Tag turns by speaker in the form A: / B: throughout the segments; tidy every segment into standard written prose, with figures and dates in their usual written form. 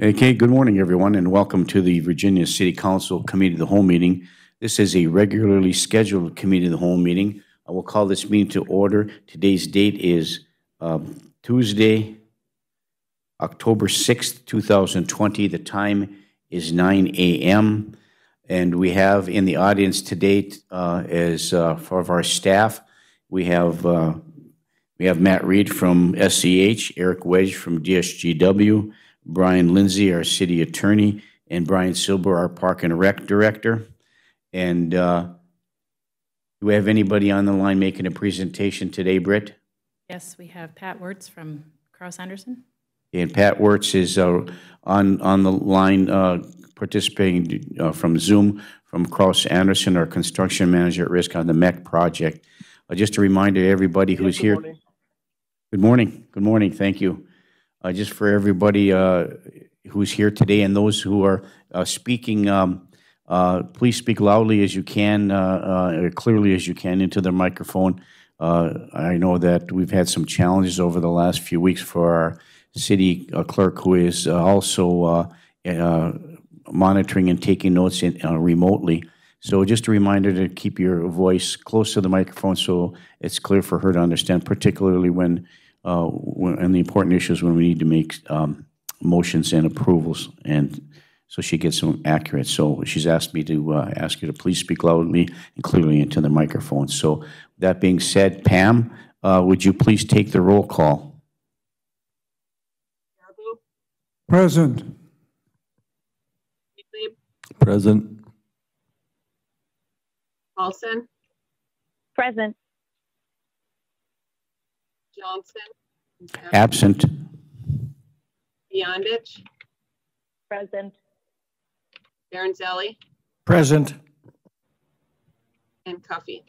A: Okay, good morning, everyone, and welcome to the Virginia City Council Committee of the Whole meeting. This is a regularly scheduled Committee of the Whole meeting. I will call this meeting to order. Today's date is Tuesday, October 6th, 2020. The time is 9 a.m. And we have in the audience today, as for our staff, we have Matt Reed from SCH, Eric Wedge from DSGW, Brian Lindsay, our city attorney, and Brian Silber, our Park and Rec director. And do we have anybody on the line making a presentation today, Britt?
B: Yes, we have Pat Wirtz from Kraus Anderson.
A: And Pat Wirtz is on the line participating from Zoom from Kraus Anderson, our construction manager at risk on the MEC project. Just a reminder to everybody who's here.
C: Morning.
A: Good morning. Good morning. Thank you. Just for everybody who's here today and those who are speaking, please speak loudly as you can, clearly as you can into the microphone. I know that we've had some challenges over the last few weeks for our city clerk, who is also monitoring and taking notes remotely. So just a reminder to keep your voice close to the microphone so it's clear for her to understand, particularly when and the important issues when we need to make motions and approvals, and so she gets them accurate. So she's asked me to ask you to please speak loudly and clearly into the microphone. So that being said, Pam, would you please take the roll call?
D: Present.
E: Present.
C: Paulson.
F: Present.
C: Johnson.
A: Absent.
C: Beyondich.
F: Present.
C: Baranzelli.
D: Present.
C: And Cuffey.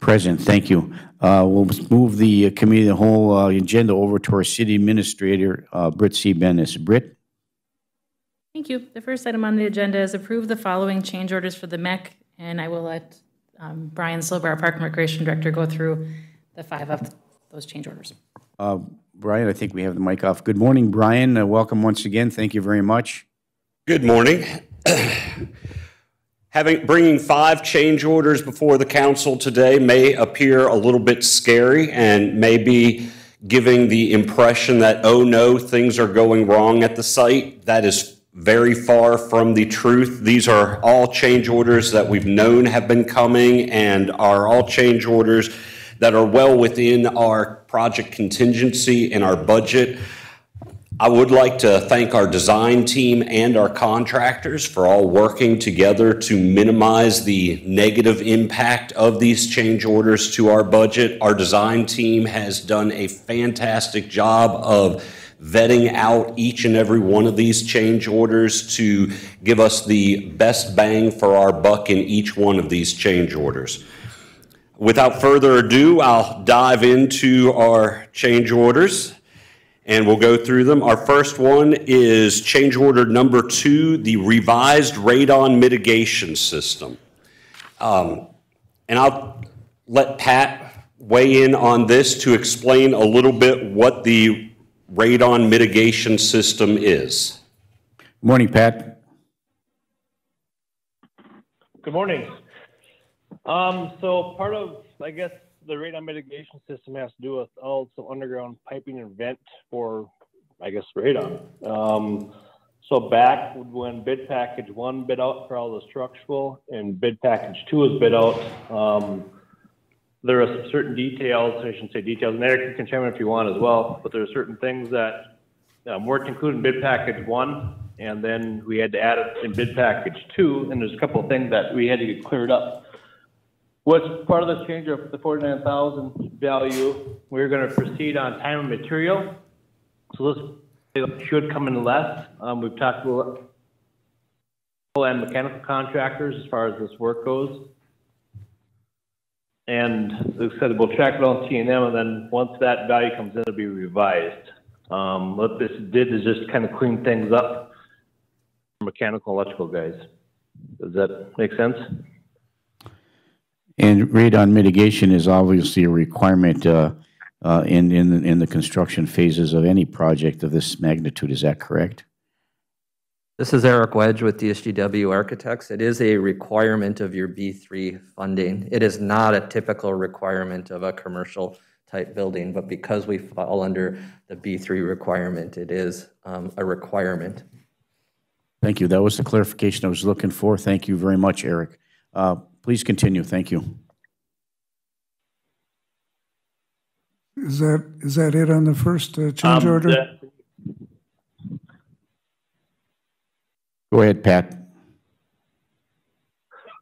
A: Present. Thank you. We'll move the committee, the whole agenda over to our city administrator, Britt C. Bennis. Britt?
B: Thank you. The first item on the agenda is approve the following change orders for the MEC, and I will let Brian Silber, our Park and Recreation Director, go through the 5 of those change orders.
A: Brian, I think we have the mic off. Good morning, Brian. Welcome once again. Thank you very much.
G: Good morning. Bringing 5 change orders before the council today may appear a little bit scary and may be giving the impression that, oh no, things are going wrong at the site. That is very far from the truth. These are all change orders that we've known have been coming and are all change orders that are well within our project contingency and our budget. I would like to thank our design team and our contractors for all working together to minimize the negative impact of these change orders to our budget. Our design team has done a fantastic job of vetting out each and every one of these change orders to give us the best bang for our buck in each one of these change orders. Without further ado, I'll dive into our change orders and we'll go through them. Our first one is change order number 2, the revised radon mitigation system. And I'll let Pat weigh in on this to explain a little bit what the radon mitigation system is.
A: Morning, Pat.
C: Good morning. So part of, I guess, the radon mitigation system has to do with also underground piping and vent for, I guess, radon. So back when bid package 1 bid out for all the structural and bid package 2 was bid out, there are some certain details, I shouldn't say details, and Eric can chime in if you want as well, but there are certain things that weren't included in bid package 1, and then we had to add it in bid package 2, and there's a couple of things that we had to get cleared up. What's part of this change of the $49,000 value, we're going to proceed on time and material. So this should come in less. We've talked to and mechanical contractors as far as this work goes. And like I said, we'll track it on T&M, and then once that value comes in, it'll be revised. What this did is just kind of clean things up for mechanical electrical guys. Does that make sense?
A: And radon mitigation is obviously a requirement in the construction phases of any project of this magnitude. Is that correct?
E: This is Eric Wedge with DSGW Architects. It is a requirement of your B3 funding. It is not a typical requirement of a commercial type building, but because we fall under the B3 requirement, it is a requirement.
A: Thank you. That was the clarification I was looking for. Thank you very much, Eric. Please continue. Thank you.
D: Is that it on the first change order?
A: Go ahead, Pat.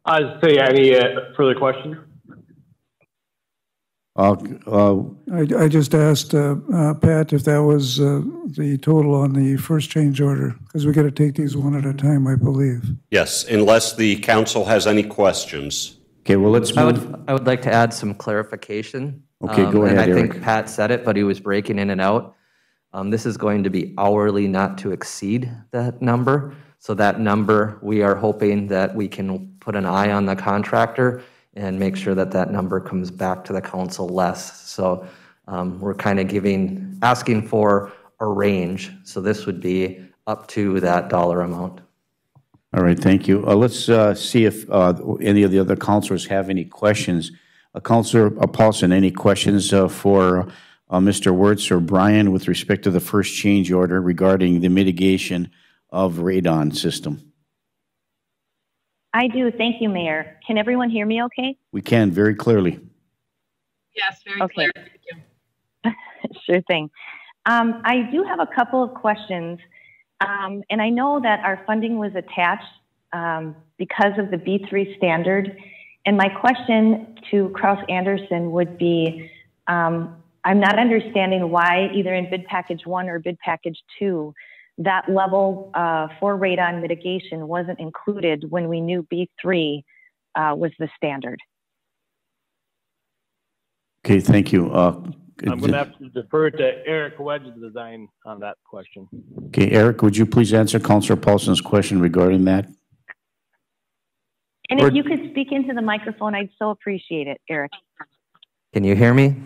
C: I'd say any further questions?
D: I just asked Pat if that was the total on the first change order, because we got to take these one at a time, I believe.
G: Yes, unless the council has any questions.
A: Okay, well, let's move.
E: I would like to add some clarification.
A: Okay, go ahead,
E: and I
A: Eric.
E: think Pat said it, but he was breaking in and out. This is going to be hourly, not to exceed that number. So that number, we are hoping that we can put an eye on the contractor and make sure that that number comes back to the council less. So we're kind of asking for a range. So this would be up to that dollar amount.
A: All right, thank you. Let's see if any of the other councilors have any questions. Councilor Paulson, any questions for Mr. Wirtz or Brian with respect to the first change order regarding the mitigation of radon system?
F: I do. Thank you, Mayor. Can everyone hear me okay?
A: We can, very clearly.
B: Yes, very
F: Okay.
B: clear. Thank you.
F: Sure thing. I do have a couple of questions. And I know that our funding was attached because of the B3 standard. And my question to Kraus Anderson would be, I'm not understanding why either in bid package 1 or bid package 2, that level for radon mitigation wasn't included when we knew B3 was the standard.
A: Okay, thank you.
C: I'm going to have to defer to Eric Wedge, the design on that question.
A: Okay, Eric, would you please answer Councilor Paulson's question regarding that?
F: And if you could speak into the microphone, I'd so appreciate it, Eric.
E: Can you hear me?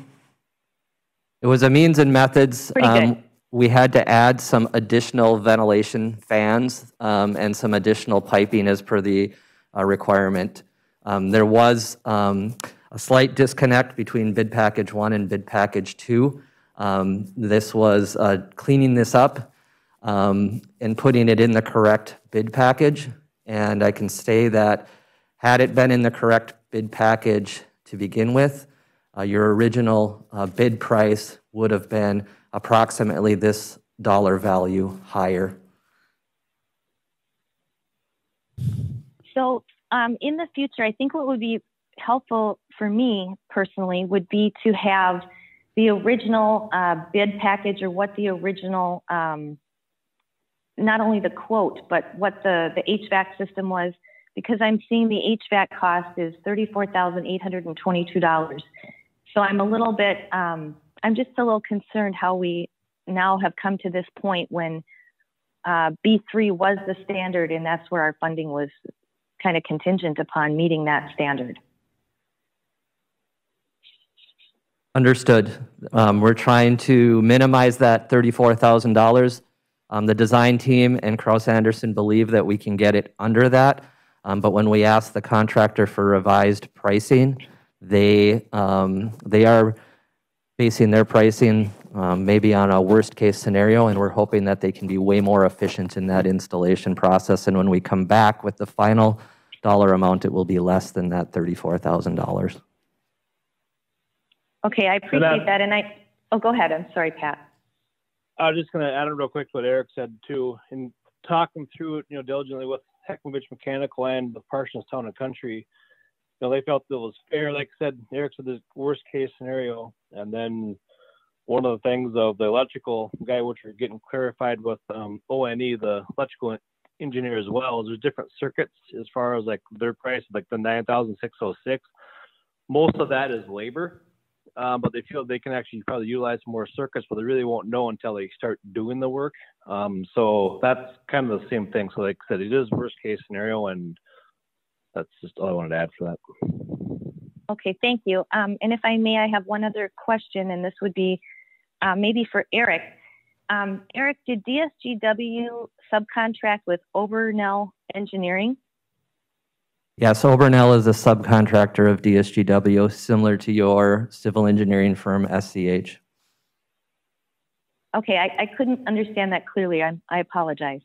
E: It was a means and methods.
F: Pretty good.
E: We had to add some additional ventilation fans and some additional piping as per the requirement. There was a slight disconnect between bid package 1 and bid package 2. This was cleaning this up and putting it in the correct bid package. And I can say that had it been in the correct bid package to begin with, your original bid price would have been approximately this dollar value higher.
F: So in the future, I think what would be helpful for me personally would be to have the original bid package, or what the original, not only the quote, but what the HVAC system was, because I'm seeing the HVAC cost is $34,822. So I'm a little bit, I'm just a little concerned how we now have come to this point when B3 was the standard, and that's where our funding was kind of contingent upon meeting that standard.
E: Understood. We're trying to minimize that $34,000. The design team and Kraus Anderson believe that we can get it under that. But when we ask the contractor for revised pricing, they are basing their pricing maybe on a worst case scenario, and we're hoping that they can be way more efficient in that installation process. And when we come back with the final dollar amount, it will be less than that $34,000.
F: Okay, I appreciate that. And oh, go ahead. I'm sorry, Pat.
C: I was just going to add in real quick what Eric said too. In talking through it, diligently with Heckmovich Mechanical and the Parsons Town and Country, they felt it was fair. Like I said, Eric said the worst case scenario. And then one of the things of the electrical guy, which we're getting clarified with ONE, the electrical engineer as well, is there's different circuits as far as like their price, like the 9,606. Most of that is labor. But they feel they can actually probably utilize more circuits, but they really won't know until they start doing the work. So that's kind of the same thing. So like I said, it is worst case scenario, and that's just all I wanted to add for that.
F: Okay, thank you. And if I may, I have one other question, and this would be maybe for Eric. Eric, did DSGW subcontract with Obernell Engineering?
E: Yes, Obernell is a subcontractor of DSGW, similar to your civil engineering firm, SCH.
F: Okay, I couldn't understand that clearly. I apologize.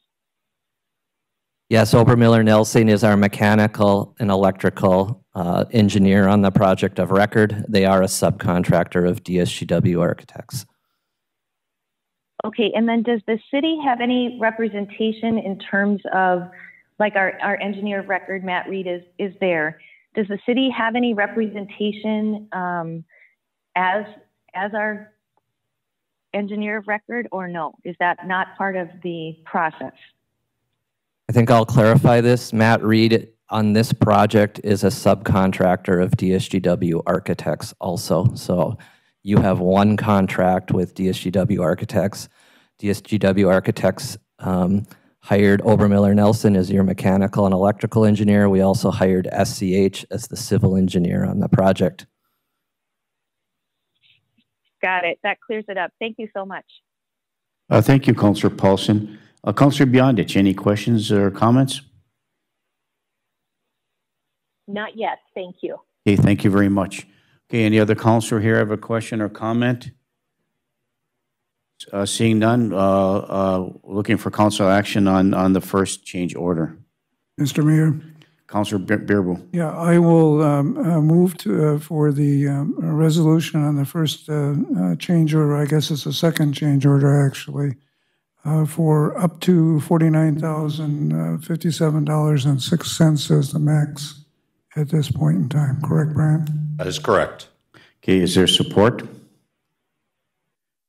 E: Yes, Obermiller Nelson is our mechanical and electrical engineer on the project of record. They are a subcontractor of DSGW Architects.
F: Okay, and then does the city have any representation in terms of, like our engineer of record, Matt Reed, is there. Does the city have any representation as our engineer of record, or no? Is that not part of the process?
E: I think I'll clarify this. Matt Reed on this project is a subcontractor of DSGW Architects also. So you have one contract with DSGW Architects. DSGW Architects hired Obermiller Nelson as your mechanical and electrical engineer. We also hired SCH as the civil engineer on the project.
F: Got it. That clears it up. Thank you so much.
A: Thank you, Councillor Paulson. Councillor Beyondich, any questions or comments?
H: Not yet. Thank you.
A: Okay, thank you very much. Okay, any other councillor here have a question or comment? Seeing none, looking for council action on the first change order.
D: Mr. Mayor?
A: Councillor Bearable.
D: Yeah, I will move for the resolution on the first change order. I guess it's the second change order, actually, for up to $49,057.06 as the max at this point in time. Correct, Brian?
G: That is correct.
A: Okay, is there support?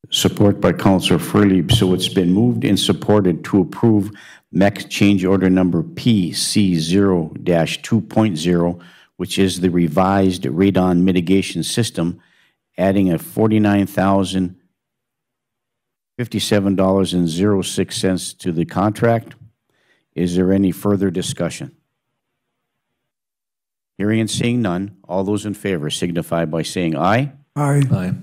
A: Support by Councillor Freely. So it's been moved and supported to approve MEC change order number PC0-2.0, which is the revised radon mitigation system, adding a $49,057.06 to the contract. Is there any further discussion? Hearing and seeing none, all those in favor signify by saying aye.
D: Aye.
I: Aye.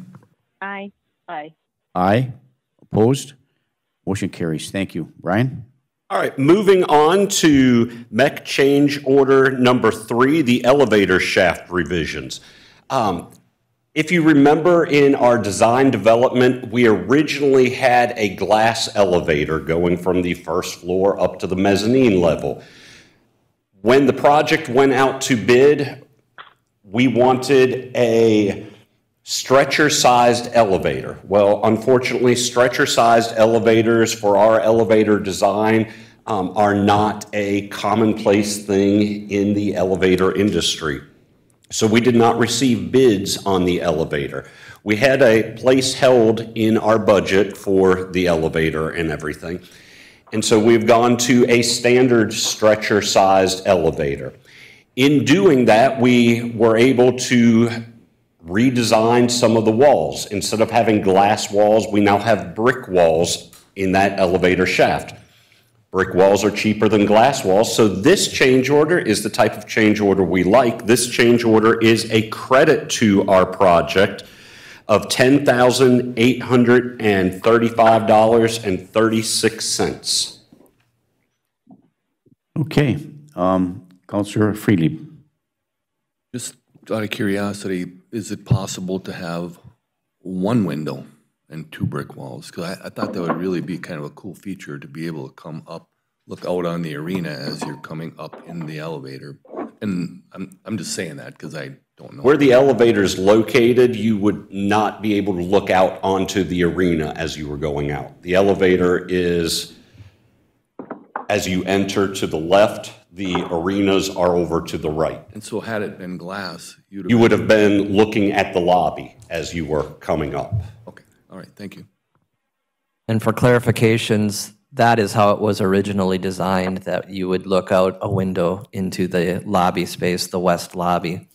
F: Aye.
H: Aye.
A: Aye. Opposed? Motion carries. Thank you. Brian?
G: All right, moving on to MEC change order number 3, the elevator shaft revisions. If you remember in our design development, we originally had a glass elevator going from the first floor up to the mezzanine level. When the project went out to bid, we wanted a stretcher-sized elevator. Well, unfortunately, stretcher-sized elevators for our elevator design are not a commonplace thing in the elevator industry. So we did not receive bids on the elevator. We had a place held in our budget for the elevator and everything. And so we've gone to a standard stretcher-sized elevator. In doing that, we were able to redesign some of the walls. Instead of having glass walls, we now have brick walls in that elevator shaft. Brick walls are cheaper than glass walls, so this change order is the type of change order we like. This change order is a credit to our project of $10,835.36.
A: Okay. Councillor Freely.
I: Just out of curiosity, is it possible to have one window and 2 brick walls? Because I thought that would really be kind of a cool feature to be able to come up, look out on the arena as you're coming up in the elevator. And I'm just saying that because I don't know.
G: Where the elevator is located, you would not be able to look out onto the arena as you were going out. The elevator is, as you enter to the left, the arenas are over to the right.
I: And so had it been glass,
G: you would have been looking at the lobby as you were coming up.
I: Okay, all right, thank you.
E: And for clarifications, that is how it was originally designed, that you would look out a window into the lobby space, the west lobby.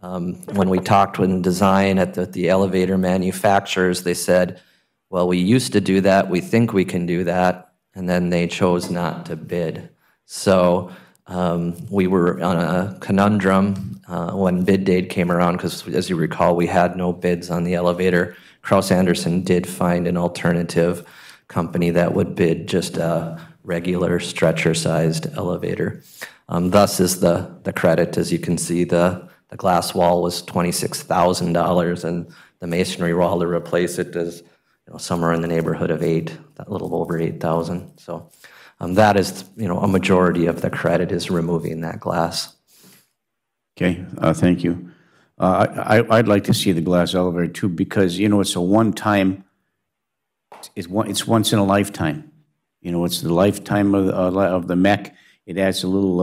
E: When we talked with design at the elevator manufacturers, they said, well, we used to do that, we think we can do that, and then they chose not to bid. So we were on a conundrum when bid date came around, because as you recall, we had no bids on the elevator. Kraus Anderson did find an alternative company that would bid just a regular stretcher-sized elevator. Thus is the credit. As you can see, the glass wall was $26,000, and the masonry wall to replace it is somewhere in the neighborhood of a little over 8,000. So that is a majority of the credit is removing that glass.
A: Okay, thank you. I'd like to see the glass elevator too, because it's a one-time. It's once in a lifetime. It's the lifetime of the mech. It adds a little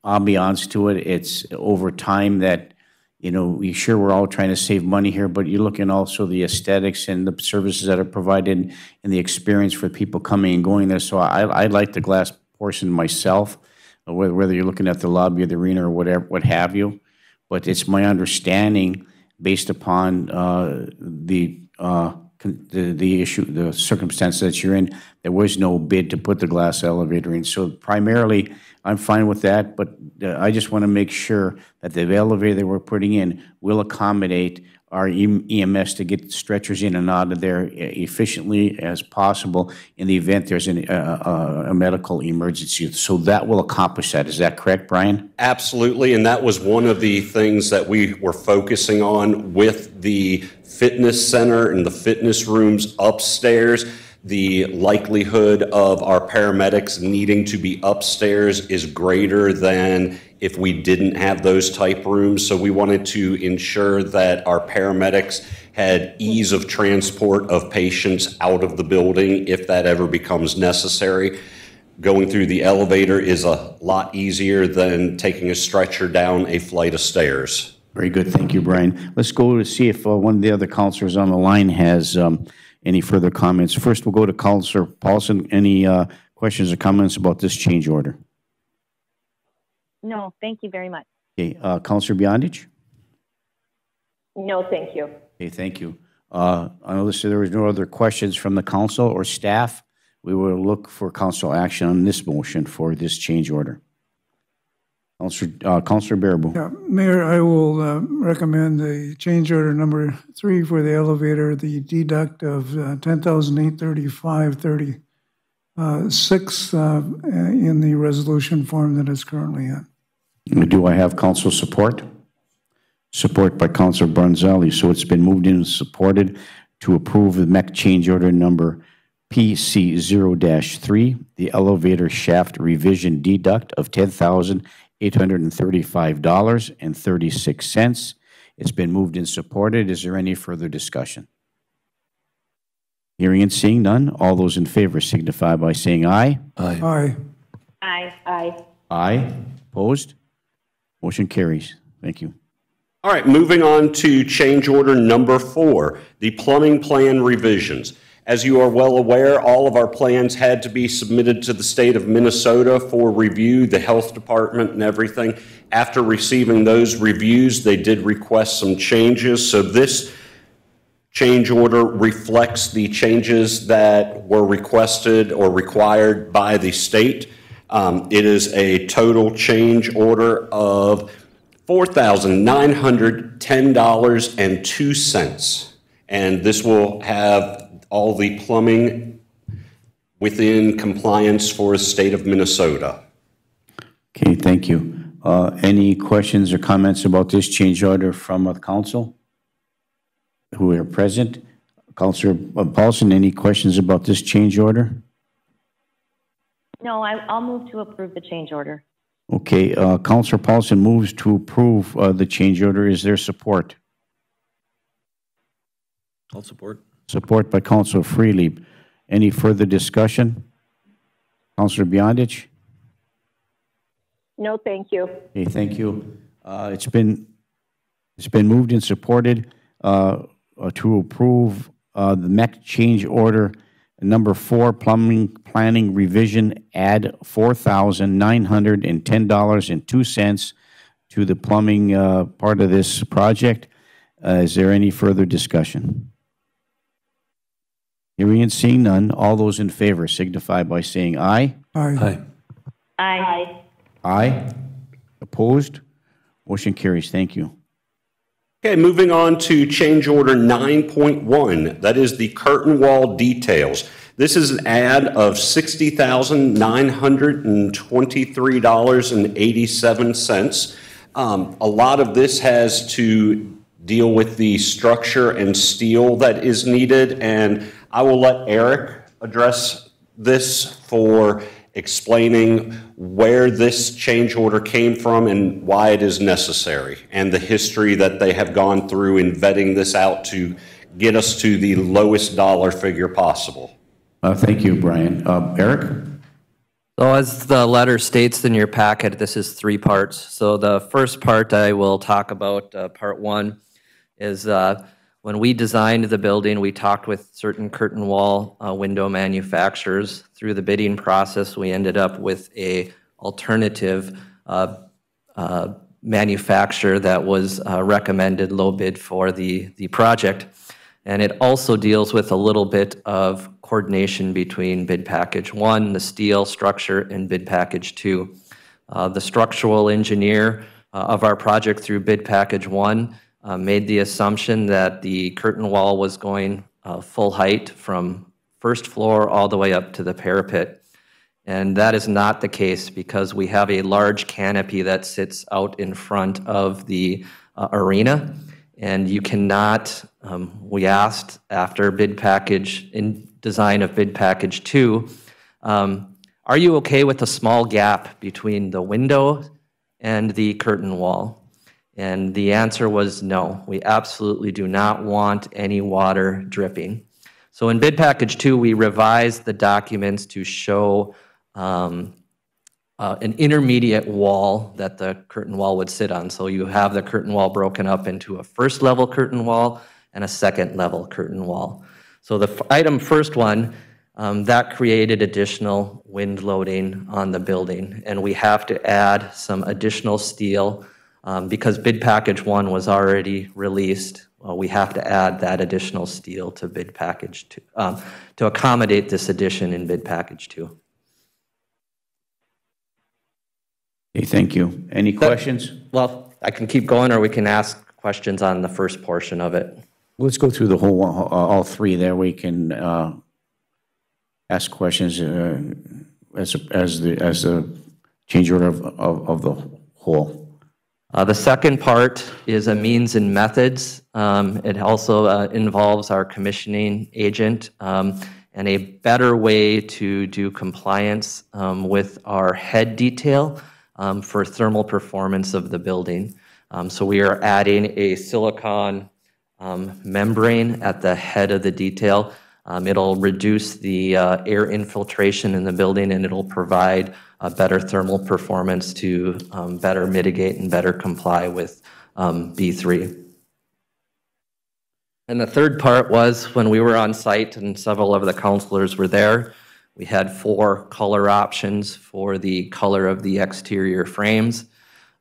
A: ambiance to it. It's over time that sure we're all trying to save money here, but you're looking also the aesthetics and the services that are provided and the experience for people coming and going there. So I like the glass portion myself, whether you're looking at the lobby or the arena or whatever, what have you. But it's my understanding, based upon the issue, the circumstance that you're in, there was no bid to put the glass elevator in. So primarily, I'm fine with that, but I just want to make sure that the elevator that we're putting in will accommodate our EMS to get stretchers in and out of there efficiently as possible in the event there's a medical emergency. So that will accomplish that. Is that correct, Brian?
G: Absolutely, and that was one of the things that we were focusing on with the fitness center and the fitness rooms upstairs. The likelihood of our paramedics needing to be upstairs is greater than if we didn't have those type rooms. So we wanted to ensure that our paramedics had ease of transport of patients out of the building if that ever becomes necessary. Going through the elevator is a lot easier than taking a stretcher down a flight of stairs.
A: Very good. Thank you, Brian. Let's go to see if one of the other counselors on the line has any further comments. First, we'll go to Counselor Paulson. Any questions or comments about this change order?
H: No, thank you very much.
A: Okay, Counselor Beyondich?
H: No, thank you.
A: Okay, thank you. I noticed there was no other questions from the council or staff. We will look for council action on this motion for this change order. Councilor Baraboo.
D: Yeah, Mayor, I will recommend the change order number 3 for the elevator, the deduct of $10,835.36 in the resolution form that is currently in.
A: Do I have council support? Support by Councilor Brunzelli. So it's been moved and supported to approve the MEC change order number PC0-3, the elevator shaft revision deduct of $10,835.36. It's been moved and supported. Is there any further discussion? Hearing and seeing none, all those in favor signify by saying aye.
I: Aye.
D: Aye.
H: Aye. Aye.
A: Aye. Opposed? Motion carries. Thank you.
G: All right, moving on to change order number 4, the plumbing plan revisions. As you are well aware, all of our plans had to be submitted to the state of Minnesota for review, the health department and everything. After receiving those reviews, they did request some changes. So this change order reflects the changes that were requested or required by the state. It is a total change order of $4,910.02. And this will have all the plumbing within compliance for the state of Minnesota.
A: Okay, thank you. Any questions or comments about this change order from the council who are present? Councilor Paulson, any questions about this change order?
F: No, I'll move to approve the change order.
A: Okay, Councilor Paulson moves to approve the change order. Is there support?
I: I'll support.
A: Support by Councilor Freely. Any further discussion? Councilor Beyondich?
H: No, thank you.
A: Okay, thank you. It's been moved and supported to approve the MEC change order number 4, plumbing planning revision, add $4,910.02 to the plumbing part of this project. Is there any further discussion? Hearing and seeing none, all those in favor signify by saying aye.
D: Aye.
I: Aye.
H: Aye.
A: Aye. Opposed? Motion carries. Thank you.
G: Okay, moving on to change order 9.1. That is the curtain wall details. This is an add of $60,923.87. A lot of this has to deal with the structure and steel that is needed, and I will let Eric address this for explaining where this change order came from and why it is necessary, and the history that they have gone through in vetting this out to get us to the lowest dollar figure possible.
A: Thank you, Brian. Eric?
E: So as the letter states in your packet, this is 3 parts. So the first part I will talk about, part 1, is when we designed the building, we talked with certain curtain wall window manufacturers. Through the bidding process, we ended up with a alternative manufacturer that was recommended low bid for the project. And it also deals with a little bit of coordination between bid package 1, the steel structure, and bid package 2. The structural engineer of our project through bid package 1 made the assumption that the curtain wall was going full height from first floor all the way up to the parapet. And that is not the case because we have a large canopy that sits out in front of the arena. And you cannot, we asked after bid package, in design of bid package 2, are you okay with a small gap between the window and the curtain wall? And the answer was no. We absolutely do not want any water dripping. So in bid package 2, we revised the documents to show an intermediate wall that the curtain wall would sit on. So you have the curtain wall broken up into a first level curtain wall and a second level curtain wall. So the item first one, that created additional wind loading on the building. And we have to add some additional steel because bid package 1 was already released. We have to add that additional steel to bid package 2 to accommodate this addition in bid package 2.
A: Okay, thank you. Any questions?
E: Well, I can keep going, or we can ask questions on the first portion of it.
A: Let's go through the whole, all 3 there. We can ask questions as the change order of the whole.
E: The second part is a means and methods. It also involves our commissioning agent and a better way to do compliance with our head detail for thermal performance of the building. So we are adding a silicone membrane at the head of the detail. It'll reduce the air infiltration in the building, and it'll provide a better thermal performance to better mitigate and better comply with B3. And the third part was when we were on site and several of the counselors were there, we had 4 color options for the color of the exterior frames.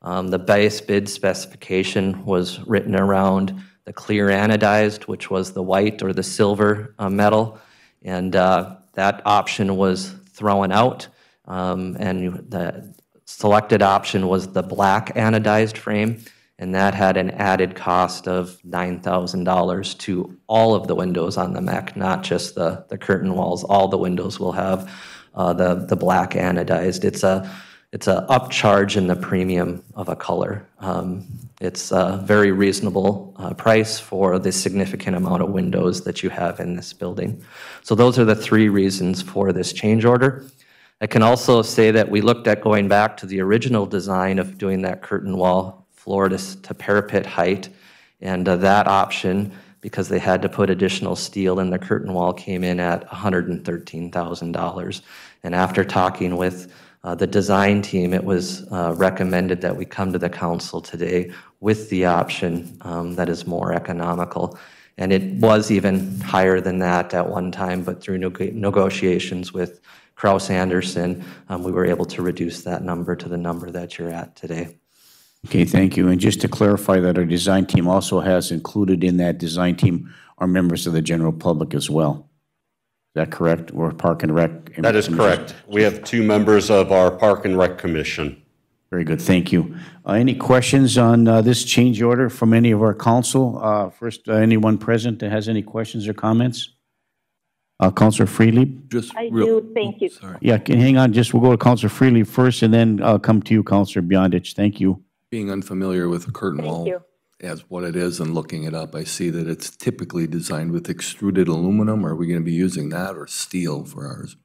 E: The base bid specification was written around the clear anodized, which was the white or the silver metal, and that option was thrown out, and the selected option was the black anodized frame, and that had an added cost of $9,000 to all of the windows on the mech, not just the curtain walls. All the windows will have the black anodized. It's a upcharge in the premium of a color. It's a very reasonable price for the significant amount of windows that you have in this building. So those are the 3 reasons for this change order. I can also say that we looked at going back to the original design of doing that curtain wall floor to parapet height, and that option, because they had to put additional steel in the curtain wall, came in at $113,000. And after talking with the design team, it was recommended that we come to the council today with the option that is more economical. And it was even higher than that at one time, but through negotiations with Kraus Anderson, we were able to reduce that number to the number that you're at today.
A: Okay, thank you. And just to clarify that our design team also has included in that design team are members of the general public as well. Is that correct? Or Park and Rec?
G: That is correct. We have 2 members of our Park and Rec Commission.
A: Very good, thank you. Any questions on this change order from any of our council? First, anyone present that has any questions or comments? Councilor Freely?
H: I do, thank you.
I: Sorry.
A: Yeah, hang on, we'll go to Councilor Freely first, and then come to you, Councilor Beyondich. Thank you.
I: Being unfamiliar with a curtain
H: Thank
I: wall
H: you.
I: as what it is and looking it up, I see that it's typically designed with extruded aluminum. Are we going to be using that or steel for ours?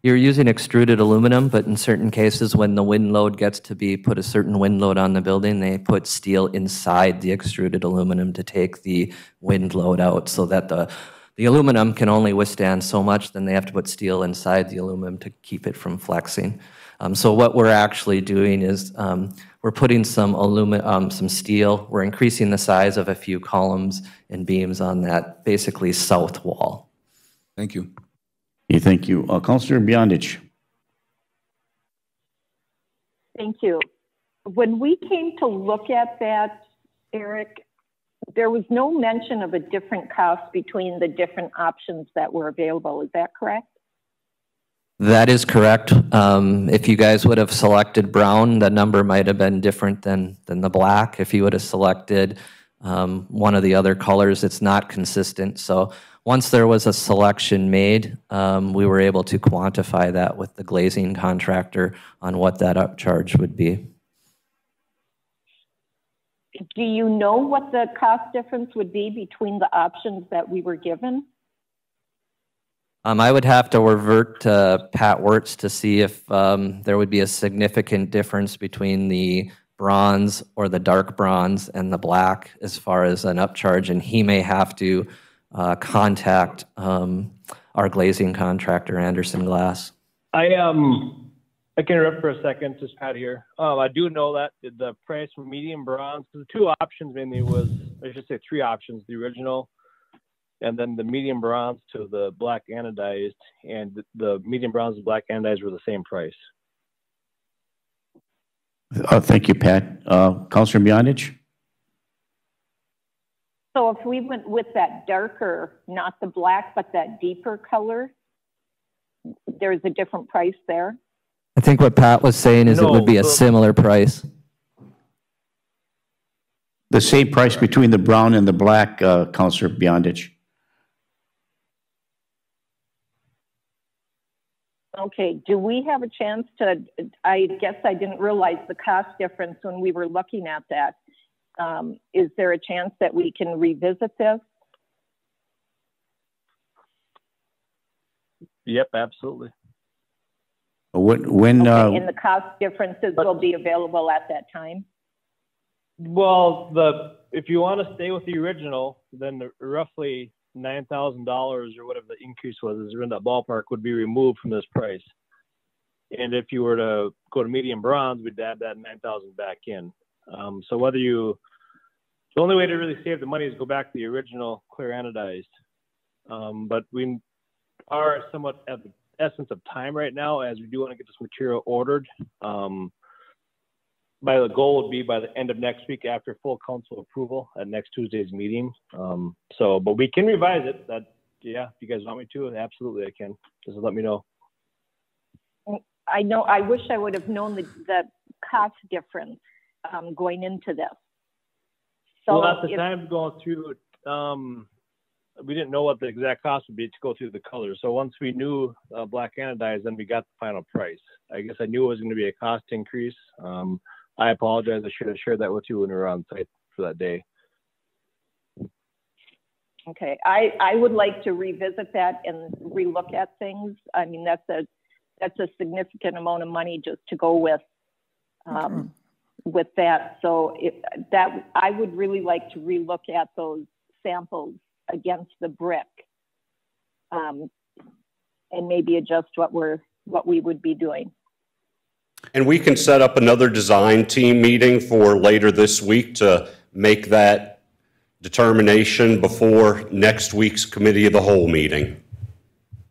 E: You're using extruded aluminum, but in certain cases, when the wind load gets to be put a certain wind load on the building, they put steel inside the extruded aluminum to take the wind load out so that the aluminum can only withstand so much, then they have to put steel inside the aluminum to keep it from flexing. So what we're actually doing is we're putting some steel, we're increasing the size of a few columns and beams on that basically south wall.
I: Thank you.
A: Okay, thank you. Councilor Beyondich.
H: Thank you. When we came to look at that, Eric, there was no mention of a different cost between the different options that were available. Is that correct?
E: That is correct. If you guys would have selected brown, the number might have been different than the black. If you would have selected one of the other colors, it's not consistent. So once there was a selection made, we were able to quantify that with the glazing contractor on what that upcharge would be.
H: Do you know what the cost difference would be between the options that we were given?
E: I would have to revert to Pat Wirtz to see if there would be a significant difference between the bronze or the dark bronze and the black as far as an upcharge, and he may have to contact our glazing contractor, Anderson Glass.
C: I can interrupt for a second, just Pat here. I do know that the price for medium bronze, the two options mainly was, I should say three options, the original, and then the medium bronze to the black anodized, and the medium bronze and black anodized were the same price.
A: Thank you, Pat. Councilor Beyondich?
H: So if we went with that darker, not the black, but that deeper color, there's a different price there?
E: I think what Pat was saying is it would be a similar price.
A: The same price between the brown and the black, Councilor Beyondich.
H: Okay, do we have a chance to, I guess I didn't realize the cost difference when we were looking at that. Is there a chance that we can revisit this?
C: Yep, absolutely.
A: When
H: okay, and the cost differences will be available at that time?
C: Well, if you want to stay with the original, then roughly $9,000 or whatever the increase was, is in that ballpark, would be removed from this price. And if you were to go to medium bronze, we'd add that 9,000 back in. So the only way to really save the money is go back to the original clear anodized. But we are somewhat at the essence of time right now, as we do want to get this material ordered. The goal would be by the end of next week after full council approval at next Tuesday's meeting. But we can revise it. Yeah, if you guys want me to, absolutely I can. Just let me know.
H: I know, I wish I would have known the cost difference going into this. So
C: well, at the time going through it, we didn't know what the exact cost would be to go through the colors. So once we knew black anodized, then we got the final price. I guess I knew it was going to be a cost increase. I apologize. I should have shared that with you when we were on site for that day.
H: Okay, I would like to revisit that and relook at things. I mean, that's a significant amount of money just to go with that. So I would really like to relook at those samples against the brick, and maybe adjust what we would be doing.
G: And we can set up another design team meeting for later this week to make that determination before next week's Committee of the Whole meeting.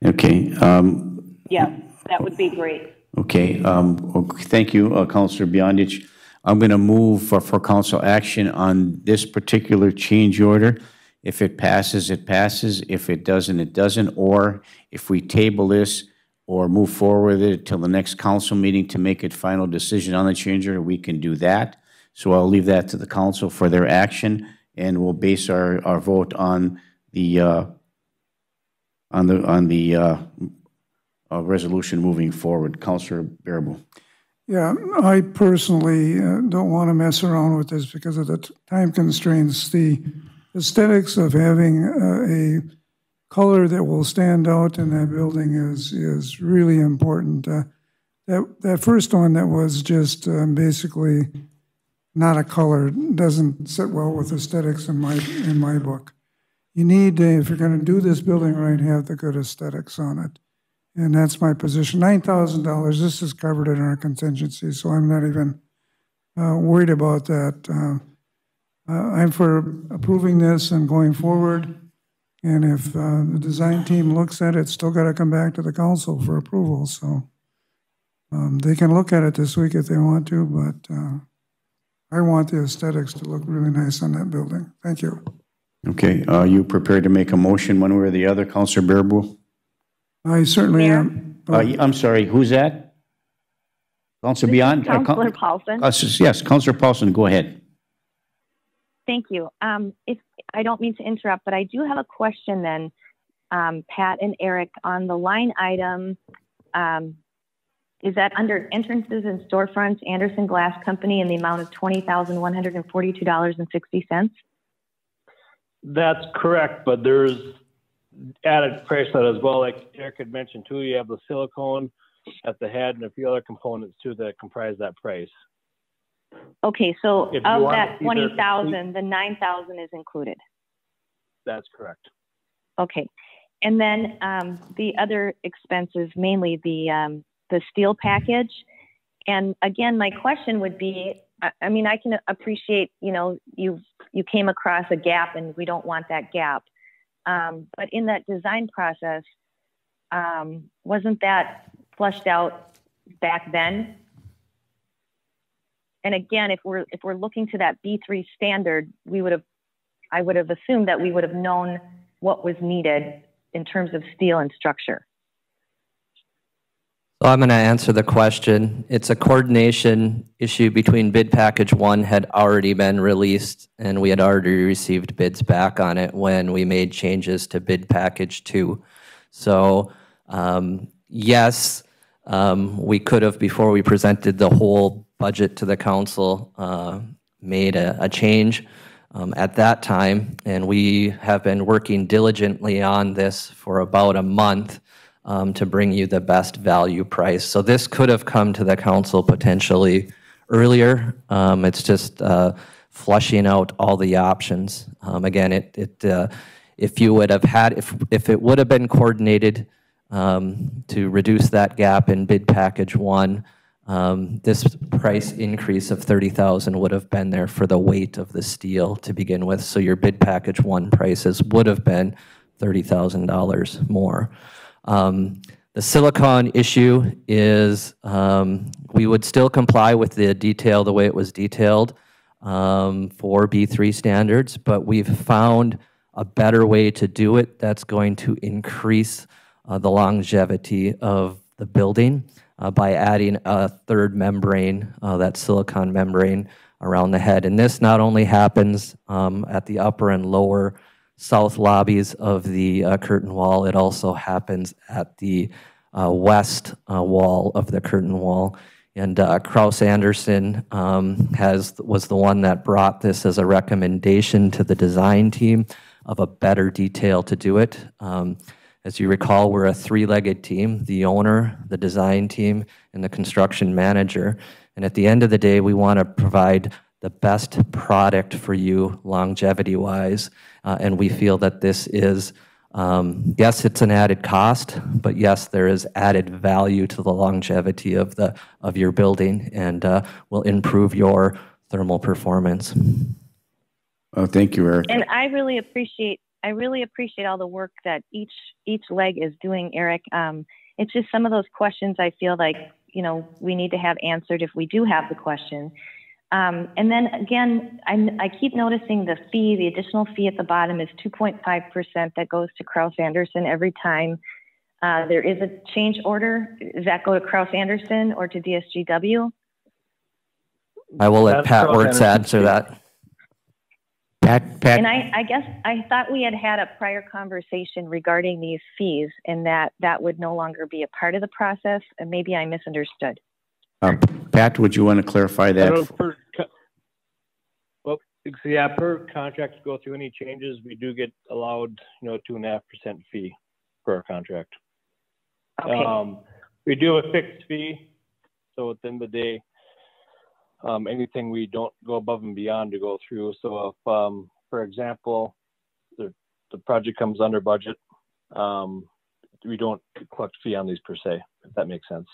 A: Okay.
H: Yeah, that would be great.
A: Okay. Thank you, Councilor Beyondich. I'm going to move for council action on this particular change order. If it passes, it passes. If it doesn't, it doesn't. Or if we table this or move forward with it till the next council meeting to make a final decision on the change order, we can do that. So I'll leave that to the council for their action, and we'll base our vote on the resolution moving forward. Councilor Bearable.
D: Yeah, I personally don't want to mess around with this because of the time constraints. The aesthetics of having a color that will stand out in that building is really important. That first one that was just basically not a color doesn't sit well with aesthetics in my book. You need, if you're going to do this building right, have the good aesthetics on it. And that's my position. $9,000, this is covered in our contingency, so I'm not even worried about that. I'm for approving this and going forward. And if the design team looks at it, it's still got to come back to the council for approval. So they can look at it this week if they want to, but I want the aesthetics to look really nice on that building. Thank you.
A: Okay, are you prepared to make a motion one way or the other, Councilor Bearable?
D: I certainly am.
A: I'm sorry, who's that? Councilor Beyond?
F: Councilor Paulson.
A: Yes, Councilor Paulson, go ahead.
F: Thank you. If I don't mean to interrupt, but I do have a question then, Pat and Eric, on the line item. Is that under entrances and storefronts, Anderson Glass Company, in the amount of $20,142.60?
C: That's correct, but there's added price on it as well. Like Eric had mentioned too, you have the silicone at the head and a few other components too that comprise that price.
F: Okay, so of that 20,000, the 9,000 is included.
C: That's correct.
F: Okay, and then the other expenses, mainly the steel package. And again, my question would be, I mean, I can appreciate, you know, you came across a gap and we don't want that gap. But in that design process, wasn't that flushed out back then? And again, if we're looking to that B3 standard, I would have assumed that we would have known what was needed in terms of steel and structure.
E: So I'm going to answer the question. It's a coordination issue between bid package 1 had already been released, and we had already received bids back on it when we made changes to bid package 2. So yes, we could have, before we presented the whole budget to the council, made a change at that time, and we have been working diligently on this for about a month to bring you the best value price. So this could have come to the council potentially earlier. It's just flushing out all the options. Again, if you would have had, if it would have been coordinated to reduce that gap in bid package 1, this price increase of $30,000 would have been there for the weight of the steel to begin with. So your bid package 1 prices would have been $30,000 more. The silicon issue is we would still comply with the detail the way it was detailed for B3 standards, but we've found a better way to do it that's going to increase the longevity of the building by adding a third membrane, that silicon membrane around the head. And this not only happens at the upper and lower south lobbies of the curtain wall, it also happens at the west wall of the curtain wall. And Kraus Anderson was the one that brought this as a recommendation to the design team of a better detail to do it. As you recall, we're a three-legged team: the owner, the design team, and the construction manager. And at the end of the day, we want to provide the best product for you longevity-wise. And we feel that this is, yes, it's an added cost, but yes, there is added value to the longevity of your building, and will improve your thermal performance.
A: Thank you, Eric.
F: And I really appreciate all the work that each leg is doing, Eric. It's just some of those questions I feel like, you know, we need to have answered if we do have the question. And then again, I keep noticing the additional fee at the bottom is 2.5% that goes to Kraus Anderson every time there is a change order. Does that go to Kraus Anderson or to DSGW?
E: I will let
C: That's
E: Pat
C: Kraus
E: Wertz
C: Anderson.
E: answer that.
A: Pat,
F: And I guess I thought we had had a prior conversation regarding these fees and that would no longer be a part of the process, and maybe I misunderstood.
A: Pat, would you want to clarify
C: I
A: that?
C: don't know, well, so yeah, per contract to go through any changes, we do get allowed, 2.5% fee for our contract.
F: Okay.
C: We do have a fixed fee, so at the end of the day, anything we don't go above and beyond to go through. So if, for example, the project comes under budget, we don't collect fee on these per se, if that makes sense.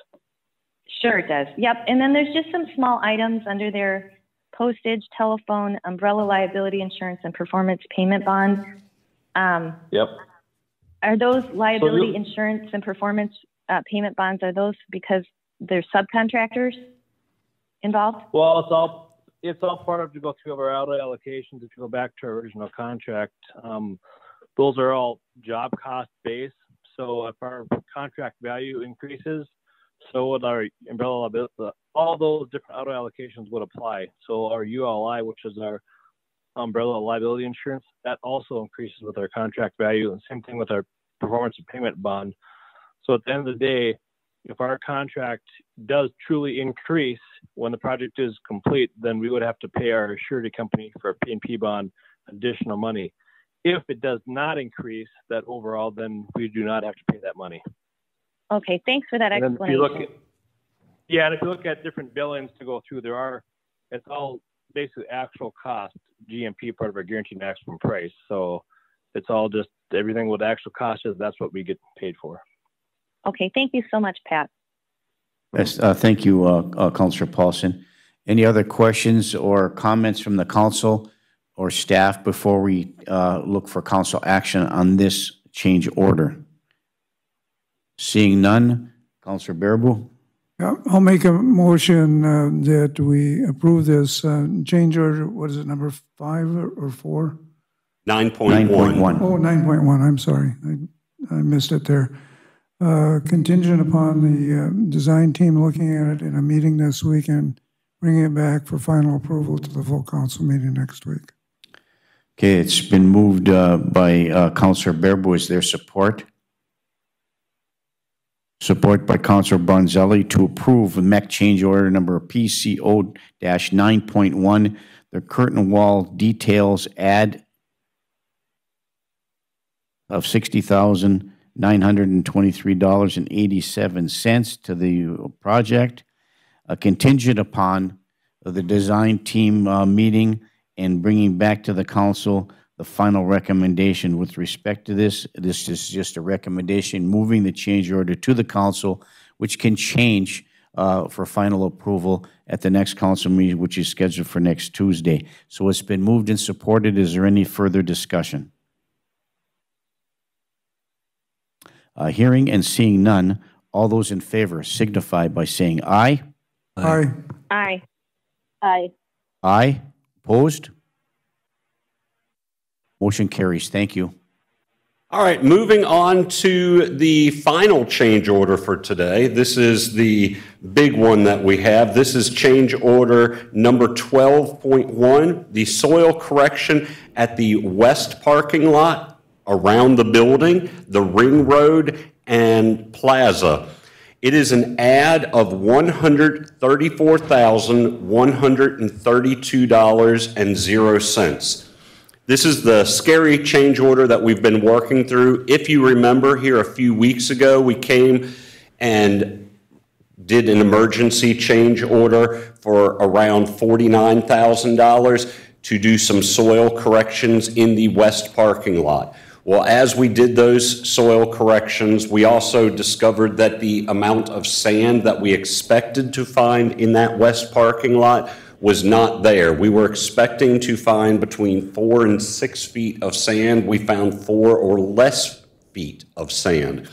F: Sure it does. Yep. And then there's just some small items under their postage, telephone, umbrella liability insurance, and performance payment bonds.
C: Yep.
F: Are those liability insurance and performance payment bonds, are those because they're subcontractors involved?
C: Well, it's all part of to go through our auto allocations. If you go back to our original contract, those are all job cost based. So if our contract value increases, so would our umbrella liability. All those different auto allocations would apply. So our ULI, which is our umbrella liability insurance, that also increases with our contract value, and same thing with our performance and payment bond. So at the end of the day, if our contract does truly increase when the project is complete, then we would have to pay our surety company for a P&P bond additional money. If it does not increase that overall, then we do not have to pay that money.
F: Okay, thanks for that explanation.
C: And if you look at different billings to go through, it's all basically actual cost, GMP, part of our guaranteed maximum price. So it's all just everything what the actual cost is, that's what we get paid for.
F: Okay, thank you so much, Pat.
A: Yes, thank you, Councilor Paulson. Any other questions or comments from the council or staff before we look for council action on this change order? Seeing none, Councilor Baraboo.
D: Yeah, I'll make a motion that we approve this change order. What is it, number 5 or 4?
G: 9.1.
A: 9.1.
D: Oh, 9.1, I'm sorry. I missed it there. Contingent upon the design team looking at it in a meeting this week and bringing it back for final approval to the full council meeting next week.
A: Okay, it's been moved by Councilor Baraboo. Is there support? Support by Councilor Bonzelli to approve MEC change order number PCO-9.1, the curtain wall details add of $60,923.87 to the project, contingent upon the design team meeting and bringing back to the council the final recommendation with respect to this. This is just a recommendation, moving the change order to the council, which can change for final approval at the next council meeting, which is scheduled for next Tuesday. So it's been moved and supported. Is there any further discussion? Hearing and seeing none, all those in favor signify by saying aye.
D: Aye.
F: Aye.
H: Aye.
A: Aye. Opposed? Motion carries. Thank you.
G: All right, moving on to the final change order for today. This is the big one that we have. This is change order number 12.1, the soil correction at the west parking lot around the building, the ring road, and plaza. It is an add of $134,132.00. This is the scary change order that we've been working through. If you remember, here a few weeks ago, we came and did an emergency change order for around $49,000 to do some soil corrections in the west parking lot. Well, as we did those soil corrections, we also discovered that the amount of sand that we expected to find in that west parking lot was not there. We were expecting to find between 4 and 6 feet of sand. We found 4 or less feet of sand.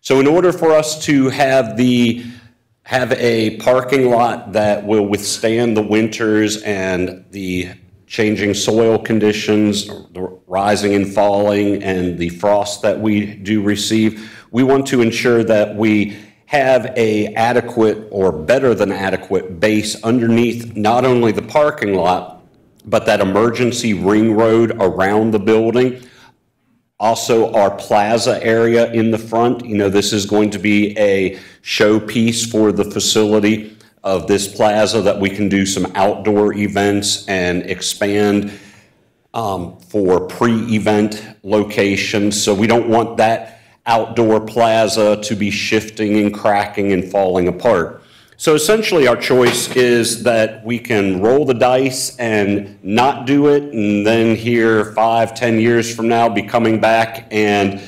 G: So in order for us to have a parking lot that will withstand the winters and the changing soil conditions, the rising and falling, and the frost that we do receive, we want to ensure that we have a adequate or better than adequate base underneath not only the parking lot, but that emergency ring road around the building. Also, our plaza area in the front, this is going to be a showpiece for the facility of this plaza that we can do some outdoor events and expand for pre-event locations. So we don't want that outdoor plaza to be shifting and cracking and falling apart. So essentially our choice is that we can roll the dice and not do it, and then here 5-10 years from now be coming back and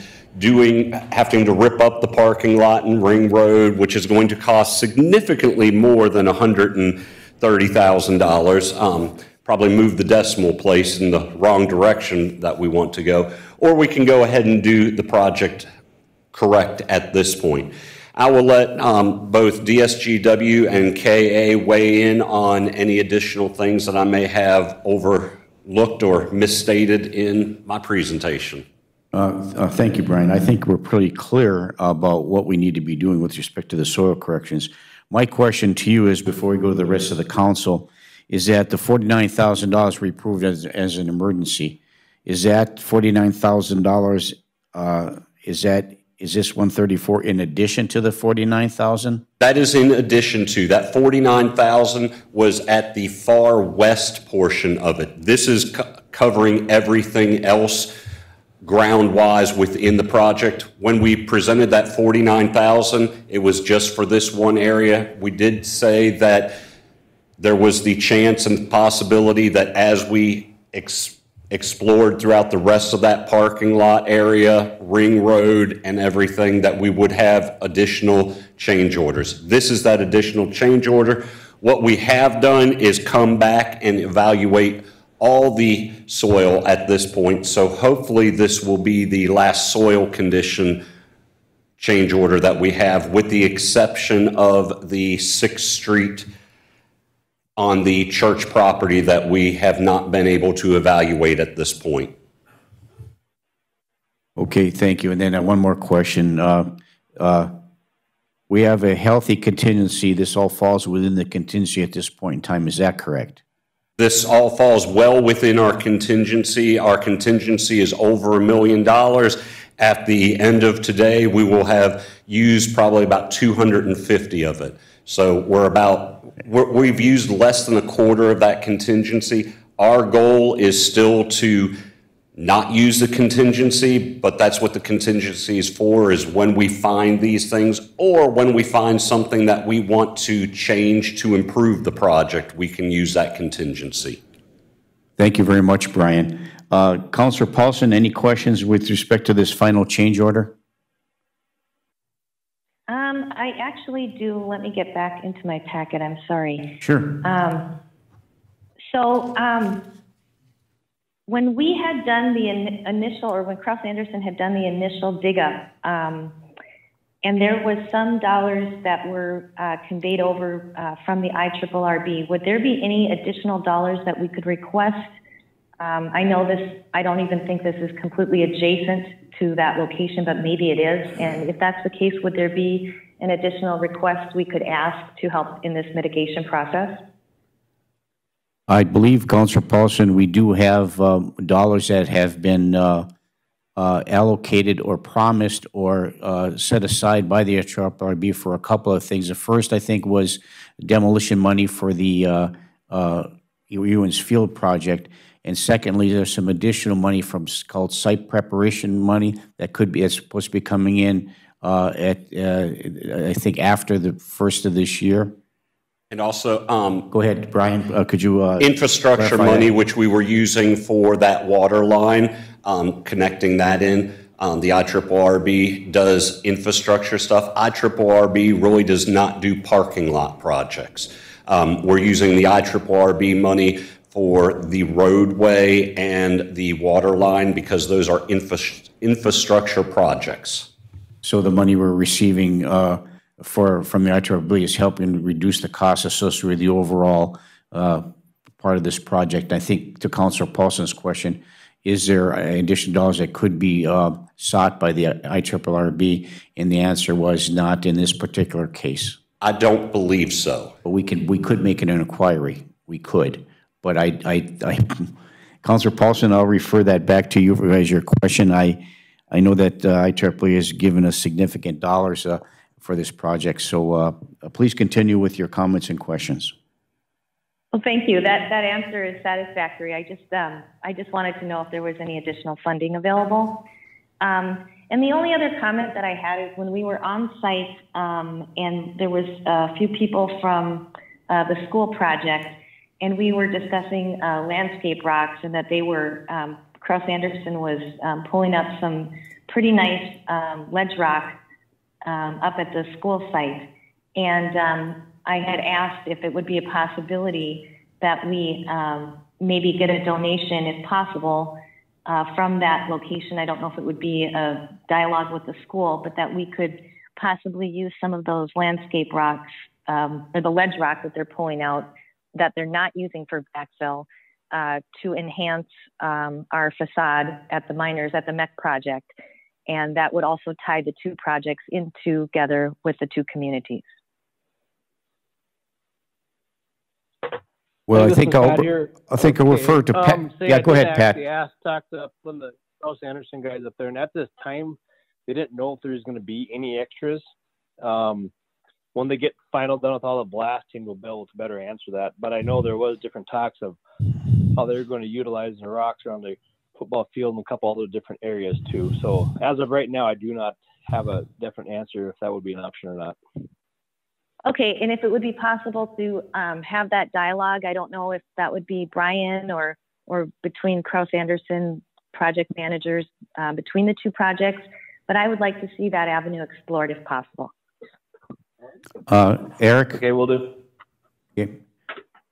G: having to rip up the parking lot and ring road, which is going to cost significantly more than $130,000. Probably move the decimal place in the wrong direction that we want to go, or we can go ahead and do the project correct at this point. I will let both DSGW and KA weigh in on any additional things that I may have overlooked or misstated in my presentation.
A: Thank you, Brian. I think we're pretty clear about what we need to be doing with respect to the soil corrections. My question to you is, before we go to the rest of the council, is that the $49,000 we approved as an emergency, is that $49,000, is this 134 in addition to the 49,000?
G: That is in addition to. That 49,000 was at the far west portion of it. This is covering everything else ground-wise within the project. When we presented that 49,000, it was just for this one area. We did say that there was the chance and possibility that as we explored throughout the rest of that parking lot area, ring road, and everything, that we would have additional change orders. This is that additional change order. What we have done is come back and evaluate all the soil at this point. So hopefully this will be the last soil condition change order that we have, with the exception of the 6th Street on the church property that we have not been able to evaluate at this point.
A: Okay, thank you. And then one more question. We have a healthy contingency. This all falls within the contingency at this point in time. Is that correct?
G: This all falls well within our contingency. Our contingency is over $1 million. At the end of today, we will have used probably about 250 of it. So we've used less than a quarter of that contingency. Our goal is still to not use the contingency, but that's what the contingency is for, is when we find these things, or when we find something that we want to change to improve the project, we can use that contingency.
A: Thank you very much, Brian. Councilor Paulson, any questions with respect to this final change order?
F: I actually do. Let me get back into my packet. I'm sorry.
A: Sure.
F: When we had done the initial, or when Cross Anderson had done the initial dig up, and there was some dollars that were conveyed over from the IRRB, would there be any additional dollars that we could request? I know this, I don't even think this is completely adjacent to that location, but maybe it is. And if that's the case, would there be an additional request we could ask to help in this mitigation process?
A: I believe, Councilor Paulson, we do have dollars that have been allocated or promised or set aside by the IRRB for a couple of things. The first, I think, was demolition money for the Ewens Field project. And secondly, there's some additional money from called site preparation money that could be, it's supposed to be coming in I think after the first of this year.
G: And also,
A: go ahead, Brian. Could you
G: infrastructure money, which we were using for that water line, connecting that in. The IRRB does infrastructure stuff. IRRB really does not do parking lot projects. We're using the IRRB money for the roadway and the water line because those are infrastructure projects.
A: So the money we're receiving from the IRRB is helping reduce the costs associated with the overall part of this project. I think to Councilor Paulson's question, is there additional dollars that could be sought by the IRRB? And the answer was not in this particular case.
G: I don't believe so.
A: But we could make an inquiry. We could. But Councilor Paulson, I'll refer that back to you as your question. I know that IRRB has given us significant dollars for this project. So please continue with your comments and questions.
F: Well, thank you. That answer is satisfactory. I just wanted to know if there was any additional funding available. And the only other comment that I had is when we were on site, and there was a few people from the school project, and we were discussing landscape rocks, and that they were, Cross Anderson was pulling up some pretty nice ledge rock up at the school site. And I had asked if it would be a possibility that we maybe get a donation, if possible, from that location. I don't know if it would be a dialogue with the school, but that we could possibly use some of those landscape rocks, or the ledge rock that they're pulling out, that they're not using for backfill, to enhance our facade at the miners at the MEC project. And that would also tie the two projects in together with the two communities.
A: Well, I think I'll refer to Pat. Yeah, go ahead, Pat.
C: I talked to one of the Cross Anderson guys up there, and at this time, they didn't know if there was going to be any extras. When they get final done with all the blasting, we'll be able to better answer that. But I know there was different talks of how they're going to utilize the rocks around the football field and a couple other different areas too. So as of right now, I do not have a definite answer if that would be an option or not.
F: Okay, and if it would be possible to have that dialogue, I don't know if that would be Brian or between Cross Anderson project managers between the two projects, but I would like to see that avenue explored if possible.
A: Eric?
C: Okay, we'll do.
A: Okay.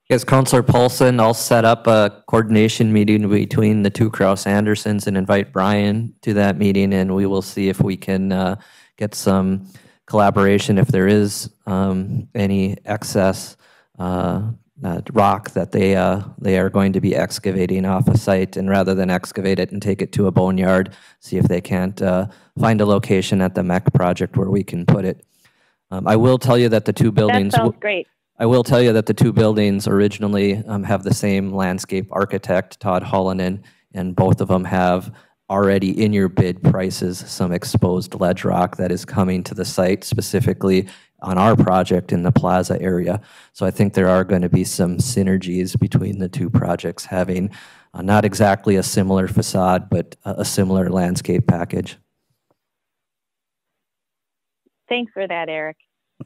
E: Yes, Councilor Paulson, I'll set up a coordination meeting between the two Cross Andersons and invite Brian to that meeting, and we will see if we can get some collaboration if there is any excess rock that they are going to be excavating off a site, and rather than excavate it and take it to a boneyard, see if they can't find a location at the MEC project where we can put it. I will tell you that the two buildings.
F: That sounds great.
E: I will tell you that the two buildings originally have the same landscape architect, Todd Hallinan, and both of them have already in your bid prices some exposed ledge rock that is coming to the site specifically on our project in the plaza area. So I think there are going to be some synergies between the two projects having not exactly a similar facade, but a similar landscape package.
F: Thanks for that, Eric.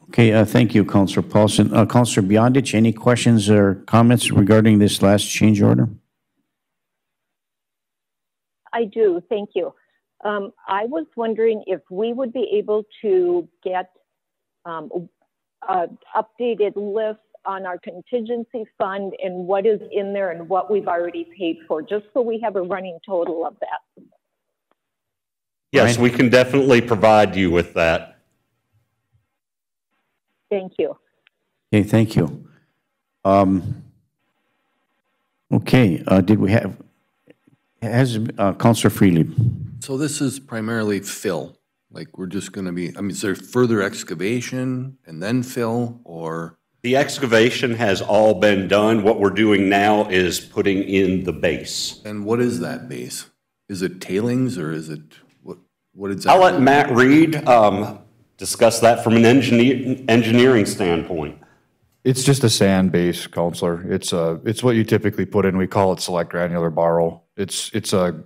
A: Okay, thank you, Councilor Paulson. Councilor Beyondich, any questions or comments regarding this last change order?
H: I do, thank you. I was wondering if we would be able to get updated list on our contingency fund and what is in there and what we've already paid for, just so we have a running total of that.
G: Yes, we can definitely provide you with that.
H: Thank you.
A: Okay, thank you. Okay, did we have, has Councilor Freely?
I: So this is primarily fill, like we're just going to be, I mean, is there further excavation and then fill, or?
G: The excavation has all been done. What we're doing now is putting in the base.
I: And what is that base? Is it tailings or is it, what exactly?
G: I'll let Matt Reed discuss that from an engineering standpoint.
J: It's just a sand base, Counselor. It's what you typically put in. We call it select granular borrow. It's a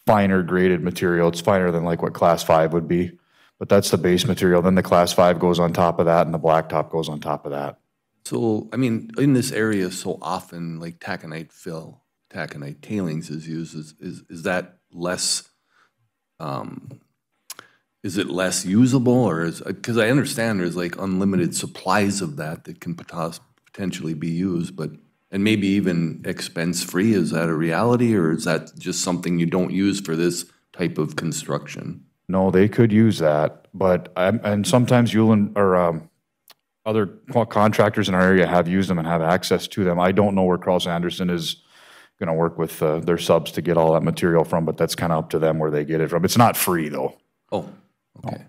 J: finer graded material. It's finer than like what Class 5 would be, but that's the base material. Then the Class 5 goes on top of that, and the blacktop goes on top of that.
I: So, I mean, in this area, so often like taconite fill, taconite tailings is used. Is that less? Is it less usable, or is, because I understand there's like unlimited supplies of that can potentially be used, but, and maybe even expense free, is that a reality, or is that just something you don't use for this type of construction?
J: No, they could use that, but, and sometimes Yulin or other contractors in our area have used them and have access to them. I don't know where Cross Anderson is gonna work with their subs to get all that material from, but that's kind of up to them where they get it from. It's not free, though.
I: Oh, okay.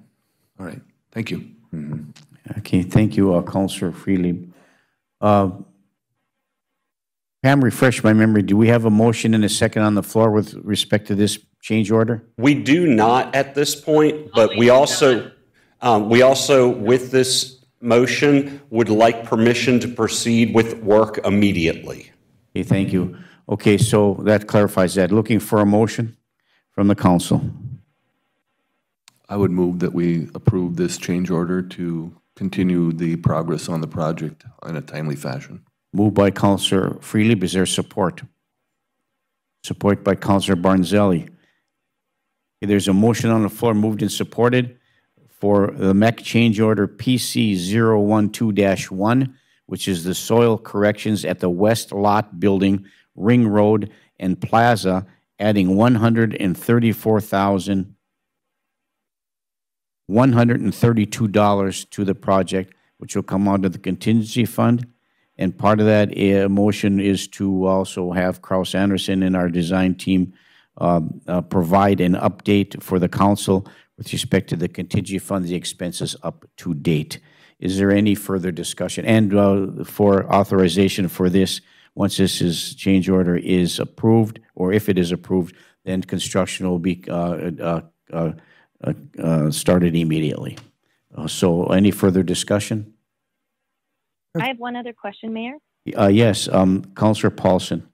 I: All right. Thank you.
A: Okay, thank you, Councilor Freely. Pam, refresh my memory. Do we have a motion and a second on the floor with respect to this change order?
G: We do not at this point, but we also, with this motion, would like permission to proceed with work immediately.
A: Okay, thank you. Okay, so that clarifies that. Looking for a motion from the council.
I: I would move that we approve this change order to continue the progress on the project in a timely fashion.
A: Moved by Councilor Freely. Is there support? Support by Councilor Barnzelli. Okay, there's a motion on the floor moved and supported for the MEC change order PC 012-1, which is the soil corrections at the West Lot Building, Ring Road, and Plaza, adding $132 to the project, which will come out of the contingency fund. And part of that motion is to also have Kraus Anderson and our design team provide an update for the council with respect to the contingency fund, the expenses up to date. Is there any further discussion? And for authorization for this, once this change order is approved, or if it is approved, then construction will be started immediately. So any further discussion?
F: I have one other question, Mayor.
A: Yes, Councilor Paulson.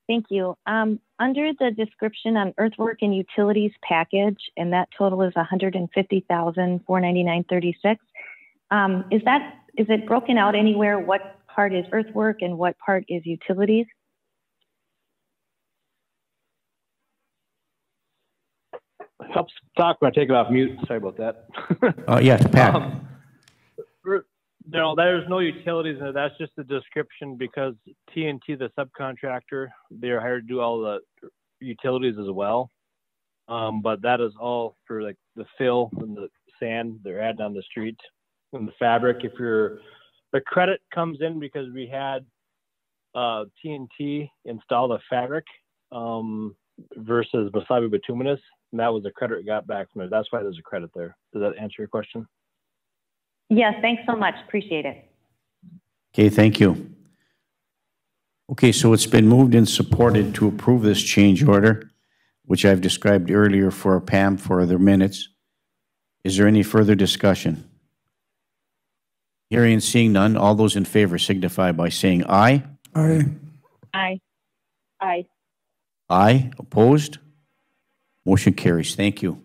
F: Thank you. Under the description on earthwork and utilities package, and that total is $150,499.36. Is it broken out anywhere what part is earthwork and what part is utilities?
C: Helps talk when I take it off mute. Sorry about that.
A: Yes, Pat.
C: No, there's no utilities in it. That's just a description because TNT, the subcontractor, they're hired to do all the utilities as well. But that is all for like the fill and the sand they're adding on the street and the fabric. The credit comes in because we had TNT install the fabric versus wasabi bituminous, and that was the credit we got back from it. That's why there's a credit there. Does that answer your question?
F: Yes, thanks so much. Appreciate it.
A: Okay, thank you. Okay, so it's been moved and supported to approve this change order, which I've described earlier for Pam for the minutes. Is there any further discussion? Hearing and seeing none, all those in favor signify by saying aye.
D: Aye.
H: Aye. Aye.
A: Aye. Opposed? Motion carries. Thank you.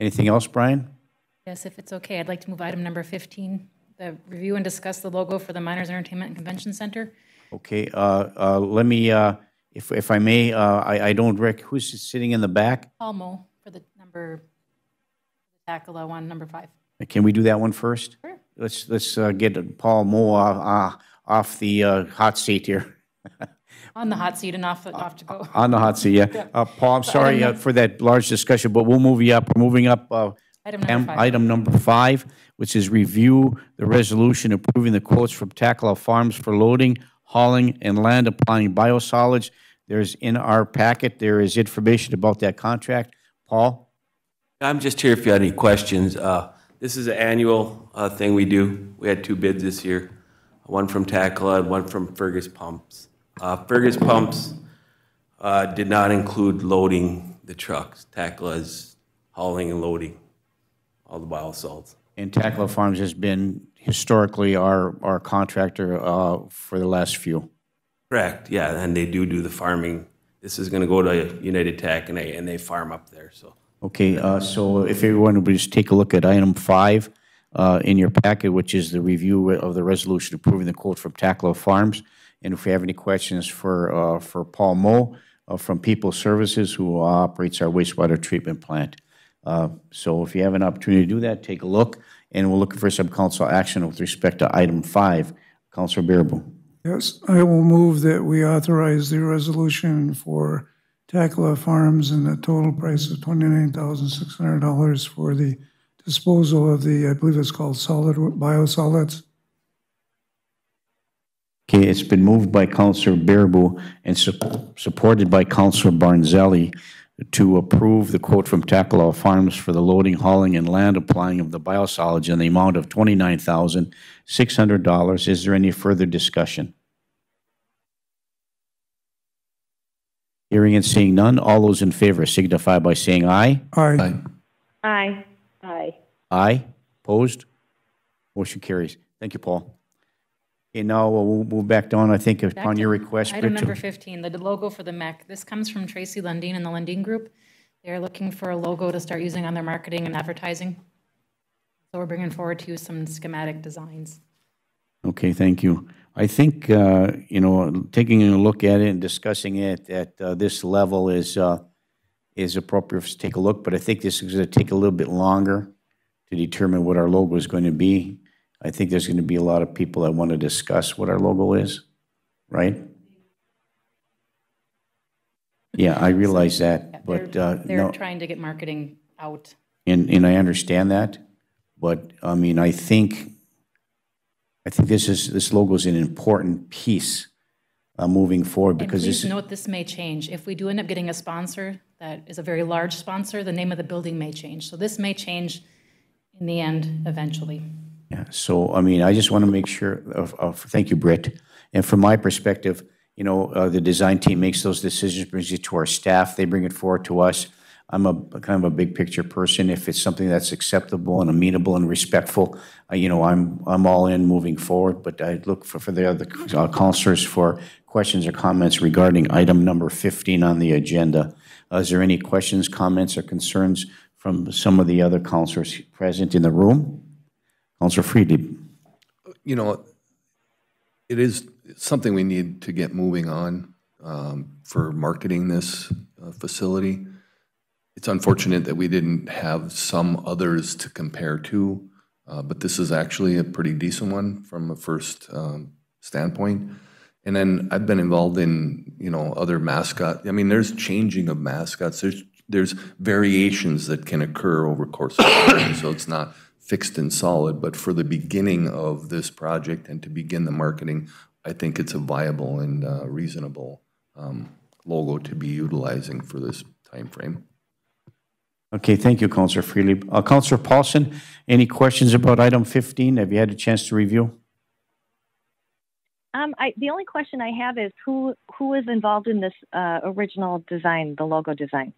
A: Anything else, Brian?
B: Yes, if it's okay, I'd like to move item number 15, the review and discuss the logo for the Miners Entertainment and Convention Center.
A: Okay, let me, if I may, I don't who's sitting in the back?
B: Paul Moe for the Tackle one, number 5.
A: Can we do that one first?
B: Sure.
A: Let's get Paul Moe off the hot seat here.
B: On the hot seat and off to go.
A: On the hot seat, yeah. Paul, I'm sorry for that large discussion, but we'll move you up. We're moving up item number 5, which is review the resolution approving the quotes from Tackle Farms for loading, hauling, and land applying biosolids. There's in our packet, there is information about that contract. Paul?
K: I'm just here if you had any questions. This is an annual thing we do. We had 2 bids this year, one from Tackle and one from Fergus Pumps. Fergus Pumps did not include loading the trucks. Tackle is hauling and loading all the biosalts.
A: And Tackle Farms has been historically our contractor for the last few.
K: Correct, yeah, and they do the farming. This is going to go to United Tech, and they farm up there. So.
A: Okay, so if everyone would just take a look at item 5 in your packet, which is the review of the resolution approving the quote from Tackle Farms. And if you have any questions for Paul Moe from People Services, who operates our wastewater treatment plant. So if you have an opportunity to do that, take a look, and we'll look for some council action with respect to item 5. Councilor Bearable.
D: Yes, I will move that we authorize the resolution for Tackle Farms and the total price of $29,600 for the disposal of the, I believe it's called solid biosolids.
A: Okay, it's been moved by Councillor Baraboo and supported by Councillor Barnzelli to approve the quote from Tackalaw Farms for the loading, hauling, and land applying of the biosolids in the amount of $29,600. Is there any further discussion? Hearing and seeing none, all those in favor signify by saying aye.
D: Aye.
H: Aye. Aye.
A: Aye. Opposed? Motion carries. Thank you, Paul. Okay, now we'll move back down, I think, upon your request.
B: Item number 15, the logo for the MEC. This comes from Tracy Lundeen and the Lundeen Group. They're looking for a logo to start using on their marketing and advertising. So we're bringing forward to you some schematic designs.
A: Okay, thank you. I think, you know, taking a look at it and discussing it at this level is appropriate to take a look, but I think this is going to take a little bit longer to determine what our logo is going to be. I think there's going to be a lot of people that want to discuss what our logo is, right? Yeah, I realize that,
B: Yeah,
A: but
B: they're
A: no,
B: trying to get marketing out.
A: and I understand that, but I mean, I think this logo is an important piece moving forward, because
B: and please note, this may change. If we do end up getting a sponsor that is a very large sponsor, the name of the building may change. So this may change in the end eventually.
A: Yeah, so, I mean, I just want to make sure thank you, Britt. And from my perspective, you know, the design team makes those decisions, brings it to our staff, they bring it forward to us. I'm a kind of a big picture person. If it's something that's acceptable and amenable and respectful, you know, I'm all in moving forward, but I look for the other councilors for questions or comments regarding item number 15 on the agenda. Is there any questions, comments, or concerns from some of the other councilors present in the room? Councilor Friedlieb.
I: You know, it is something we need to get moving on for marketing this facility. It's unfortunate that we didn't have some others to compare to, but this is actually a pretty decent one from a first standpoint. And then I've been involved in, you know, other mascot. I mean, there's changing of mascots. There's variations that can occur over the course of time, so it's not fixed and solid, but for the beginning of this project and to begin the marketing, I think it's a viable and reasonable logo to be utilizing for this time frame.
A: Okay, thank you, Councilor Friedlieb. Councilor Paulson, any questions about item 15? Have you had a chance to review?
F: The only question I have is who is involved in this original design, the logo design?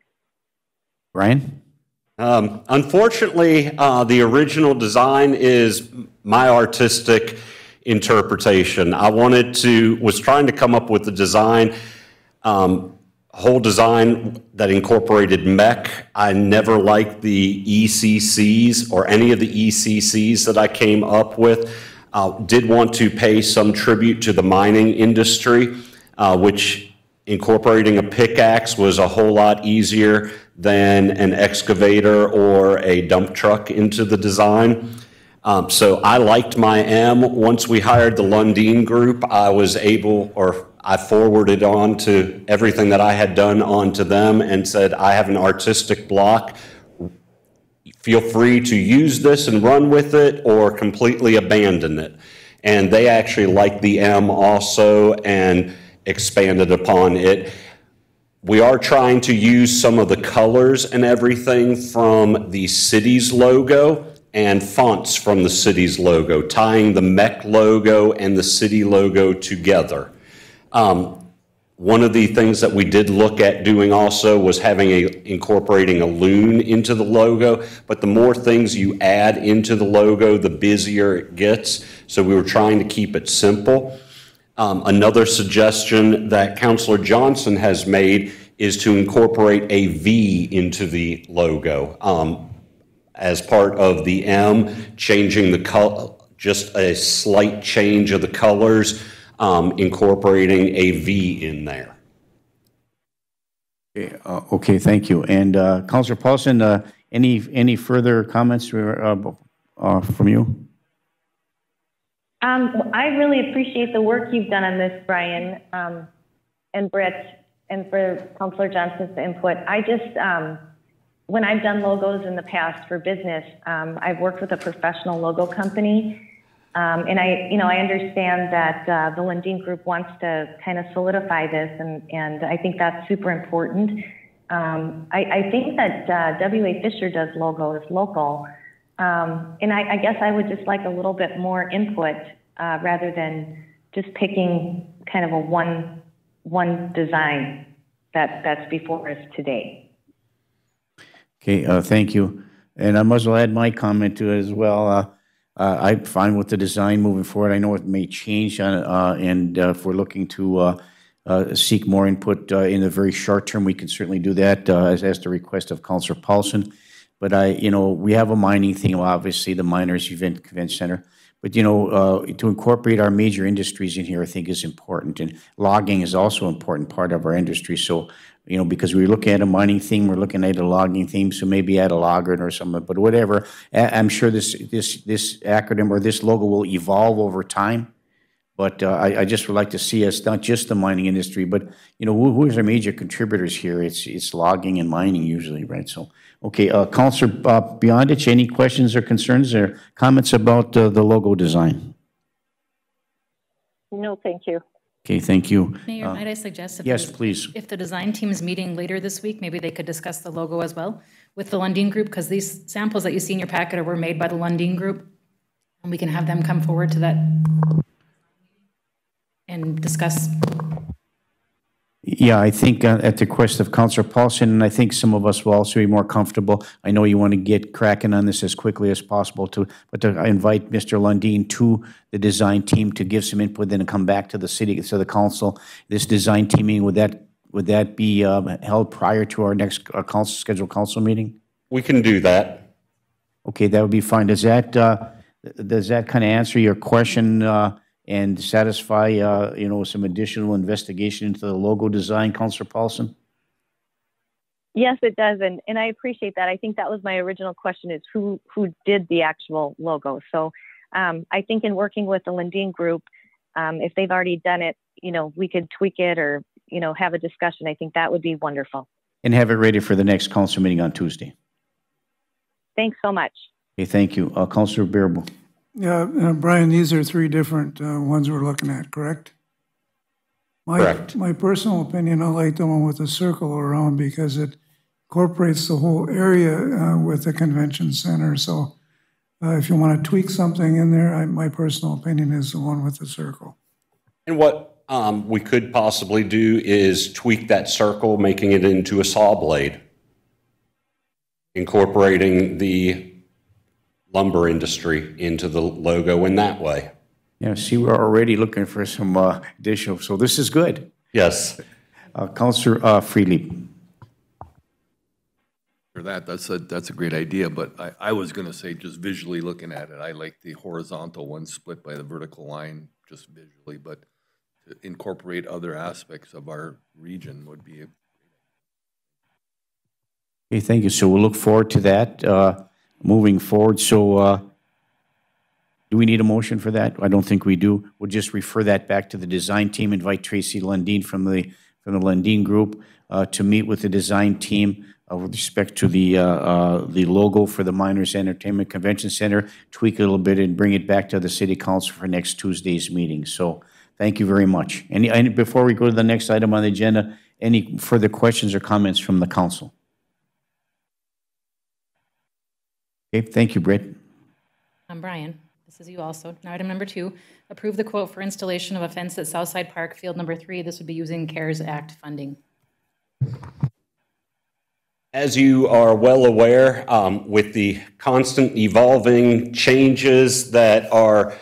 A: Brian?
G: Unfortunately, the original design is my artistic interpretation. I was trying to come up with a design, whole design that incorporated MEC. I never liked the ECCs or any of the ECCs that I came up with. Did want to pay some tribute to the mining industry, which incorporating a pickaxe was a whole lot easier than an excavator or a dump truck into the design. So I liked my M. Once we hired the Lundeen Group, I forwarded on to everything that I had done onto them and said, I have an artistic block. Feel free to use this and run with it or completely abandon it. And they actually liked the M also and expanded upon it. We are trying to use some of the colors and everything from the city's logo and fonts from the city's logo, tying the MEC logo and the city logo together. One of the things that we did look at doing also was incorporating a loon into the logo, but the more things you add into the logo, the busier it gets. So we were trying to keep it simple. Another suggestion that Councilor Johnson has made is to incorporate a V into the logo as part of the M, changing the color, just a slight change of the colors, incorporating a V in there.
A: Okay, thank you. And Councilor Paulson, any further comments from you?
F: I really appreciate the work you've done on this, Brian, and Britt, and for Councilor Johnson's input. I just, when I've done logos in the past for business, I've worked with a professional logo company, And I understand that the Lundin Group wants to kind of solidify this, and I think that's super important. I think that W.A. Fisher does logos local, and I guess I would just like a little bit more input rather than just picking kind of a one design that's before us today.
A: Okay, thank you. And I must well add my comment to it as well. I'm fine with the design moving forward. I know it may change, and if we're looking to seek more input in the very short term, we can certainly do that as the request of Councillor Paulson. But we have a mining thing, obviously, the Miners Event Convention Center. But, to incorporate our major industries in here, I think is important. And logging is also an important part of our industry. So, because we're looking at a mining theme, we're looking at a logging theme, so maybe add a logger or something, but whatever. I'm sure this acronym or this logo will evolve over time. But I just would like to see us, not just the mining industry, but, who is our major contributors here? It's logging and mining usually, right? So, okay, Councillor Beyondich, any questions or concerns or comments about the logo design?
H: No, thank you.
A: Okay, thank you.
B: Mayor, might I suggest?
A: Yes, please.
B: If the design team is meeting later this week, maybe they could discuss the logo as well with the Lundin Group, because these samples that you see in your packet were made by the Lundin Group, and we can have them come forward to that and discuss.
A: Yeah, I think at the request of Councillor Paulson, and I think some of us will also be more comfortable. I know you want to get cracking on this as quickly as possible, but to invite Mr. Lundin to the design team to give some input, then to come back to the city, to the council. This design team meeting, would that be held prior to our next scheduled council meeting?
G: We can do that.
A: Okay, that would be fine. Does that kind of answer your question? And satisfy, some additional investigation into the logo design, Councillor Paulson?
F: Yes, it does, and I appreciate that. I think that was my original question: is who did the actual logo? So, I think in working with the Lundin Group, if they've already done it, we could tweak it or have a discussion. I think that would be wonderful.
A: And have it ready for the next council meeting on Tuesday.
F: Thanks so much.
A: Okay, thank you, Councillor Bearable.
D: Yeah, Brian, these are three different ones we're looking at, correct?
G: Correct.
D: My personal opinion, I like the one with the circle around because it incorporates the whole area with the convention center. So if you want to tweak something in there, my personal opinion is the one with the circle.
G: And what we could possibly do is tweak that circle, making it into a saw blade, incorporating the lumber industry into the logo in that way.
A: Yeah, see, we're already looking for some additional, so this is good.
G: Yes.
A: Councillor Freely.
I: For that's a great idea, but I was going to say, just visually looking at it, I like the horizontal one split by the vertical line just visually, but to incorporate other aspects of our region would be
A: Okay, thank you. So we'll look forward to that. Moving forward, so do we need a motion for that? I don't think we do. We'll just refer that back to the design team, invite Tracy Lundin from the Lundin Group to meet with the design team with respect to the logo for the Miners Entertainment Convention Center, tweak it a little bit and bring it back to the City Council for next Tuesday's meeting. So thank you very much. And before we go to the next item on the agenda, any further questions or comments from the council? Okay, thank you, Britt.
B: Brian, this is you also. Now, item number 2, approve the quote for installation of a fence at Southside Park, field number 3. This would be using CARES Act funding.
G: As you are well aware, with the constant evolving changes that our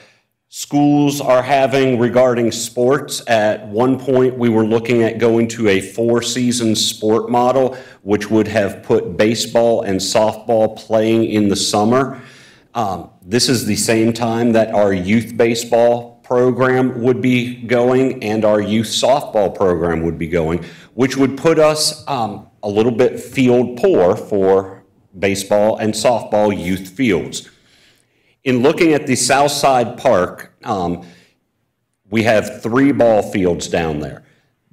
G: schools are having regarding sports, at one point we were looking at going to a 4-season sport model, which would have put baseball and softball playing in the summer. This is the same time that our youth baseball program would be going and our youth softball program would be going, which would put us a little bit field poor for baseball and softball youth fields. In looking at the Southside Park, we have 3 ball fields down there.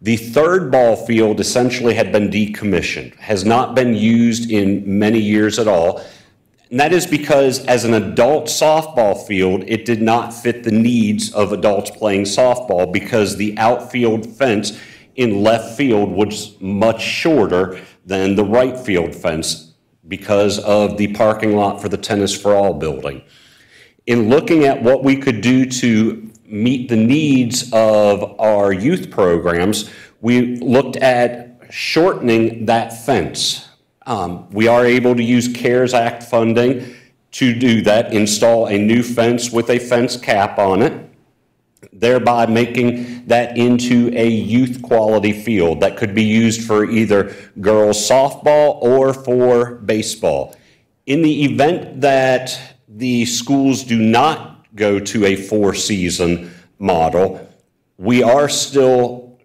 G: The 3rd ball field essentially had been decommissioned, has not been used in many years at all. And that is because as an adult softball field, it did not fit the needs of adults playing softball because the outfield fence in left field was much shorter than the right field fence because of the parking lot for the Tennis for All building. In looking at what we could do to meet the needs of our youth programs, we looked at shortening that fence. We are able to use CARES Act funding to do that, install a new fence with a fence cap on it, thereby making that into a youth quality field that could be used for either girls softball or for baseball. In the event that the schools do not go to a 4-season model, we are still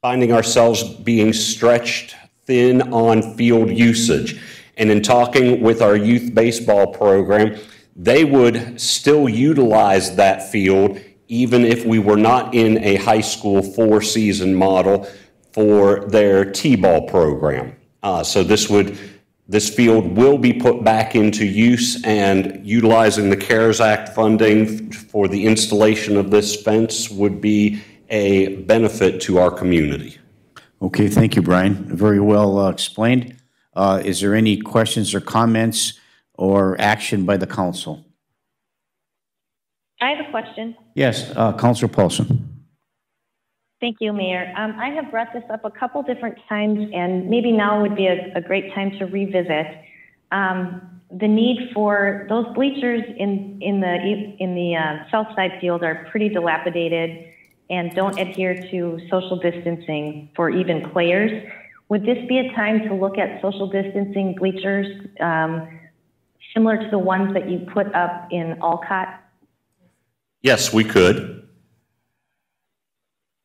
G: finding ourselves being stretched thin on field usage. And in talking with our youth baseball program, they would still utilize that field even if we were not in a high school 4-season model for their T-ball program. So this field will be put back into use, and utilizing the CARES Act funding for the installation of this fence would be a benefit to our community.
A: Okay, thank you, Brian. Very well explained. Is there any questions or comments or action by the council?
F: I have a question.
A: Yes, Councilor Paulson.
F: Thank you, Mayor. I have brought this up a couple different times, and maybe now would be a great time to revisit the need for those bleachers in the south side field are pretty dilapidated and don't adhere to social distancing for even players. Would this be a time to look at social distancing bleachers similar to the ones that you put up in Alcott?
G: Yes, we could.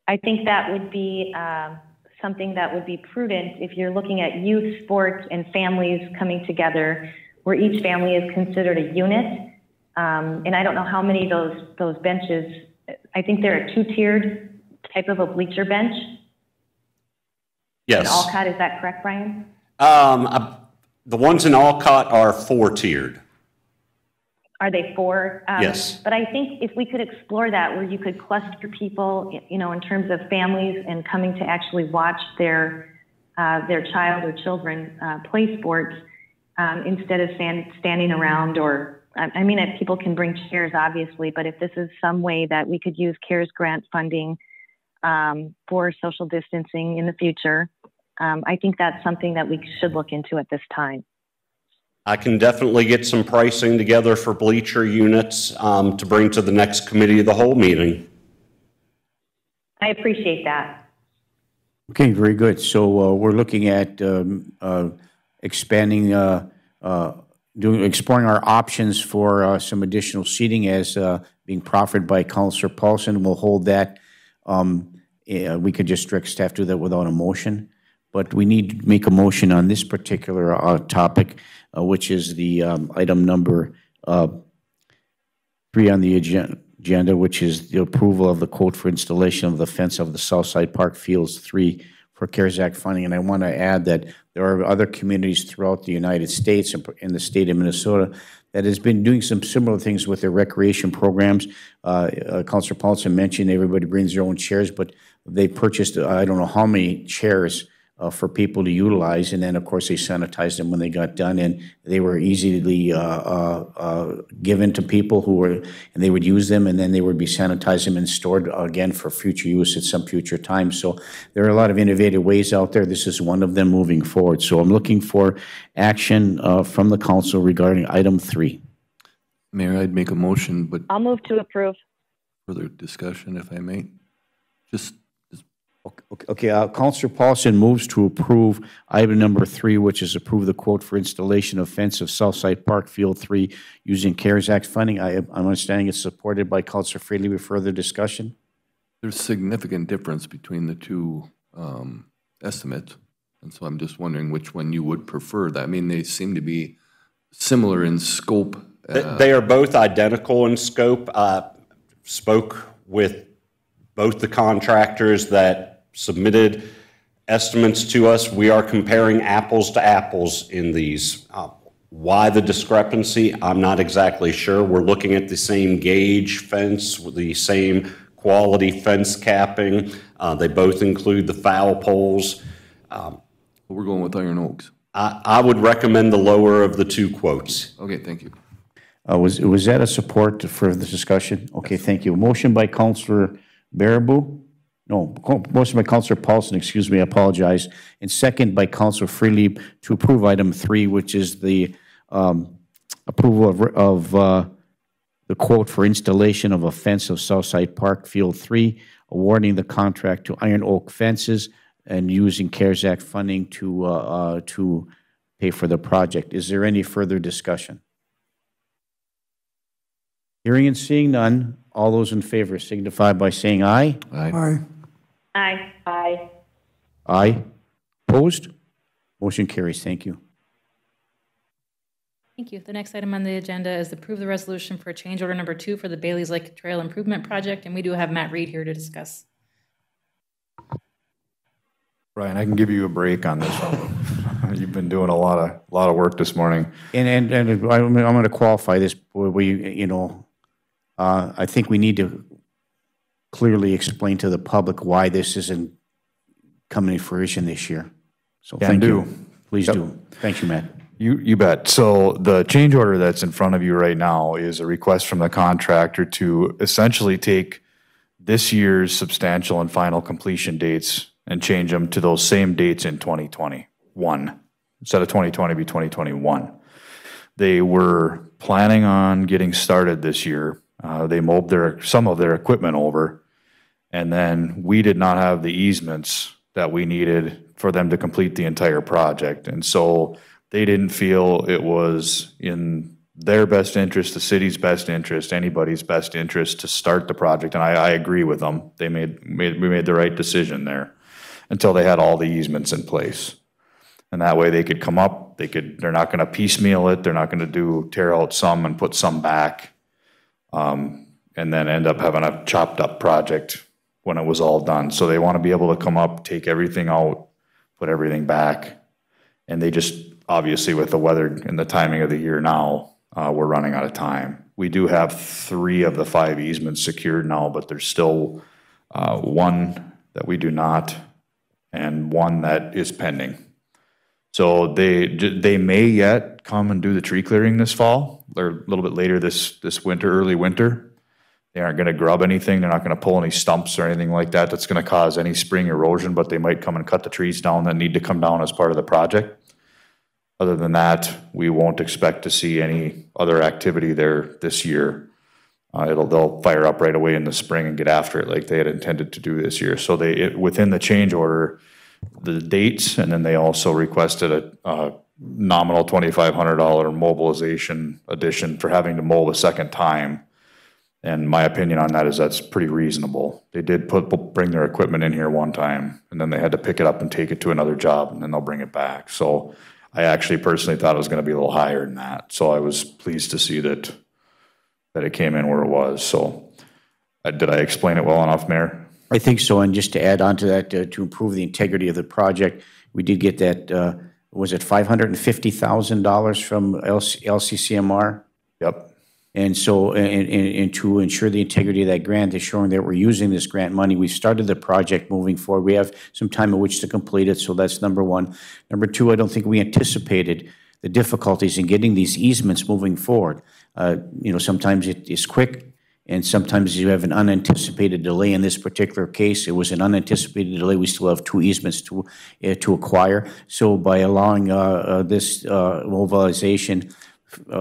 F: I think that would be something that would be prudent if you're looking at youth sports and families coming together, where each family is considered a unit. And I don't know how many those benches. I think they're a 2-tiered type of a bleacher bench.
G: Yes.
F: In Alcott, is that correct, Brian?
G: The ones in Alcott are 4-tiered.
F: Are they 4?
G: Yes.
F: But I think if we could explore that, where you could cluster people, in terms of families and coming to actually watch their child or children play sports, instead of standing around or, I mean, if people can bring chairs, obviously, but if this is some way that we could use CARES grant funding for social distancing in the future, I think that's something that we should look into at this time.
G: I can definitely get some pricing together for bleacher units to bring to the next committee of the whole meeting.
F: I appreciate that.
A: Okay, very good. So we're looking at expanding, exploring our options for some additional seating as being proffered by Councilor Paulson. We'll hold that. We could just direct staff to do that without a motion, but we need to make a motion on this particular topic, which is the item number 3 on the agenda, which is the approval of the quote for installation of the fence of the Southside Park Fields 3 for CARES Act funding. And I want to add that there are other communities throughout the United States and in the state of Minnesota that has been doing some similar things with their recreation programs. Councilor Paulson mentioned everybody brings their own chairs, but they purchased, I don't know how many chairs for people to utilize, and then of course they sanitized them when they got done, and they were easily given to people who were, and they would use them, and then they would be sanitized them and stored again for future use at some future time. So there are a lot of innovative ways out there. This is one of them moving forward. So I'm looking for action from the council regarding item 3.
I: Mayor, I'd make a motion, but
F: I'll move to approve.
I: further discussion, if I may.
A: Okay, Councilor Paulson moves to approve item number 3, which is approve the quote for installation of fence of Southside Park Field 3 using CARES Act funding. I'm understanding it's supported by Councilor Freely with further discussion.
I: There's significant difference between the two estimates, and so I'm just wondering which one you would prefer. I mean, they seem to be similar in scope.
G: They are both identical in scope. Spoke with both the contractors that submitted estimates to us. We are comparing apples to apples in these. Why the discrepancy? I'm not exactly sure. We're looking at the same gauge fence with the same quality fence capping. They both include the foul poles.
I: We're going with Iron Oaks.
G: I would recommend the lower of the two quotes.
I: Okay, thank you.
A: Was that a support for the discussion? Okay, thank you. Motion by Councilor Baraboo? No, motion by Councilor Paulson, excuse me, I apologize. And second by Councilor Freely to approve item 3, which is the approval of the quote for installation of a fence of Southside Park Field 3, awarding the contract to Iron Oak Fences and using CARES Act funding to pay for the project. Is there any further discussion? Hearing and seeing none, all those in favor signify by saying aye.
D: Aye.
F: Aye. Aye.
A: Aye. Opposed? Motion carries. Thank you.
B: Thank you. The next item on the agenda is approve the resolution for change order number 2 for the Bailey's Lake Trail Improvement Project, and we do have Matt Reed here to discuss.
J: Brian, I can give you a break on this one. You've been doing a lot of work this morning.
A: And I'm going to qualify this. I think we need to clearly explain to the public why this isn't coming to fruition this year. So thank you. Please do. Thank you, Matt.
J: You bet. So the change order that's in front of you right now is a request from the contractor to essentially take this year's substantial and final completion dates and change them to those same dates in 2021. Instead of 2020, be 2021. They were planning on getting started this year. They moved some of their equipment over, and then we did not have the easements that we needed for them to complete the entire project. And so they didn't feel it was in their best interest, the city's best interest, anybody's best interest to start the project. And I agree with them. We made the right decision there until they had all the easements in place. And that way they could come up, they're not gonna piecemeal it, they're not gonna tear out some and put some back, and then end up having a chopped up project when it was all done. So they wanna be able to come up, take everything out, put everything back. And they just, obviously with the weather and the timing of the year now, we're running out of time. We do have 3 of the 5 easements secured now, but there's still one that we do not, and one that is pending. So they may yet come and do the tree clearing this fall, or a little bit later this winter, early winter. They aren't gonna grub anything, they're not gonna pull any stumps or anything like that that's gonna cause any spring erosion, but they might come and cut the trees down that need to come down as part of the project. Other than that, we won't expect to see any other activity there this year. They'll fire up right away in the spring and get after it like they had intended to do this year. So within the change order, the dates, and then they also requested a nominal $2,500 mobilization addition for having to mow a second time. And my opinion on that is that's pretty reasonable. They did bring their equipment in here one time, and then they had to pick it up and take it to another job, and then they'll bring it back. So I actually personally thought it was gonna be a little higher than that. So I was pleased to see that it came in where it was. So did I explain it well enough, Mayor?
A: I think so. And just to add on to that, to improve the integrity of the project, we did get that, was it $550,000 from LCCMR?
J: Yep.
A: And so, and to ensure the integrity of that grant, assuring that we're using this grant money, we started the project moving forward. We have some time in which to complete it, so that's number one. Number two, I don't think we anticipated the difficulties in getting these easements moving forward. Sometimes it is quick, and sometimes you have an unanticipated delay. In this particular case, it was an unanticipated delay. We still have 2 easements to acquire. So by allowing this mobilization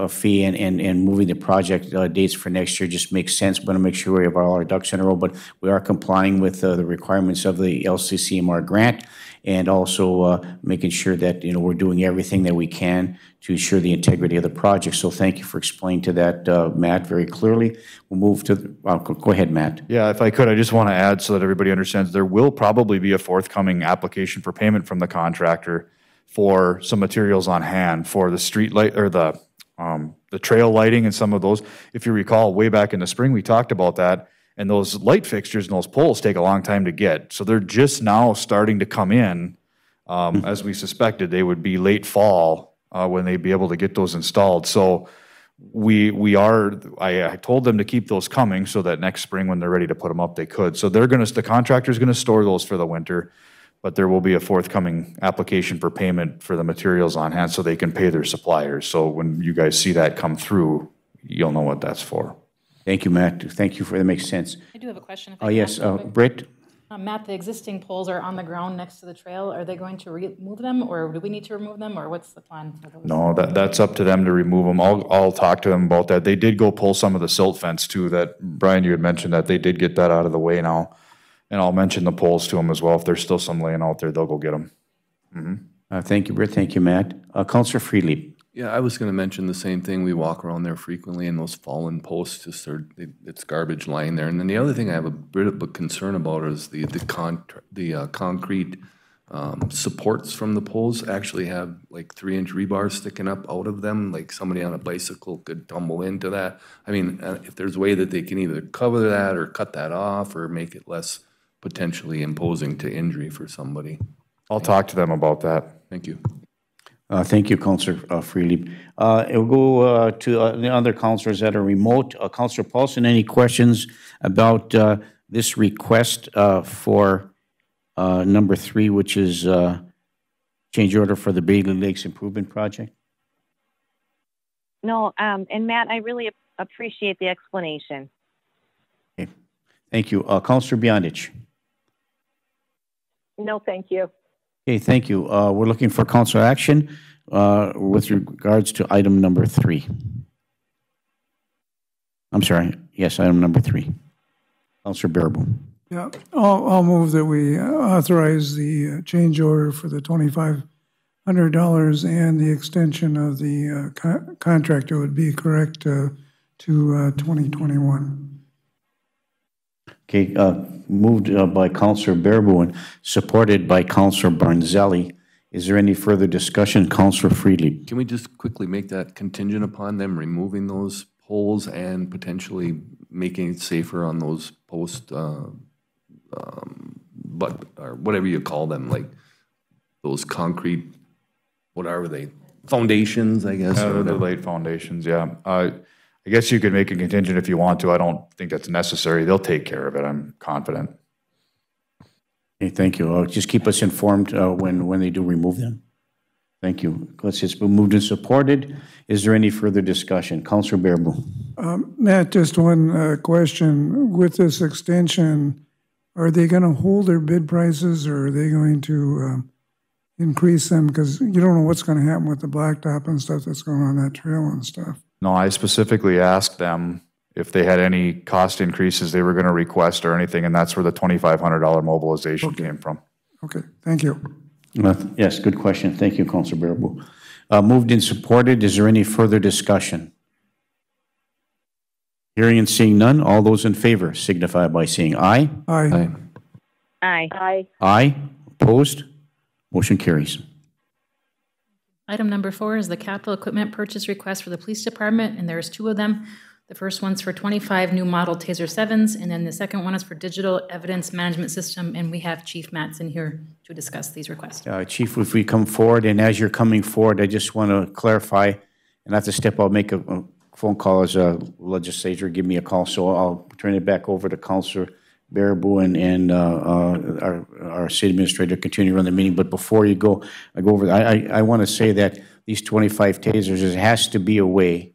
A: fee and moving the project dates for next year just makes sense. We want to make sure we have all our ducks in a row, but we are complying with the requirements of the LCCMR grant, and also making sure that we're doing everything that we can to ensure the integrity of the project. So thank you for explaining to that, Matt, very clearly. We'll move to go ahead, Matt.
J: Yeah, if I could, I just want to add so that everybody understands there will probably be a forthcoming application for payment from the contractor for some materials on hand for the street light or the trail lighting and some of those. If you recall, way back in the spring, we talked about that. And those light fixtures and those poles take a long time to get. So they're just now starting to come in. As we suspected, they would be late fall when they'd be able to get those installed. So I told them to keep those coming so that next spring when they're ready to put them up, they could. So the contractor's gonna store those for the winter, but there will be a forthcoming application for payment for the materials on hand so they can pay their suppliers. So when you guys see that come through, you'll know what that's for.
A: Thank you, Matt. Thank you that makes sense.
B: I do have a question.
A: Oh, yes, Britt?
B: Matt, the existing poles are on the ground next to the trail. Are they going to remove them, or do we need to remove them, or what's the plan for those?
J: No, that's up to them to remove them. I'll talk to them about that. They did go pull some of the silt fence too, that, Brian, you had mentioned that they did get that out of the way now. And I'll mention the poles to them as well. If there's still some laying out there, they'll go get them.
A: Thank you, Britt. Thank you, Matt. Councilor Freely.
I: Yeah, I was going to mention the same thing. We walk around there frequently, and those fallen posts it's garbage lying there. And then the other thing I have a bit of a concern about is the concrete supports from the poles actually have like 3-inch rebar sticking up out of them, like somebody on a bicycle could tumble into that. I mean, if there's a way that they can either cover that or cut that off or make it less potentially imposing to injury for somebody.
J: I'll talk to them about that.
I: Thank you.
A: Thank you, Councilor Freely. We'll go to the other councilors that are remote. Councilor Paulson, any questions about this request for number 3, which is change order for the Bailey Lakes Improvement Project?
F: No, and Matt, I really appreciate the explanation.
A: Okay. Thank you. Councilor Beyondich.
H: No, thank you.
A: Okay, thank you. We're looking for council action with regards to item number 3. I'm sorry. Yes, item number 3. Councilor Baraboo.
D: Yeah, I'll move that we authorize the change order for the $2,500 and the extension of the contract. It would be correct to 2021.
A: Okay, moved by Councilor Baraboo and supported by Councilor Barnzelli. Is there any further discussion? Councilor Freely.
I: Can we just quickly make that contingent upon them removing those poles and potentially making it safer on those posts, or whatever you call them, like those concrete, what are they? Foundations, I guess.
J: The laid foundations, yeah. I guess you could make a contingent if you want to. I don't think that's necessary. They'll take care of it, I'm confident.
A: Okay, thank you. Just keep us informed when they do remove them. Thank you. It's been moved and supported. Is there any further discussion? Councilor Baraboo.
D: Matt, just one question. With this extension, are they going to hold their bid prices, or are they going to increase them? Because you don't know what's going to happen with the blacktop and stuff that's going on that trail and stuff.
J: No, I specifically asked them if they had any cost increases they were going to request or anything, and that's where the $2,500 mobilization came from.
D: Okay, thank you.
A: Yes, good question. Thank you, Councilor Baraboo. Moved and supported. Is there any further discussion? Hearing and seeing none, all those in favor signify by saying aye.
D: Aye.
F: Aye.
H: Aye.
A: Aye. Opposed? Motion carries.
B: Item number 4 is the capital equipment purchase request for the police department, and there's 2 of them. The first one's for 25 new model Taser 7s, and then the second one is for digital evidence management system, and we have Chief Mattson here to discuss these requests.
A: Chief, if we come forward, and as you're coming forward, I just want to clarify, and after step, I'll make a phone call as a legislator, give me a call, so I'll turn it back over to Councilor Baraboo and our city administrator continue to run the meeting. But before you go, I want to say that these 25 tasers, there has to be a way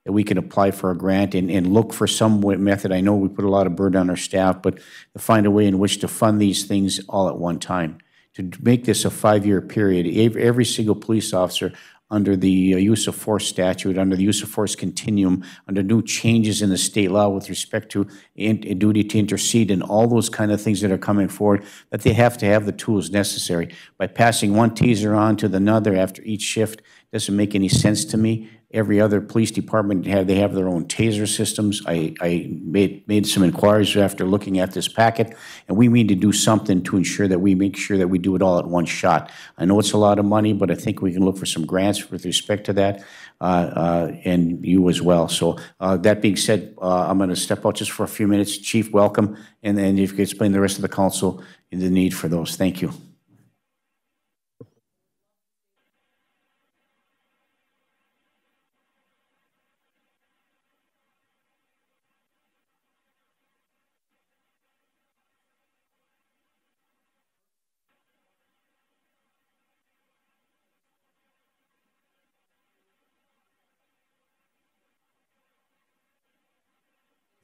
A: that we can apply for a grant and look for some method. I know we put a lot of burden on our staff, but to find a way in which to fund these things all at one time. To make this a 5-year period, every single police officer under the use of force statute, under the use of force continuum, under new changes in the state law with respect to duty to intercede and all those kind of things that are coming forward, that they have to have the tools necessary. By passing one teaser on to another after each shift doesn't make any sense to me. Every other police department they have their own taser systems. I made some inquiries after looking at this packet, and we need to do something to ensure that we make sure that we do it all at one shot. I know it's a lot of money, but I think we can look for some grants with respect to that, and you as well. So that being said, I'm going to step out just for a few minutes. Chief, welcome, and then if you could explain the rest of the council the need for those. Thank you.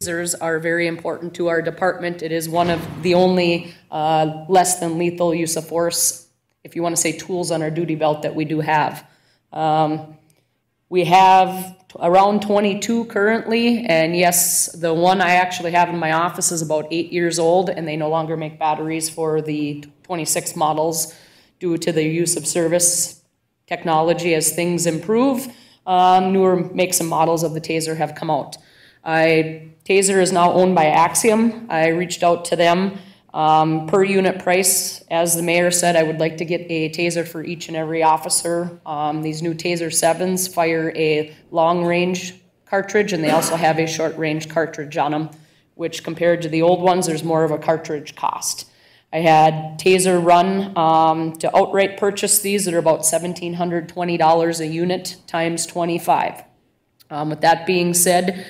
L: Tasers are very important to our department. It is one of the only less than lethal use of force, if you want to say tools on our duty belt, that we do have. We have around 22 currently, and yes, the one I actually have in my office is about 8 years old, and they no longer make batteries for the 26 models due to the use of service technology. As things improve, newer makes and models of the Taser have come out. Taser is now owned by Axiom. I reached out to them. Per unit price, as the mayor said, I would like to get a Taser for each and every officer. These new Taser 7s fire a long-range cartridge, and they also have a short-range cartridge on them, which compared to the old ones, there's more of a cartridge cost. I had Taser run to outright purchase these that are about $1,720 a unit times 25. With that being said,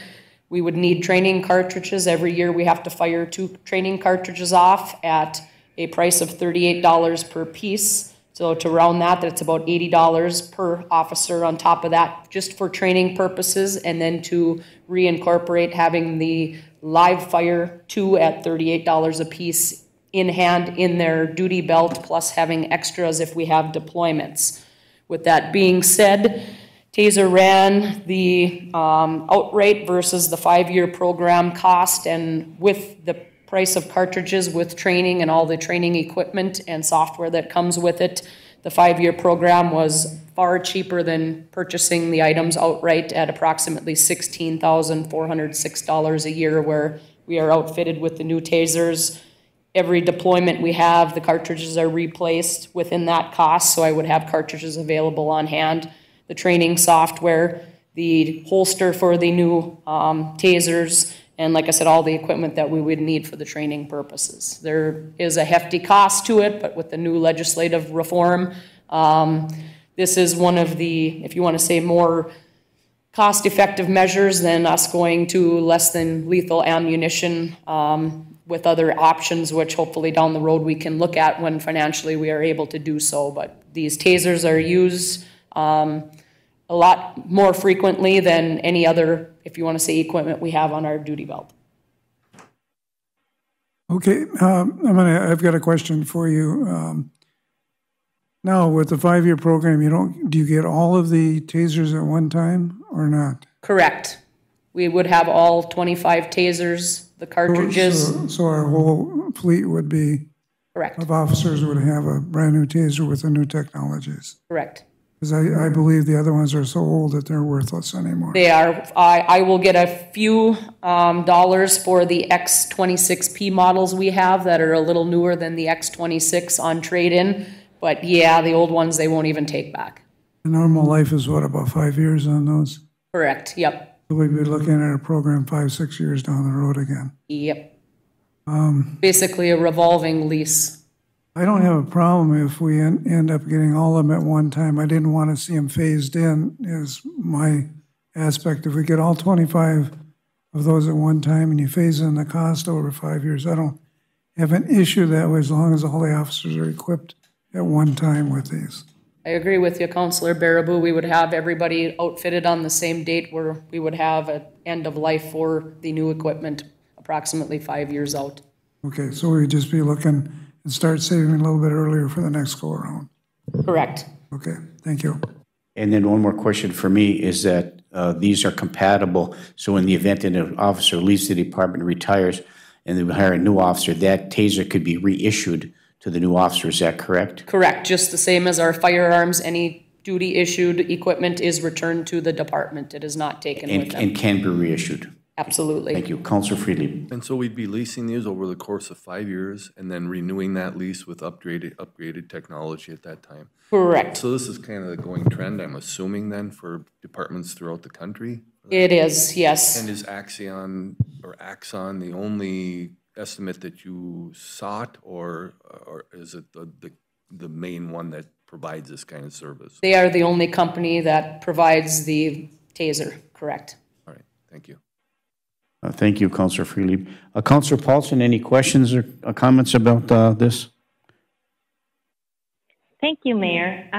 L: we would need training cartridges. Every year we have to fire 2 training cartridges off at a price of $38 per piece. So to round that, that's about $80 per officer on top of that, just for training purposes, and then to reincorporate having the live fire 2 at $38 a piece in hand in their duty belt, plus having extras if we have deployments. With that being said, Taser ran the outright versus the 5-year program cost, and with the price of cartridges, with training and all the training equipment and software that comes with it, the 5-year program was far cheaper than purchasing the items outright at approximately $16,406 a year, where we are outfitted with the new Tasers. Every deployment we have, the cartridges are replaced within that cost, so I would have cartridges available on hand. The training software, the holster for the new Tasers, and like I said, all the equipment that we would need for the training purposes. There is a hefty cost to it, but with the new legislative reform, this is one of the, if you want to say, more cost-effective measures than us going to less than lethal ammunition with other options, which hopefully down the road we can look at when financially we are able to do so. But these Tasers are used a lot more frequently than any other, if you want to say, equipment we have on our duty belt.
D: Okay, I've got a question for you. Now, with the 5-year program, do you get all of the Tasers at one time or not?
L: Correct. We would have all 25 Tasers, the cartridges.
D: So our whole fleet would be,
L: correct,
D: of officers would have a brand new Taser with the new technologies.
L: Correct.
D: Because I believe the other ones are so old that they're worthless anymore.
L: They are. I will get a few dollars for the X26P models we have that are a little newer than the X26 on trade-in. But yeah, the old ones they won't even take back.
D: The normal life is what, about 5 years on those?
L: Correct, yep.
D: So we'd be looking at a program 5-6 years down the road again.
L: Yep. Basically a revolving lease.
D: I don't have a problem if we end up getting all of them at one time. I didn't want to see them phased in, is my aspect. If we get all 25 of those at one time and you phase in the cost over 5 years, I don't have an issue that way as long as all the officers are equipped at one time with these.
L: I agree with you, Councilor Baraboo. We would have everybody outfitted on the same date where we would have an end of life for the new equipment approximately 5 years out.
D: Okay, so we'd just be looking and start saving a little bit earlier for the next go around.
L: Correct.
D: Okay, thank you.
A: And then one more question for me is that these are compatible. So in the event that an officer leaves the department and retires and they hire a new officer, that Taser could be reissued to the new officer. Is that correct?
L: Correct. Just the same as our firearms, any duty issued equipment is returned to the department. It is not taken with them.
A: And can be reissued.
L: Absolutely.
A: Thank you. Councilor Friedlieb.
I: And so we'd be leasing these over the course of 5 years and then renewing that lease with upgraded technology at that time.
L: Correct.
I: So this is kind of the going trend, I'm assuming, then, for departments throughout the country?
L: It is, yes.
I: And is Axon the only estimate that you sought, or is it the main one that provides this kind of service?
L: They are the only company that provides the Taser, correct.
I: All right, thank you.
A: Thank you, Councilor Friedlieb. Councilor Paulson, any questions or comments about this?
F: Thank you, Mayor.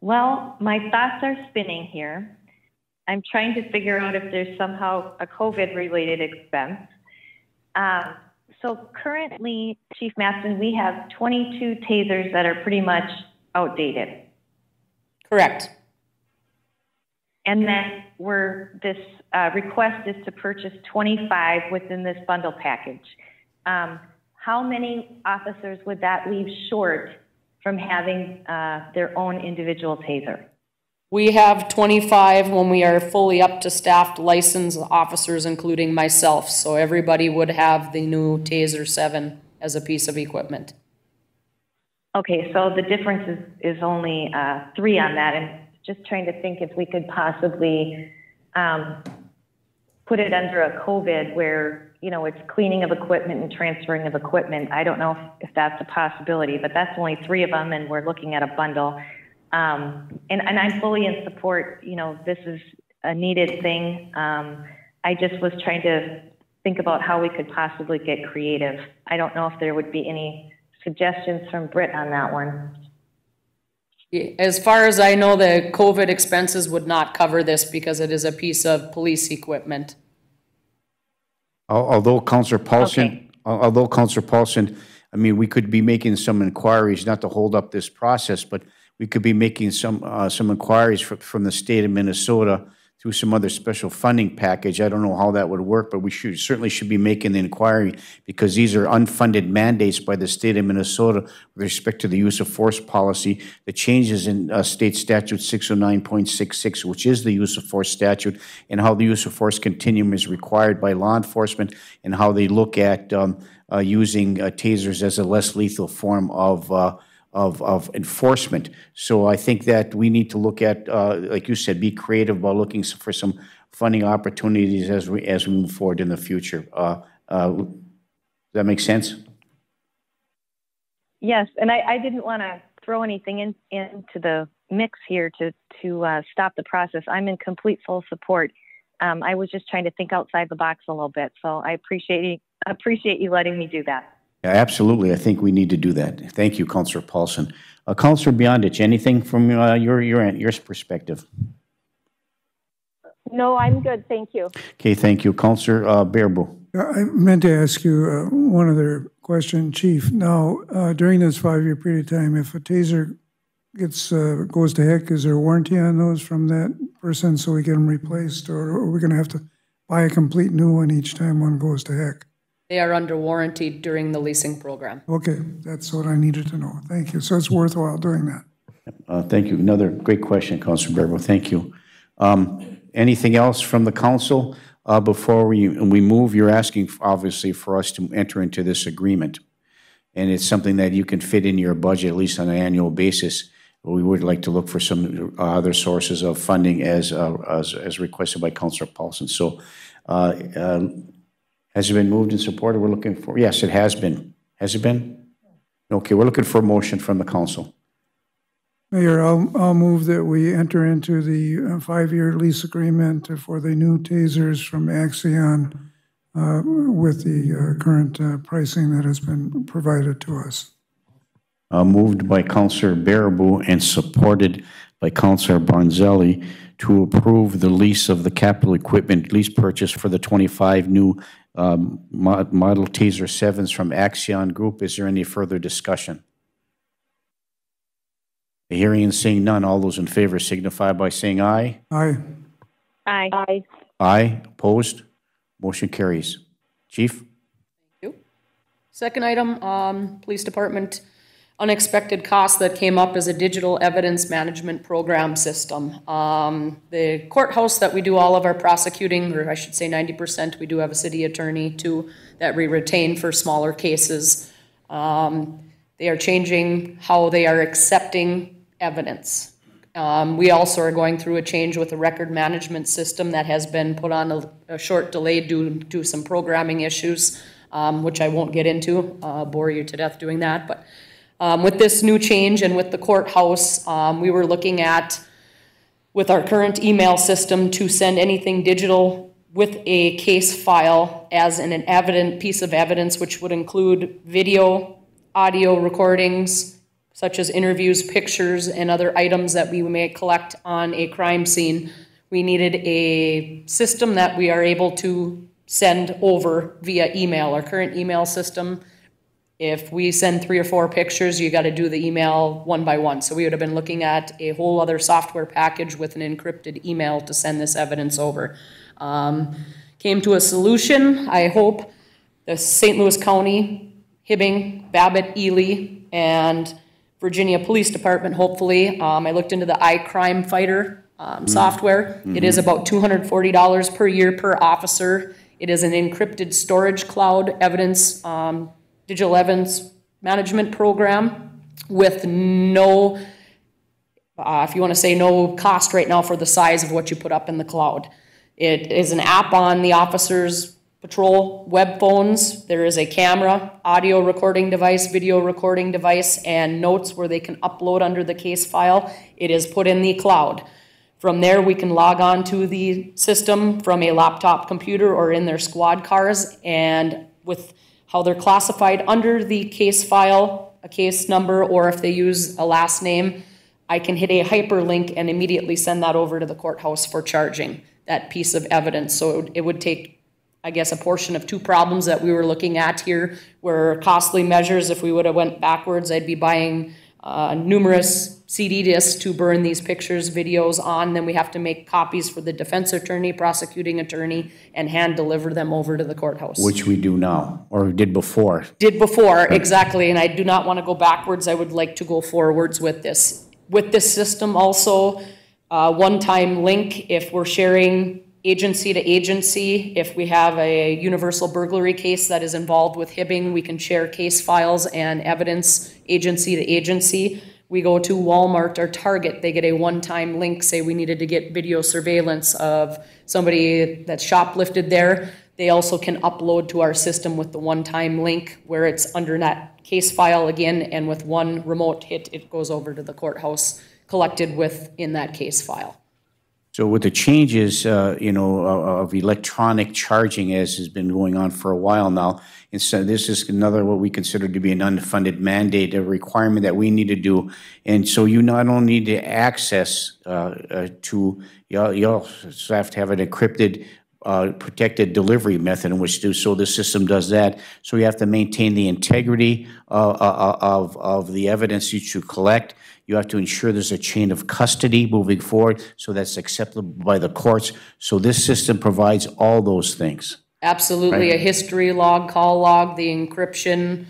F: Well, my thoughts are spinning here. I'm trying to figure out if there's somehow a COVID-related expense. So currently, Chief Maston, we have 22 tasers that are pretty much outdated.
L: Correct.
F: And then this request is to purchase 25 within this bundle package. How many officers would that leave short from having their own individual taser?
L: We have 25 when we are fully up to staffed licensed officers, including myself. So everybody would have the new Taser 7 as a piece of equipment.
F: Okay, so the difference is only 3 on that, and just trying to think if we could possibly put it under a COVID where, you know, it's cleaning of equipment and transferring of equipment. I don't know if that's a possibility, but that's only 3 of them, and we're looking at a bundle. And I'm fully in support. You know, this is a needed thing. I just was trying to think about how we could possibly get creative. I don't know if there would be any suggestions from Britt on that one.
L: As far as I know, the COVID expenses would not cover this because it is a piece of police equipment.
A: Although Councillor Paulson, I mean, we could be making some inquiries, not to hold up this process, but we could be making some inquiries from the state of Minnesota through some other special funding package. I don't know how that would work, but we certainly should be making the inquiry because these are unfunded mandates by the state of Minnesota with respect to the use of force policy. The changes in state statute 609.66, which is the use of force statute, and how the use of force continuum is required by law enforcement, and how they look at using tasers as a less lethal form of enforcement. So I think that we need to look at, like you said, be creative about looking for some funding opportunities as we move forward in the future. Does that make sense?
F: Yes, and I didn't want to throw anything into the mix here to stop the process. I'm in complete full support. I was just trying to think outside the box a little bit, so I appreciate you letting me do that.
A: Yeah, absolutely. I think we need to do that. Thank you, Councillor Paulson. Councillor Beyondich, anything from your perspective?
H: No, I'm good. Thank you.
A: Okay, thank you. Councillor Bearable.
D: I meant to ask you one other question, Chief. Now, during this 5-year period of time, if a taser goes to heck, is there a warranty on those from that person so we get them replaced, or are we going to have to buy a complete new one each time one goes to heck?
L: They are under warranty during the leasing program.
D: Okay, that's what I needed to know. Thank you. So it's worthwhile doing that.
A: Thank you. Another great question, Councillor Bearable. Thank you. Anything else from the council before we move? You're asking, obviously, for us to enter into this agreement, and it's something that you can fit in your budget, at least on an annual basis. We would like to look for some other sources of funding as requested by Councillor Paulson. So, has it been moved and supported? We're looking for, yes, it has been. Has it been? Okay, we're looking for a motion from the council.
D: Mayor, I'll move that we enter into the 5-year lease agreement for the new tasers from Axion with the current pricing that has been provided to us.
A: Moved by Councillor Baraboo and supported by Councillor Barnzelli to approve the lease of the capital equipment lease purchase for the 25 new model Taser 7s from Axion Group. Is there any further discussion? Hearing and seeing none, all those in favor signify by saying aye.
D: Aye.
H: Aye. Aye.
A: Aye. Opposed? Motion carries. Chief?
L: Thank you. Second item, Police Department unexpected cost that came up is a digital evidence management program system. The courthouse that we do all of our prosecuting, or I should say 90%, we do have a city attorney too that we retain for smaller cases. They are changing how they are accepting evidence. We also are going through a change with the record management system that has been put on a short delay due to some programming issues, which I won't get into, bore you to death doing that. But with this new change and with the courthouse, we were looking at, with our current email system, to send anything digital with a case file as an piece of evidence, which would include video, audio recordings, such as interviews, pictures, and other items that we may collect on a crime scene. We needed a system that we are able to send over via email. Our current email system, if we send 3 or 4 pictures, you got to do the email one by one. So we would have been looking at a whole other software package with an encrypted email to send this evidence over. Came to a solution. I hope the St. Louis County, Hibbing, Babbitt, Ely, and Virginia Police Department, hopefully. I looked into the iCrime Fighter software. It is about $240 per year per officer. It is an encrypted storage cloud evidence, digital evidence management program with no, if you want to say no cost right now for the size of what you put up in the cloud. It is an app on the officers' patrol web phones. There is a camera, audio recording device, video recording device, and notes where they can upload under the case file. It is put in the cloud. From there, we can log on to the system from a laptop computer or in their squad cars, and with how they're classified under the case file, a case number, or if they use a last name, I can hit a hyperlink and immediately send that over to the courthouse for charging that piece of evidence. So it would take, I guess, a portion of 2 problems that we were looking at here were costly measures. If we would have went backwards, I'd be buying numerous CD discs to burn these pictures, videos on. Then we have to make copies for the defense attorney, prosecuting attorney, and hand deliver them over to the courthouse.
A: Which we do now, or did before.
L: Did before, exactly. And I do not want to go backwards. I would like to go forwards with this. With this system also, one-time link if we're sharing agency to agency. If we have a universal burglary case that is involved with Hibbing, we can share case files and evidence agency to agency. We go to Walmart or Target, they get a one-time link, say we needed to get video surveillance of somebody that's shoplifted there. They also can upload to our system with the one-time link where it's under that case file again, and with one remote hit, it goes over to the courthouse collected within that case file.
A: So with the changes, of electronic charging, as has been going on for a while now, and so this is another what we consider to be an unfunded mandate, a requirement that we need to do. And so you not only need to access you also have to have an encrypted, protected delivery method in which to do so. The system does that. So you have to maintain the integrity of the evidence that you collect. You have to ensure there's a chain of custody moving forward so that's acceptable by the courts. So this system provides all those things.
L: Absolutely, right. A history log, call log, the encryption,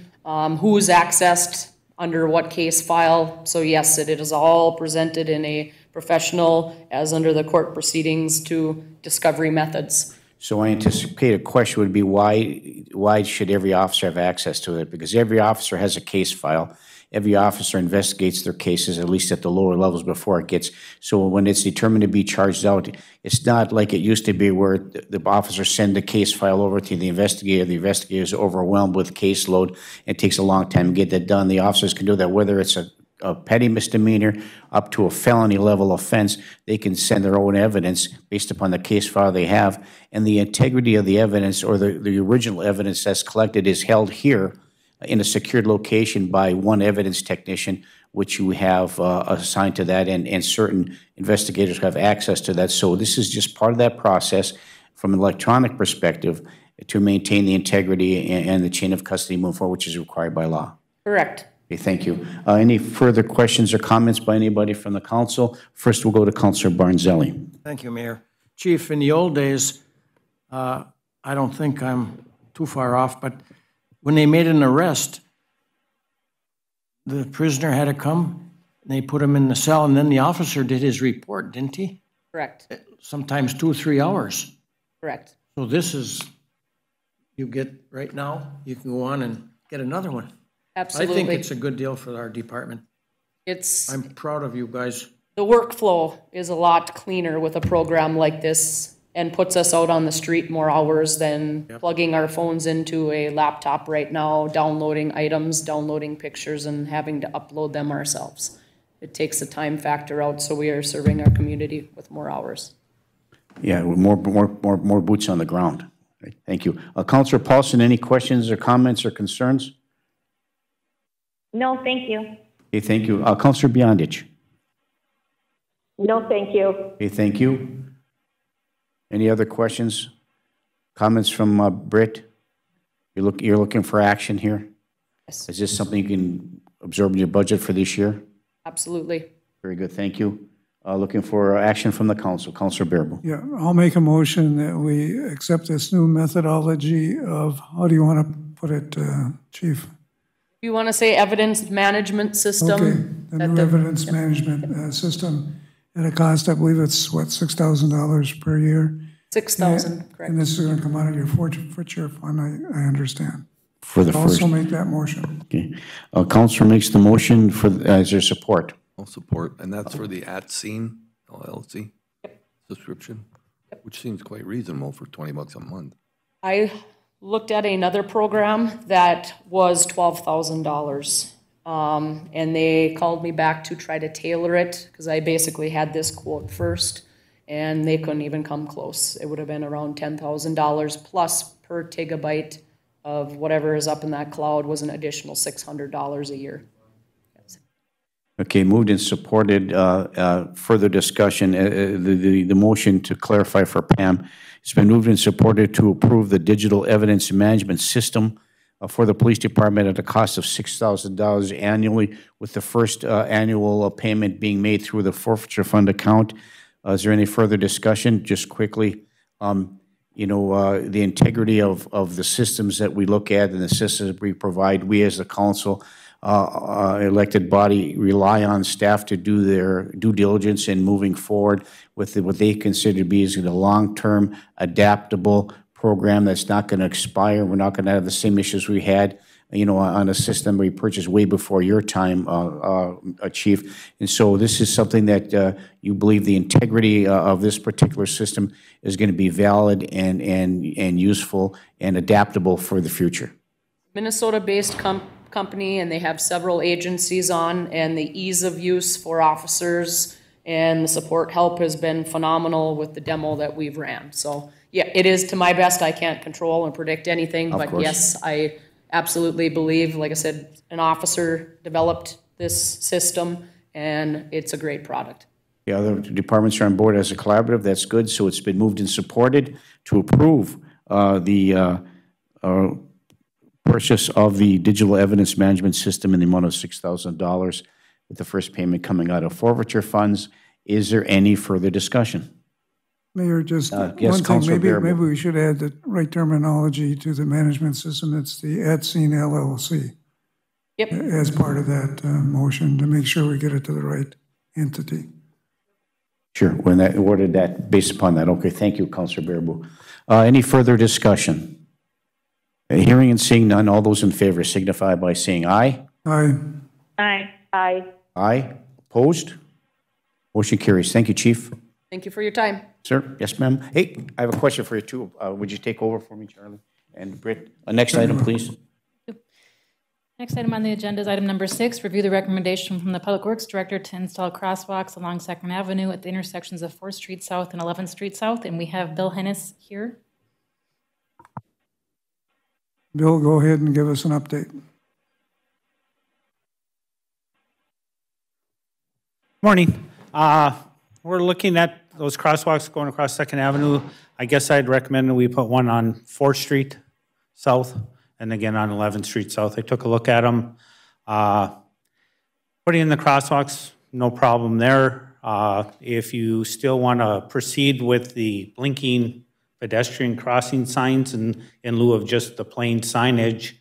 L: who's accessed under what case file. So yes, it is all presented in a professional, as under the court proceedings, to discovery methods.
A: So I anticipate a question would be why should every officer have access to it? Because every officer has a case file. Every officer investigates their cases, at least at the lower levels, before it gets. So when it's determined to be charged out, it's not like it used to be where the officers send the case file over to the investigator. The investigator is overwhelmed with caseload. It takes a long time to get that done. The officers can do that, whether it's a petty misdemeanor up to a felony level offense. They can send their own evidence based upon the case file they have. And the integrity of the evidence, or the original evidence that's collected, is held here in a secured location by one evidence technician, which you have assigned to that, and certain investigators have access to that. So this is just part of that process from an electronic perspective to maintain the integrity and the chain of custody moving forward, which is required by law.
L: Correct.
A: Okay, thank you. Any further questions or comments by anybody from the council? First, we'll go to Councilor Barnzelli.
M: Thank you, Mayor. Chief, in the old days, I don't think I'm too far off, but when they made an arrest, the prisoner had to come, and they put him in the cell, and then the officer did his report, didn't he?
L: Correct.
M: Sometimes 2 or 3 hours.
L: Correct.
M: So this is, you get, right now, you can go on and get another one.
L: Absolutely.
M: I think it's a good deal for our department. I'm proud of you guys.
L: The workflow is a lot cleaner with a program like this, and puts us out on the street more hours than plugging our phones into a laptop right now, downloading items, downloading pictures, and having to upload them ourselves. It takes the time factor out, so we are serving our community with more hours.
A: Yeah, more boots on the ground. Thank you. Councilor Paulson, any questions or comments or concerns?
F: No, thank you.
A: Okay, thank you. Councilor Beyondich.
H: No, thank you.
A: Okay, thank you. Any other questions, comments from Britt? You're looking for action here?
L: Yes.
A: Is this something you can absorb in your budget for this year?
L: Absolutely.
A: Very good, thank you. Looking for action from the council. Councilor Bearable.
D: Yeah, I'll make a motion that we accept this new methodology of, how do you want to put it, Chief?
L: You want to say evidence management system?
D: Okay, the new evidence management system at a cost, I believe it's, what, $6,000 per year?
L: 6,000, correct.
D: And this is going to come out of your forfeiture fund, I understand.
A: For the
D: I'll
A: first.
D: also make that motion.
A: Okay. Councilor makes the motion for, is there support?
I: I'll support, and that's for the @Scene LLC subscription, which seems quite reasonable for $20 a month.
L: I looked at another program that was $12,000. And they called me back to try to tailor it, because I basically had this quote first, and they couldn't even come close. It would have been around $10,000 plus per gigabyte of whatever is up in that cloud was an additional $600 a year.
A: Okay, moved and supported. Further discussion. The motion to clarify for Pam. It's been moved and supported to approve the digital evidence management system for the police department at a cost of $6,000 annually, with the first annual payment being made through the forfeiture fund account. Is there any further discussion? Just quickly, you know, the integrity of the systems that we look at and the systems we provide, we as the council, elected body, rely on staff to do their due diligence in moving forward with what they consider to be as a long-term, adaptable program that's not going to expire. We're not going to have the same issues we had, you know, on a system we purchased way before your time, Chief. And so this is something that you believe the integrity of this particular system is going to be valid and useful and adaptable for the future.
L: Minnesota-based company, and they have several agencies on, and the ease of use for officers and the support help has been phenomenal with the demo that we've ran. So yeah, it is to my best. I can't control and predict anything, but yes, I absolutely believe, like I said, an officer developed this system, and it's a great product.
A: The other departments are on board as a collaborative. That's good. So it's been moved and supported to approve the purchase of the digital evidence management system in the amount of $6,000, with the first payment coming out of forfeiture funds. Is there any further discussion?
D: Mayor, just
A: yes,
D: one thing, maybe we should add the right terminology to the management system. It's the @Scene LLC.
L: Yep.
D: As part of that motion, to make sure we get it to the right entity.
A: Sure. When that ordered that, based upon that. Okay, thank you, Councilor Bearable. Any further discussion? Hearing and seeing none, all those in favor signify by saying aye.
D: Aye.
H: Aye. Aye.
A: Aye. Opposed? Motion carries. Thank you, Chief.
L: Thank you for your time.
A: Sir? Yes, ma'am. Hey, I have a question for you, too. Would you take over for me, Charlie? And Britt? Next item, please.
B: Next item on the agenda is item number 6, review the recommendation from the Public Works Director to install crosswalks along 2nd Avenue at the intersections of 4th Street South and 11th Street South. And we have Bill Hennis here.
D: Bill, go ahead and give us an update.
N: Morning. We're looking at those crosswalks going across 2nd Avenue. I guess I'd recommend that we put one on 4th Street South and again on 11th Street South. I took a look at them. Putting in the crosswalks, no problem there. If you still want to proceed with the blinking pedestrian crossing signs in lieu of just the plain signage,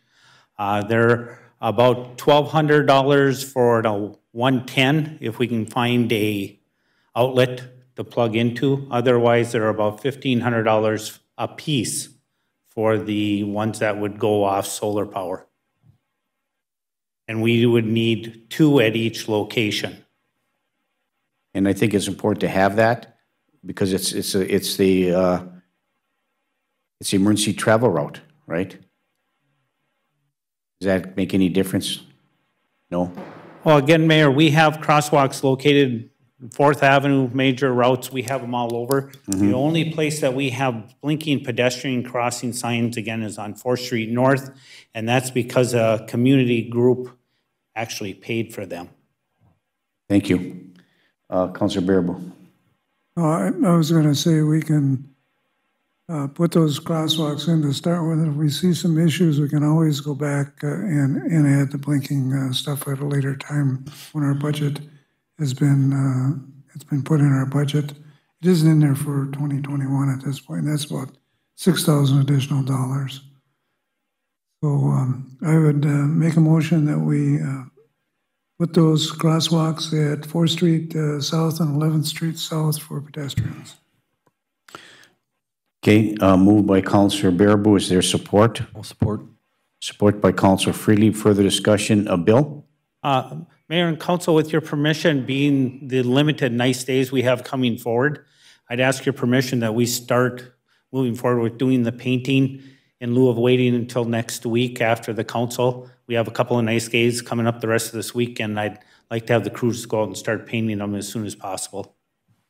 N: they're about $1,200 for the 110 if we can find a outlet to plug into. Otherwise, they're about $1,500 a piece for the ones that would go off solar power. And we would need 2 at each location.
A: And I think it's important to have that because it's the emergency travel route, right? Does that make any difference? No?
N: Well, again, Mayor, we have crosswalks located 4th Avenue, major routes, we have them all over. The only place that we have blinking pedestrian crossing signs, again, is on 4th Street North, and that's because a community group actually paid for them.
A: Thank you. Councilor Bearable.
D: I was going to say we can put those crosswalks in to start with. If we see some issues, we can always go back and add the blinking stuff at a later time when our budget has been, it's been put in our budget. It isn't in there for 2021 at this point. That's about $6,000 additional dollars. So I would make a motion that we put those crosswalks at 4th Street South and 11th Street South for pedestrians.
A: Okay, moved by Councilor Baraboo. Is there support?
I: I'll support.
A: Support by Councilor Freely. Further discussion. Bill?
N: Mayor and Council, with your permission, being the limited nice days we have coming forward, I'd ask your permission that we start moving forward with doing the painting in lieu of waiting until next week after the council. We have a couple of nice days coming up the rest of this week, and I'd like to have the crews go out and start painting them as soon as possible.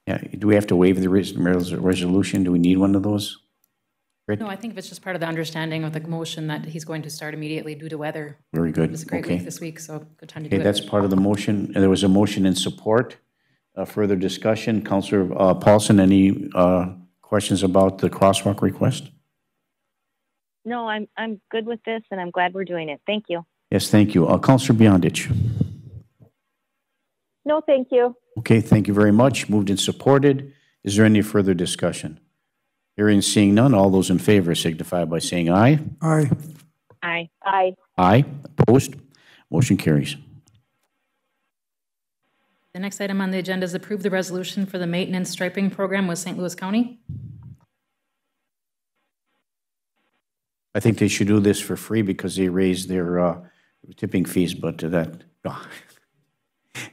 A: Yeah, do we have to waive the resolution? Do we need one of those? Great.
B: No, I think if it's just part of the understanding of the motion that he's going to start immediately due to weather.
A: Very good.
B: It was a great week this week, so good time to do
A: Okay,
B: it.
A: that's part of the motion. There was a motion in support. Further discussion. Councilor Paulson, any questions about the crosswalk request?
F: No, I'm good with this, and I'm glad we're doing it. Thank you.
A: Yes, thank you. Councilor Beyondich.
H: No, thank you.
A: Okay, thank you very much. Moved and supported. Is there any further discussion? Hearing and seeing none, all those in favor signify by saying aye.
D: Aye.
F: Aye.
H: Aye.
A: Aye. Opposed? Motion carries.
B: The next item on the agenda is approve the resolution for the maintenance striping program with St. Louis County.
A: I think they should do this for free because they raised their tipping fees, but that,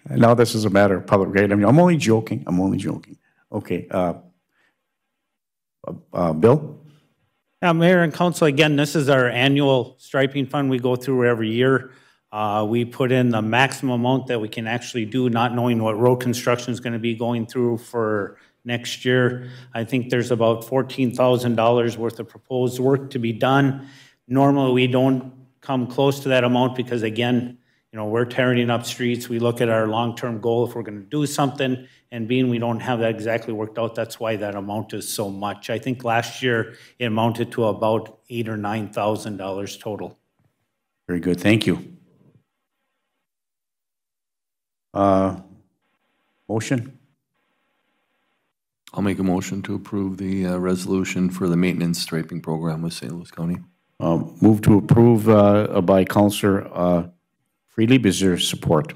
A: now this is a matter of public rate. I mean, I'm only joking. I'm only joking. Okay. Bill?
N: Mayor and Council, again, this is our annual striping fund we go through every year. We put in the maximum amount that we can actually do, not knowing what road construction is going to be going through for next year. I think there's about $14,000 worth of proposed work to be done. Normally, we don't come close to that amount because, again, you know, we're tearing up streets. We look at our long-term goal if we're going to do something, and being we don't have that exactly worked out, that's why that amount is so much. I think last year it amounted to about $8,000 or $9,000 total.
A: Very good. Thank you. Motion?
I: I'll make a motion to approve the resolution for the maintenance striping program with St. Louis County.
A: Move to approve by Councilor Freely. Is there support?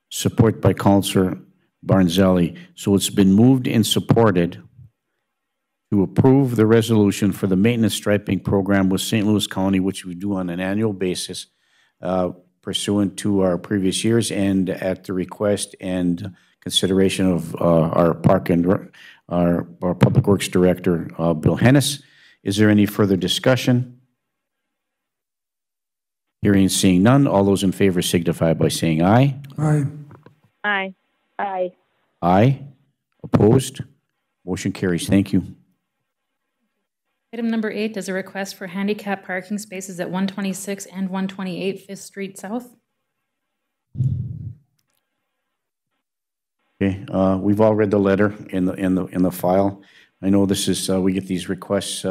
A: Support by Councilor Barnzelli. So it's been moved and supported to approve the resolution for the maintenance striping program with St. Louis County, which we do on an annual basis, pursuant to our previous years and at the request and consideration of our Park and our Public Works Director, Bill Hennis. Is there any further discussion? Hearing and seeing none, all those in favor signify by saying aye.
D: Aye.
F: Aye.
H: Aye.
A: Aye. Opposed? Motion carries. Thank you.
B: Item number 8 is a request for handicap parking spaces at 126 and 128 5th Street South.
A: Okay, we've all read the letter in the file. I know this is we get these requests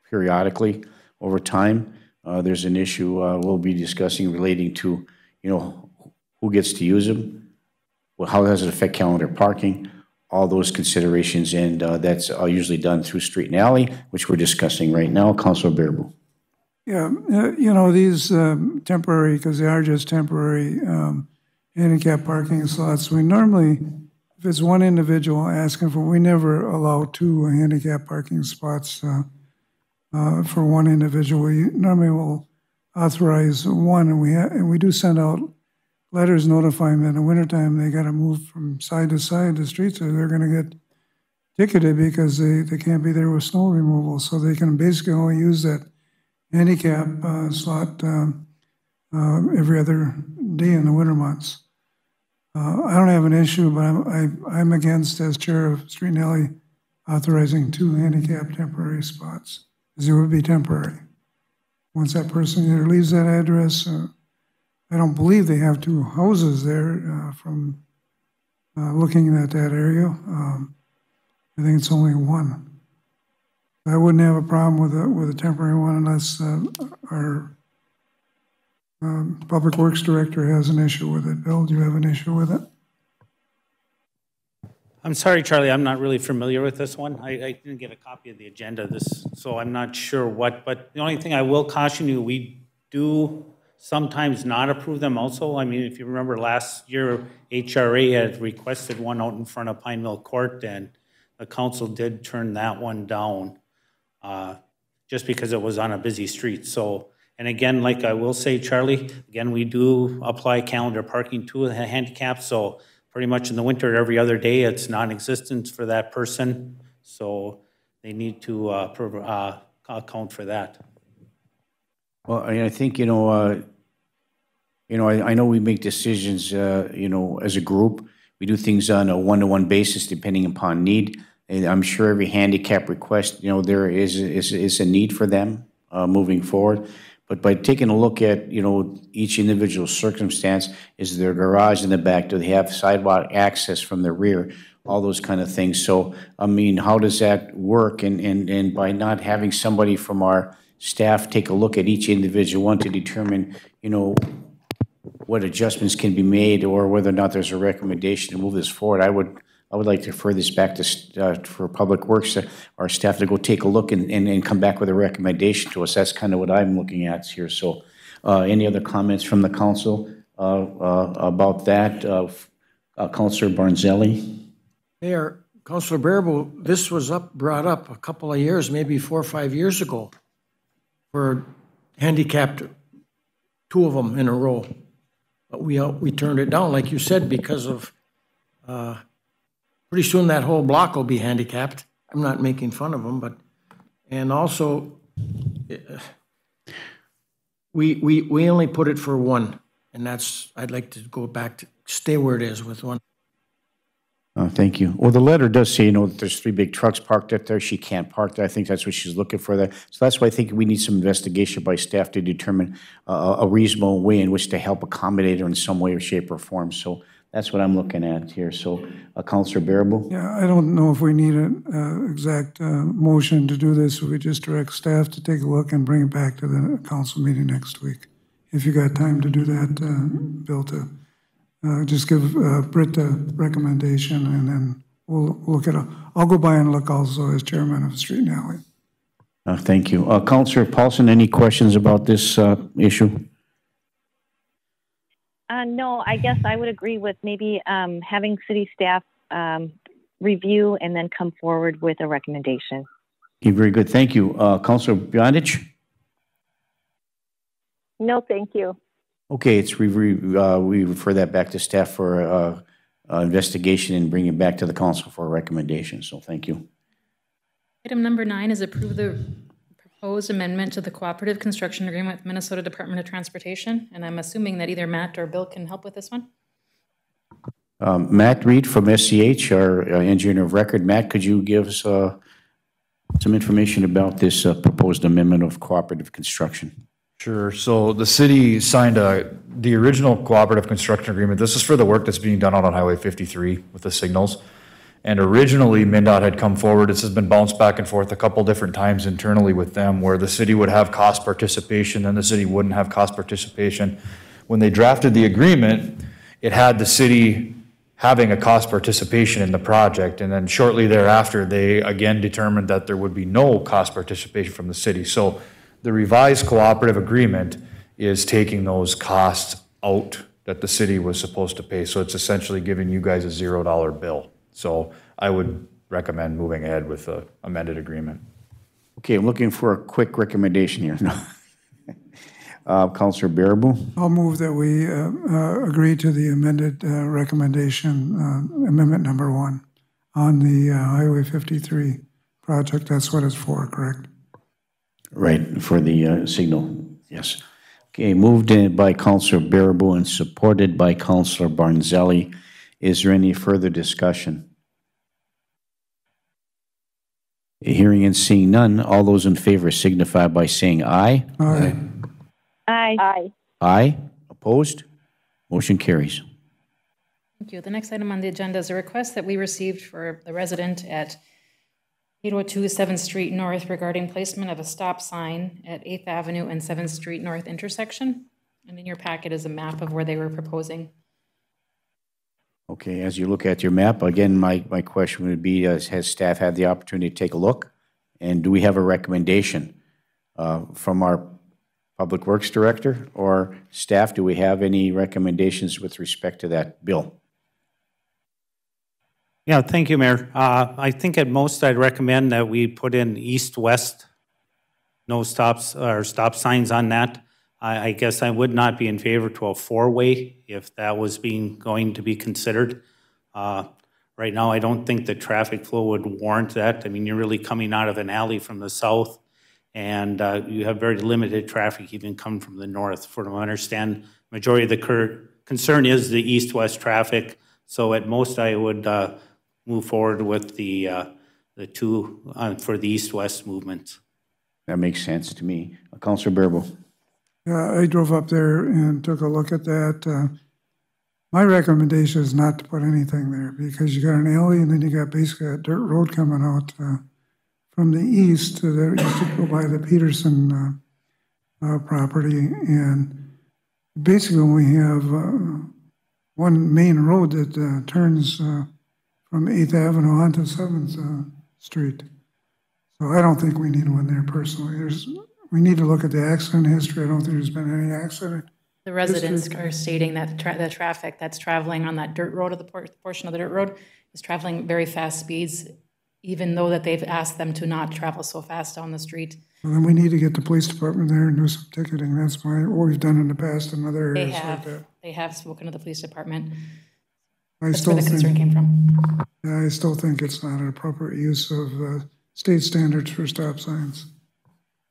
A: periodically over time. There's an issue we'll be discussing relating to, you know, who gets to use them, well, how does it affect calendar parking, all those considerations, and that's usually done through street and alley, which we're discussing right now. Councilor Baraboo.
D: Yeah, you know, these temporary, because they are just temporary handicap parking slots, we normally, if it's one individual asking for, we never allow 2 handicap parking spots for one individual. We normally will authorize 1, and we do send out letters notifying them in the wintertime they got to move from side to side the streets, or they're going to get ticketed because they can't be there with snow removal. So they can basically only use that handicap slot every other day in the winter months. I don't have an issue, but I'm against, as chair of Street and Alley, authorizing 2 handicap temporary spots, because it would be temporary. Once that person either leaves that address, I don't believe they have 2 houses there from looking at that area. I think it's only 1. I wouldn't have a problem with a temporary one unless our Public Works Director has an issue with it. Bill, do you have an issue with it?
N: I'm sorry, Charlie, I'm not really familiar with this one. I didn't get a copy of the agenda, so I'm not sure what, but the only thing I will caution you, we do sometimes not approve them also. I mean, if you remember last year, HRA had requested one out in front of Pine Mill Court, and the council did turn that one down just because it was on a busy street. So, and again, like I will say, Charlie, again, we do apply calendar parking to a handicap, so pretty much in the winter, every other day, it's non-existent for that person. So they need to account for that.
A: Well, I think, I know we make decisions, as a group. We do things on a one-to-one basis depending upon need. And I'm sure every handicap request, there is a need for them moving forward. But by taking a look at, each individual circumstance, is there a garage in the back? Do they have sidewalk access from the rear? All those kind of things. So, I mean, how does that work? And by not having somebody from our staff take a look at each individual one to determine, what adjustments can be made or whether or not there's a recommendation to move this forward, I would like to refer this back to for Public Works, our staff to go take a look and come back with a recommendation to us. That's kind of what I'm looking at here. So any other comments from the council about that? Councilor Barnzelli?
M: Mayor, Councilor Barabo, this was brought up a couple of years, maybe 4 or 5 years ago, for handicapped, 2 of them in a row. But we turned it down, like you said, because of pretty soon that whole block will be handicapped. I'm not making fun of them, and also we only put it for 1, and I'd like to go back to stay where it is with 1.
A: Thank you. Well, the letter does say, that there's 3 big trucks parked up there. She can't park there. I think that's what she's looking for there. So that's why I think we need some investigation by staff to determine a reasonable way in which to help accommodate her in some way or shape or form. So that's what I'm looking at here. So, Councilor Barabo?
D: Yeah, I don't know if we need an exact motion to do this. We just direct staff to take a look and bring it back to the council meeting next week. If you got time to do that, Bill, to just give Britt a recommendation, and then we'll look at it. I'll go by and look also as chairman of the Street and Alley.
A: Thank you. Councilor Paulson, any questions about this issue?
F: No, I guess I would agree with maybe having city staff review and then come forward with a recommendation.
A: Okay, very good. Thank you. Councilor Bionich?
H: No, thank you.
A: Okay, we refer that back to staff for investigation and bring it back to the council for a recommendation. So thank you.
B: Item number 9 is approve the proposed amendment to the cooperative construction agreement with Minnesota Department of Transportation. And I'm assuming that either Matt or Bill can help with this one.
A: Matt Reed from SCH, our engineer of record. Matt, could you give us some information about this proposed amendment of cooperative construction?
J: Sure. So the city signed the original cooperative construction agreement. This is for the work that's being done out on Highway 53 with the signals. And originally, MnDOT had come forward. This has been bounced back and forth a couple different times internally with them, where the city would have cost participation and the city wouldn't have cost participation. When they drafted the agreement, it had the city having a cost participation in the project. And then shortly thereafter, they again determined that there would be no cost participation from the city. So the revised cooperative agreement is taking those costs out that the city was supposed to pay. So it's essentially giving you guys a $0 bill. So I would recommend moving ahead with the amended agreement.
A: Okay, I'm looking for a quick recommendation here. Councilor Barabo?
D: I'll move that we agree to the amended recommendation, amendment number 1 on the Highway 53 project. That's what it's for, correct?
A: Right, for the signal, yes. Okay, moved in by Councilor Barabo and supported by Councilor Barnzelli. Is there any further discussion? Hearing and seeing none, all those in favor signify by saying aye.
D: Aye.
H: Aye. Aye.
A: Aye. Opposed? Motion carries.
B: Thank you. The next item on the agenda is a request that we received for the resident at 802 7th Street North regarding placement of a stop sign at 8th Avenue and 7th Street North intersection. And in your packet is a map of where they were proposing.
A: Okay, as you look at your map, again, my question would be, has staff had the opportunity to take a look? And do we have a recommendation from our Public Works Director or staff? Do we have any recommendations with respect to that bill?
N: Yeah, thank you, Mayor. I think at most I'd recommend that we put in east-west, no stops or stop signs on that. I guess I would not be in favor to a four-way if that was going to be considered. Right now, I don't think the traffic flow would warrant that. I mean, you're really coming out of an alley from the south, and you have very limited traffic even coming from the north. From what I understand, majority of the concern is the east-west traffic. So at most, I would move forward with the two for the east-west movement.
A: That makes sense to me. Councilor Bearable.
D: I drove up there and took a look at that. My recommendation is not to put anything there because you got an alley and then you got basically a dirt road coming out from the east that used to go by the Peterson property. And basically we have one main road that turns from 8th Avenue onto 7th Street. So I don't think we need one there personally. We need to look at the accident history. I don't think there's been any accident.
B: The residents are stating that the traffic that's traveling on that dirt road, of the portion of the dirt road, is traveling very fast speeds, even though that they've asked them to not travel so fast down the street.
D: Well, then we need to get the police department there and do some ticketing. That's what we've done in the past in other areas like that.
B: They have spoken to the police department.
D: That's
B: where the concern came from.
D: I still think it's not an appropriate use of state standards for stop signs.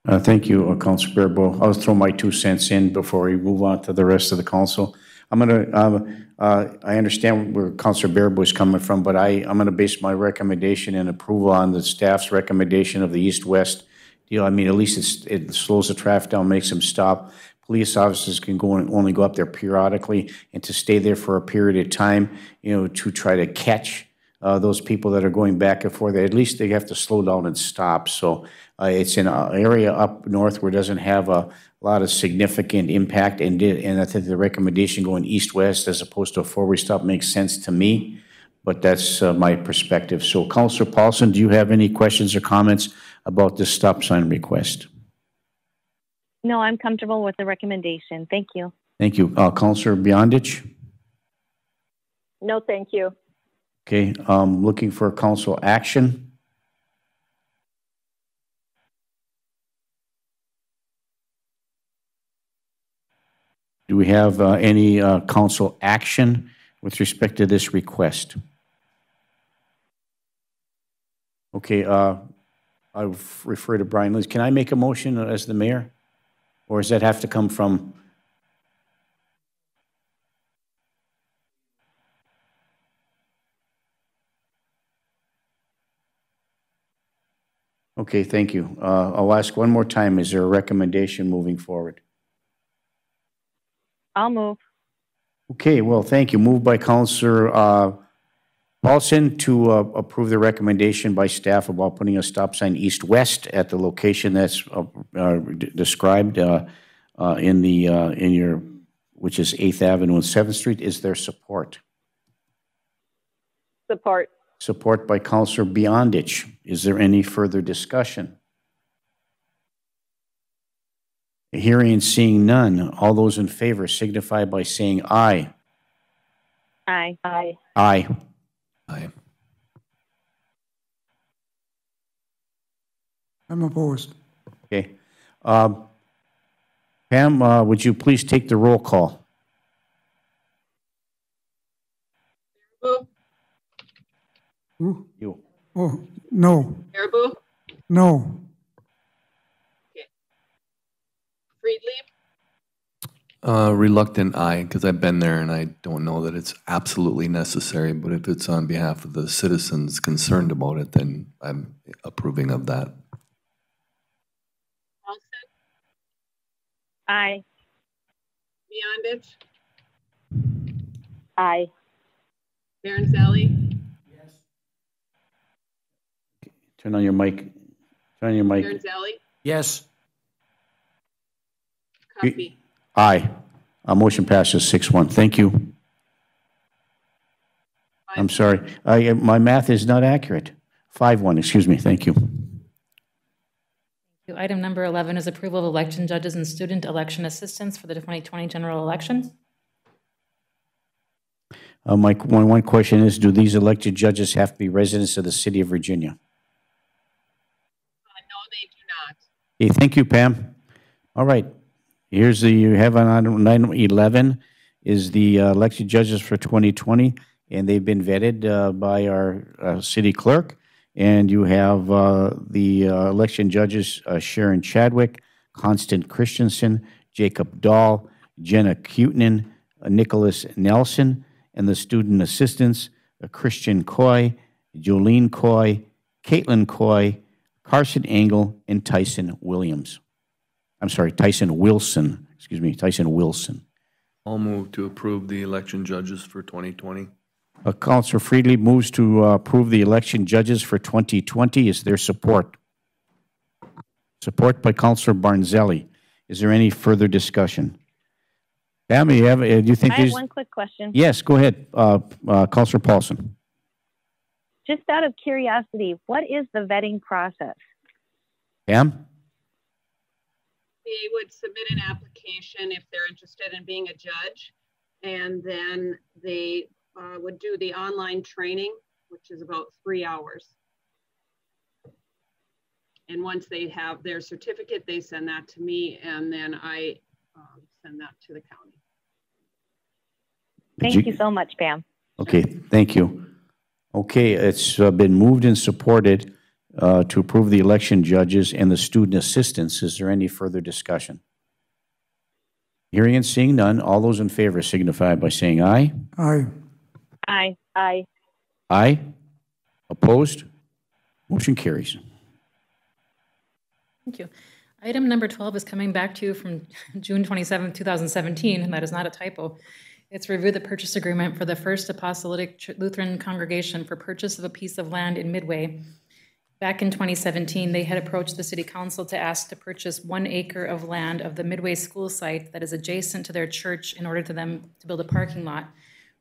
A: Thank you, Councilor Bearable. I'll throw my 2 cents in before we move on to the rest of the council. I'm going to, I understand where Councilor Bearable is coming from, but I'm going to base my recommendation and approval on the staff's recommendation of the east-west deal. I mean, at least it slows the traffic down, makes them stop. Police officers can only go up there periodically, and to stay there for a period of time, to try to catch those people that are going back and forth. At least they have to slow down and stop. So it's an area up north where it doesn't have a lot of significant impact, and I think the recommendation going east-west as opposed to a four-way stop makes sense to me, but that's my perspective. So Councilor Paulson, do you have any questions or comments about this stop sign request?
F: No, I'm comfortable with the recommendation. Thank you.
A: Thank you. Councilor Beyondich?
H: No, thank you.
A: Okay, looking for council action. Do we have any council action with respect to this request? Okay, I'll refer to Brian Liz. Can I make a motion as the mayor? Or does that have to come from? Okay, thank you. I'll ask one more time. Is there a recommendation moving forward?
F: I'll move.
A: Okay, well, thank you. Moved by Councilor Paulson to approve the recommendation by staff about putting a stop sign east-west at the location that's described in your, which is 8th Avenue and 7th Street. Is there support?
H: Support.
A: Support by Councilor Beyondich. Is there any further discussion? Hearing and seeing none, all those in favor signify by saying aye.
F: Aye.
H: Aye.
A: Aye.
I: Aye.
D: I'm opposed.
A: Okay. Pam, would you please take the roll call?
D: Ooh.
A: You.
D: Oh, no.
O: Caribou?
D: No.
O: Okay. Friedli?
I: Reluctant aye, because I've been there and I don't know that it's absolutely necessary, but if it's on behalf of the citizens concerned about it, then I'm approving of that.
O: Paulson?
F: Aye.
O: Beyondich?
H: Aye.
O: Baranzelli?
A: Turn on your mic. Turn on your mic.
O: Marinzelli,
M: Yes.
O: Cuffey.
A: Aye. Motion passes 6-1. Thank you. I'm sorry. My math is not accurate. 5-1, excuse me. Thank you.
B: Item number 11 is approval of election judges and student election assistants for the 2020 general election.
A: My one question is, do these elected judges have to be residents of the city of Virginia?
O: No, they do not.
A: Okay, thank you, Pam. All right. Here's the, you have on item 11 is the elected judges for 2020, and they've been vetted by our city clerk. And you have the election judges, Sharon Chadwick, Constant Christensen, Jacob Dahl, Jenna Cutnan, Nicholas Nelson, and the student assistants, Christian Coy, Jolene Coy, Caitlin Coy, Carson Engel, and Tyson Williams. I'm sorry, Tyson Wilson. Excuse me, Tyson Wilson.
I: I'll move to approve the election judges for 2020.
A: Councilor Friedli moves to approve the election judges for 2020. Is there support? Support by Councilor Barnzelli. Is there any further discussion? Pam, do you think
F: I have one quick question.
A: Yes, go ahead, Councilor Paulson.
F: Just out of curiosity, what is the vetting process?
A: Pam?
O: They would submit an application if they're interested in being a judge, and then they would do the online training, which is about 3 hours. And once they have their certificate, they send that to me, and then I send that to the county.
F: Thank you so much, Pam.
A: Okay, thank you. Okay, it's been moved and supported to approve the election judges and the student assistants. Is there any further discussion? Hearing and seeing none, all those in favor signify by saying aye.
D: Aye.
F: Aye. Aye.
A: Aye. Opposed? Motion carries.
B: Thank you. Item number 12 is coming back to you from June 27, 2017, and that is not a typo. It's review the purchase agreement for the First Apostolic Lutheran Congregation for purchase of a piece of land in Midway. Back in 2017, they had approached the City Council to ask to purchase 1 acre of land of the Midway school site that is adjacent to their church in order to them to build a parking lot.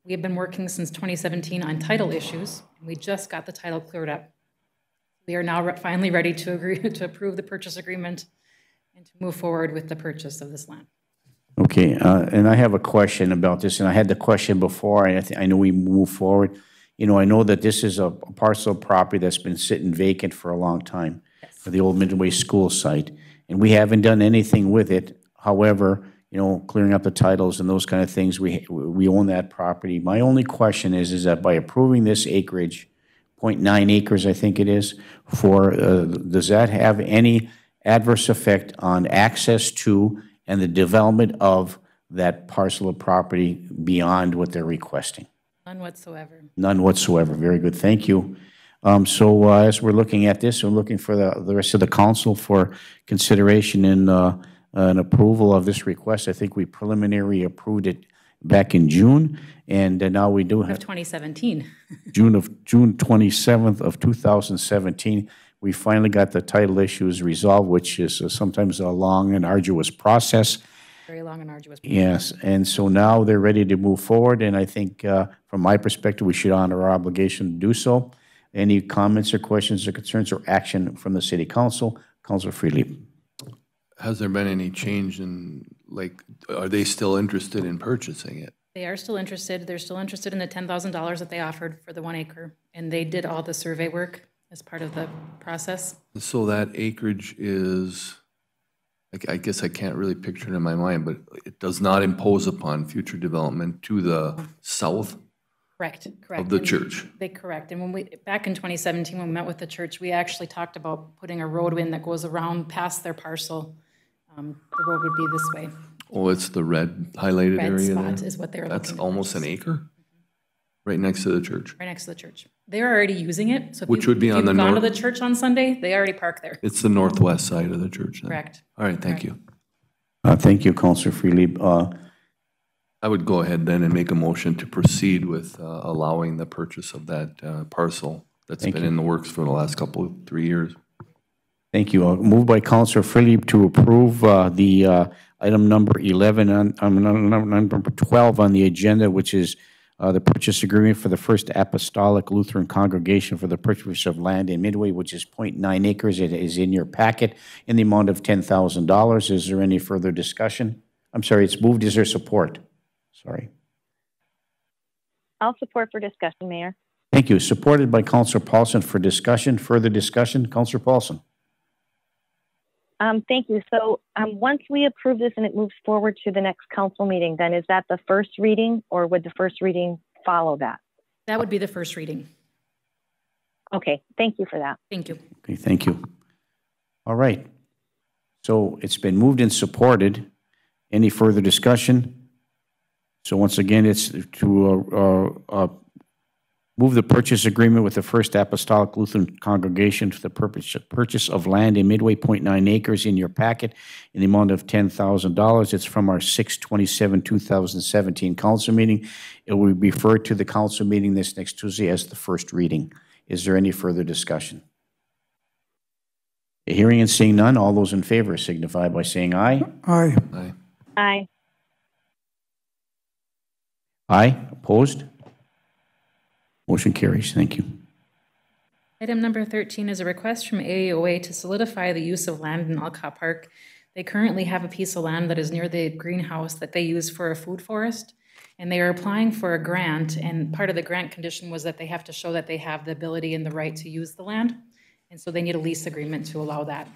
B: We have been working since 2017 on title issues, and we just got the title cleared up. We are now finally ready to agree to approve the purchase agreement and to move forward with the purchase of this land.
A: Okay, and I have a question about this, and I had the question before, and I know we move forward. You know, I know that this is a parcel of property that's been sitting vacant for a long time, for the old Midway school site, and we haven't done anything with it. However, you know, clearing up the titles and those kind of things, we own that property. My only question is that by approving this acreage, 0.9 acres, I think it is, for, does that have any adverse effect on access to and the development of that parcel of property beyond what they're requesting?
B: None whatsoever.
A: None whatsoever. Very good. Thank you. So as we're looking at this, we're looking for the rest of the council for consideration and an approval of this request. I think we preliminarily approved it back in June, and now we do have
B: 2017.
A: June 27th of 2017. We finally got the title issues resolved, which is sometimes a long and arduous process.
B: Very long and arduous process.
A: Yes, and so now they're ready to move forward, and I think from my perspective, we should honor our obligation to do so. Any comments or questions or concerns or action from the City Council? Councilor Friedli.
I: Has there been any change in, like, are they still interested in purchasing it?
B: They are still interested. They're still interested in the $10,000 that they offered for the 1 acre, and they did all the survey work as part of the process.
I: So that acreage is, I guess I can't really picture it in my mind, but it does not impose upon future development to the south
B: Correct.
I: of the church.
B: Correct. And when we, back in 2017, when we met with the church, we actually talked about putting a road in that goes around past their parcel. The road would be this way.
I: Oh, it's the red highlighted
B: Red
I: area
B: spot
I: there?
B: is what they're
I: That's
B: looking to
I: almost an
B: purchase.
I: acre? Right next to the church?
B: Right next to the church. They're already using it. So if
I: Which would be on the
B: if you've gone to
I: north-
B: the church on Sunday, they already park there.
I: It's the northwest side of the church then?
B: Correct.
I: All right, thank you.
A: Thank you, Councilor Friedli.
I: I would go ahead then and make a motion to proceed with allowing the purchase of that parcel That's been in the works for the last 3 years.
A: Thank you. Moved by Councilor Philippe to approve the item number 11, number 12 on the agenda, which is the purchase agreement for the First Apostolic Lutheran Congregation for the purchase of land in Midway, which is 0.9 acres. It is in your packet in the amount of $10,000. Is there any further discussion? I'm sorry, it's moved. Is there support? Sorry.
F: I'll support for discussion, Mayor.
A: Thank you. Supported by Councilor Paulson for discussion. Further discussion? Councilor Paulson.
F: Thank you. So once we approve this and it moves forward to the next council meeting, then is that the first reading, or would the first reading follow that?
B: That would be the first reading.
F: Okay, thank you for that.
B: Thank you.
A: Okay, thank you. All right. So it's been moved and supported. Any further discussion? So once again, it's to move the purchase agreement with the First Apostolic Lutheran Congregation for the purchase of land in Midway, 0.9 acres in your packet in the amount of $10,000. It's from our 6/27/2017 council meeting. It will be referred to the council meeting this next Tuesday as the first reading. Is there any further discussion? Hearing and seeing none, all those in favor signify by saying aye.
D: Aye.
I: Aye.
F: Aye.
A: Aye. Opposed? Motion carries. Thank you.
B: Item number 13 is a request from AAOA to solidify the use of land in Alcott Park. They currently have a piece of land that is near the greenhouse that they use for a food forest, and they are applying for a grant, and part of the grant condition was that they have to show that they have the ability and the right to use the land, and so they need a lease agreement to allow that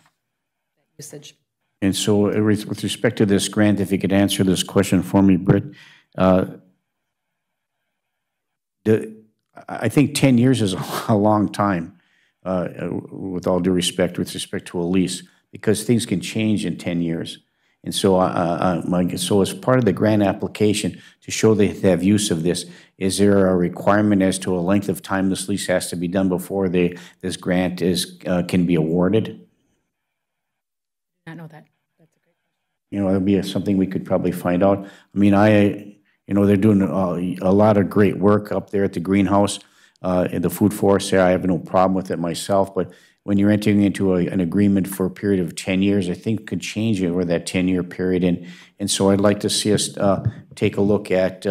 B: usage.
A: And so with respect to this grant, if you could answer this question for me, Britt, I think 10 years is a long time, with all due respect, with respect to a lease, because things can change in 10 years. And so, so as part of the grant application, to show they have use of this, is there a requirement as to a length of time this lease has to be done before this grant can be awarded?
B: I know that. That's a great question.
A: You know, that'd be something we could probably find out. I mean, you know, they're doing a lot of great work up there at the greenhouse, in the food forest there. I have no problem with it myself, but when you're entering into an agreement for a period of 10 years, I think could change over that 10-year period. And so I'd like to see us take a look at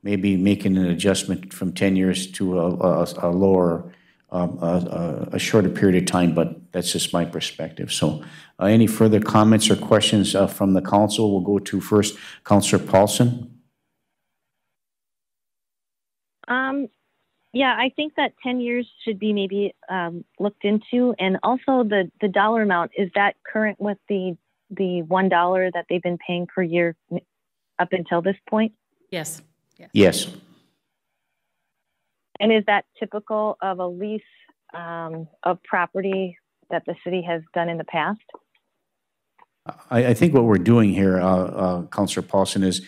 A: maybe making an adjustment from 10 years to a lower, a shorter period of time, but that's just my perspective. So any further comments or questions from the council? We'll go to first Councilor Paulson.
F: Yeah, I think that 10 years should be maybe looked into, and also the dollar amount, is that current with the $1 that they've been paying per year up until this point?
B: Yes.
A: Yes.
F: And is that typical of a lease of property that the city has done in the past?
A: I think what we're doing here, Councilor Paulson, is,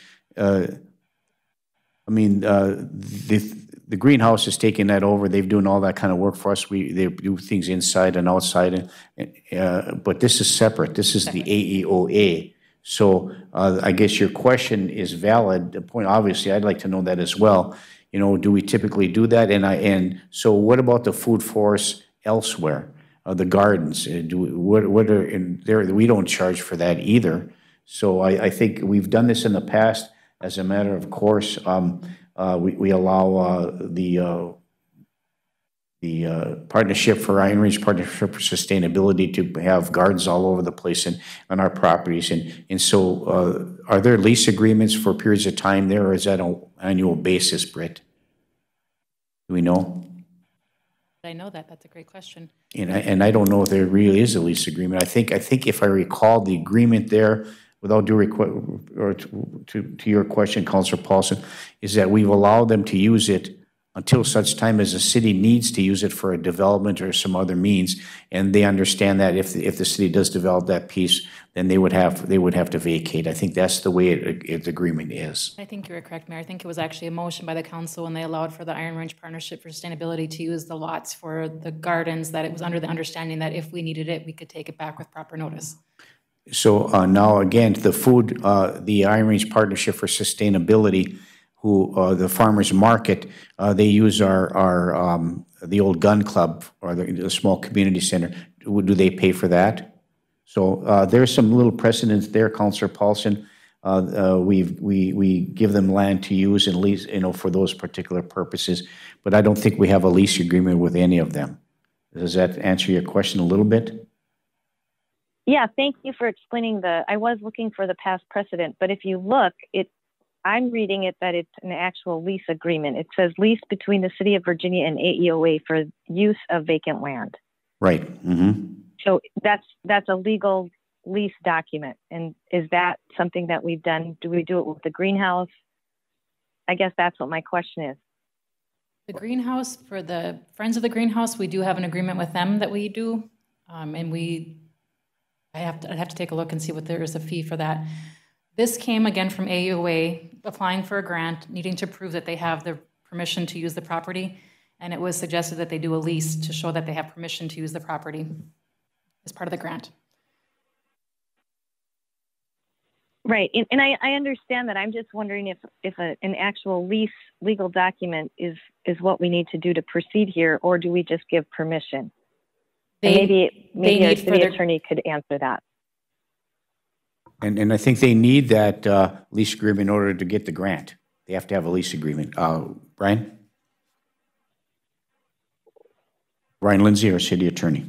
A: the greenhouse is taking that over. They've doing all that kind of work for us. They do things inside and outside, but this is separate. This is the AEOA. So I guess your question is valid. The point, obviously, I'd like to know that as well. You know, do we typically do that? And so what about the food forest elsewhere? The gardens? What are in there? We don't charge for that either. So I think we've done this in the past as a matter of course. We allow the Partnership for Iron Range Partnership for Sustainability to have gardens all over the place on our properties. And so are there lease agreements for periods of time there, or is that an annual basis, Britt? Do we know?
B: I know that. That's a great question.
A: And I don't know if there really is a lease agreement. I think if I recall the agreement there, without due or to your question, Councilor Paulson, is that we've allowed them to use it until such time as the city needs to use it for a development or some other means, and they understand that if the city does develop that piece, then they would have to vacate. I think that's the way the agreement is.
B: I think you're correct, Mayor. I think it was actually a motion by the council when they allowed for the Iron Range Partnership for Sustainability to use the lots for the gardens, that it was under the understanding that if we needed it, we could take it back with proper notice.
A: So now again, the Iron Range Partnership for Sustainability, the farmers market, they use the old gun club or the small community center. Do they pay for that? So there's some little precedence there, Councillor Paulson. We give them land to use and lease, for those particular purposes, but I don't think we have a lease agreement with any of them. Does that answer your question a little bit?
F: Yeah, thank you for explaining I was looking for the past precedent, but if you look, I'm reading it that it's an actual lease agreement. It says lease between the City of Virginia and AEOA for use of vacant land.
A: Right. Mm-hmm.
F: So that's a legal lease document. And is that something that we've done? Do we do it with the greenhouse? I guess that's what my question is.
B: The greenhouse, for the Friends of the Greenhouse, we do have an agreement with them that we do. And I'd have to take a look and see what there is a fee for that. This came again from AUA applying for a grant, needing to prove that they have the permission to use the property. And it was suggested that they do a lease to show that they have permission to use the property as part of the grant.
F: Right, and I understand that. I'm just wondering if an actual lease legal document is what we need to do to proceed here, or do we just give permission? Maybe our city attorney could answer that.
A: And I think they need that lease agreement in order to get the grant. They have to have a lease agreement. Brian? Brian Lindsay, our city attorney.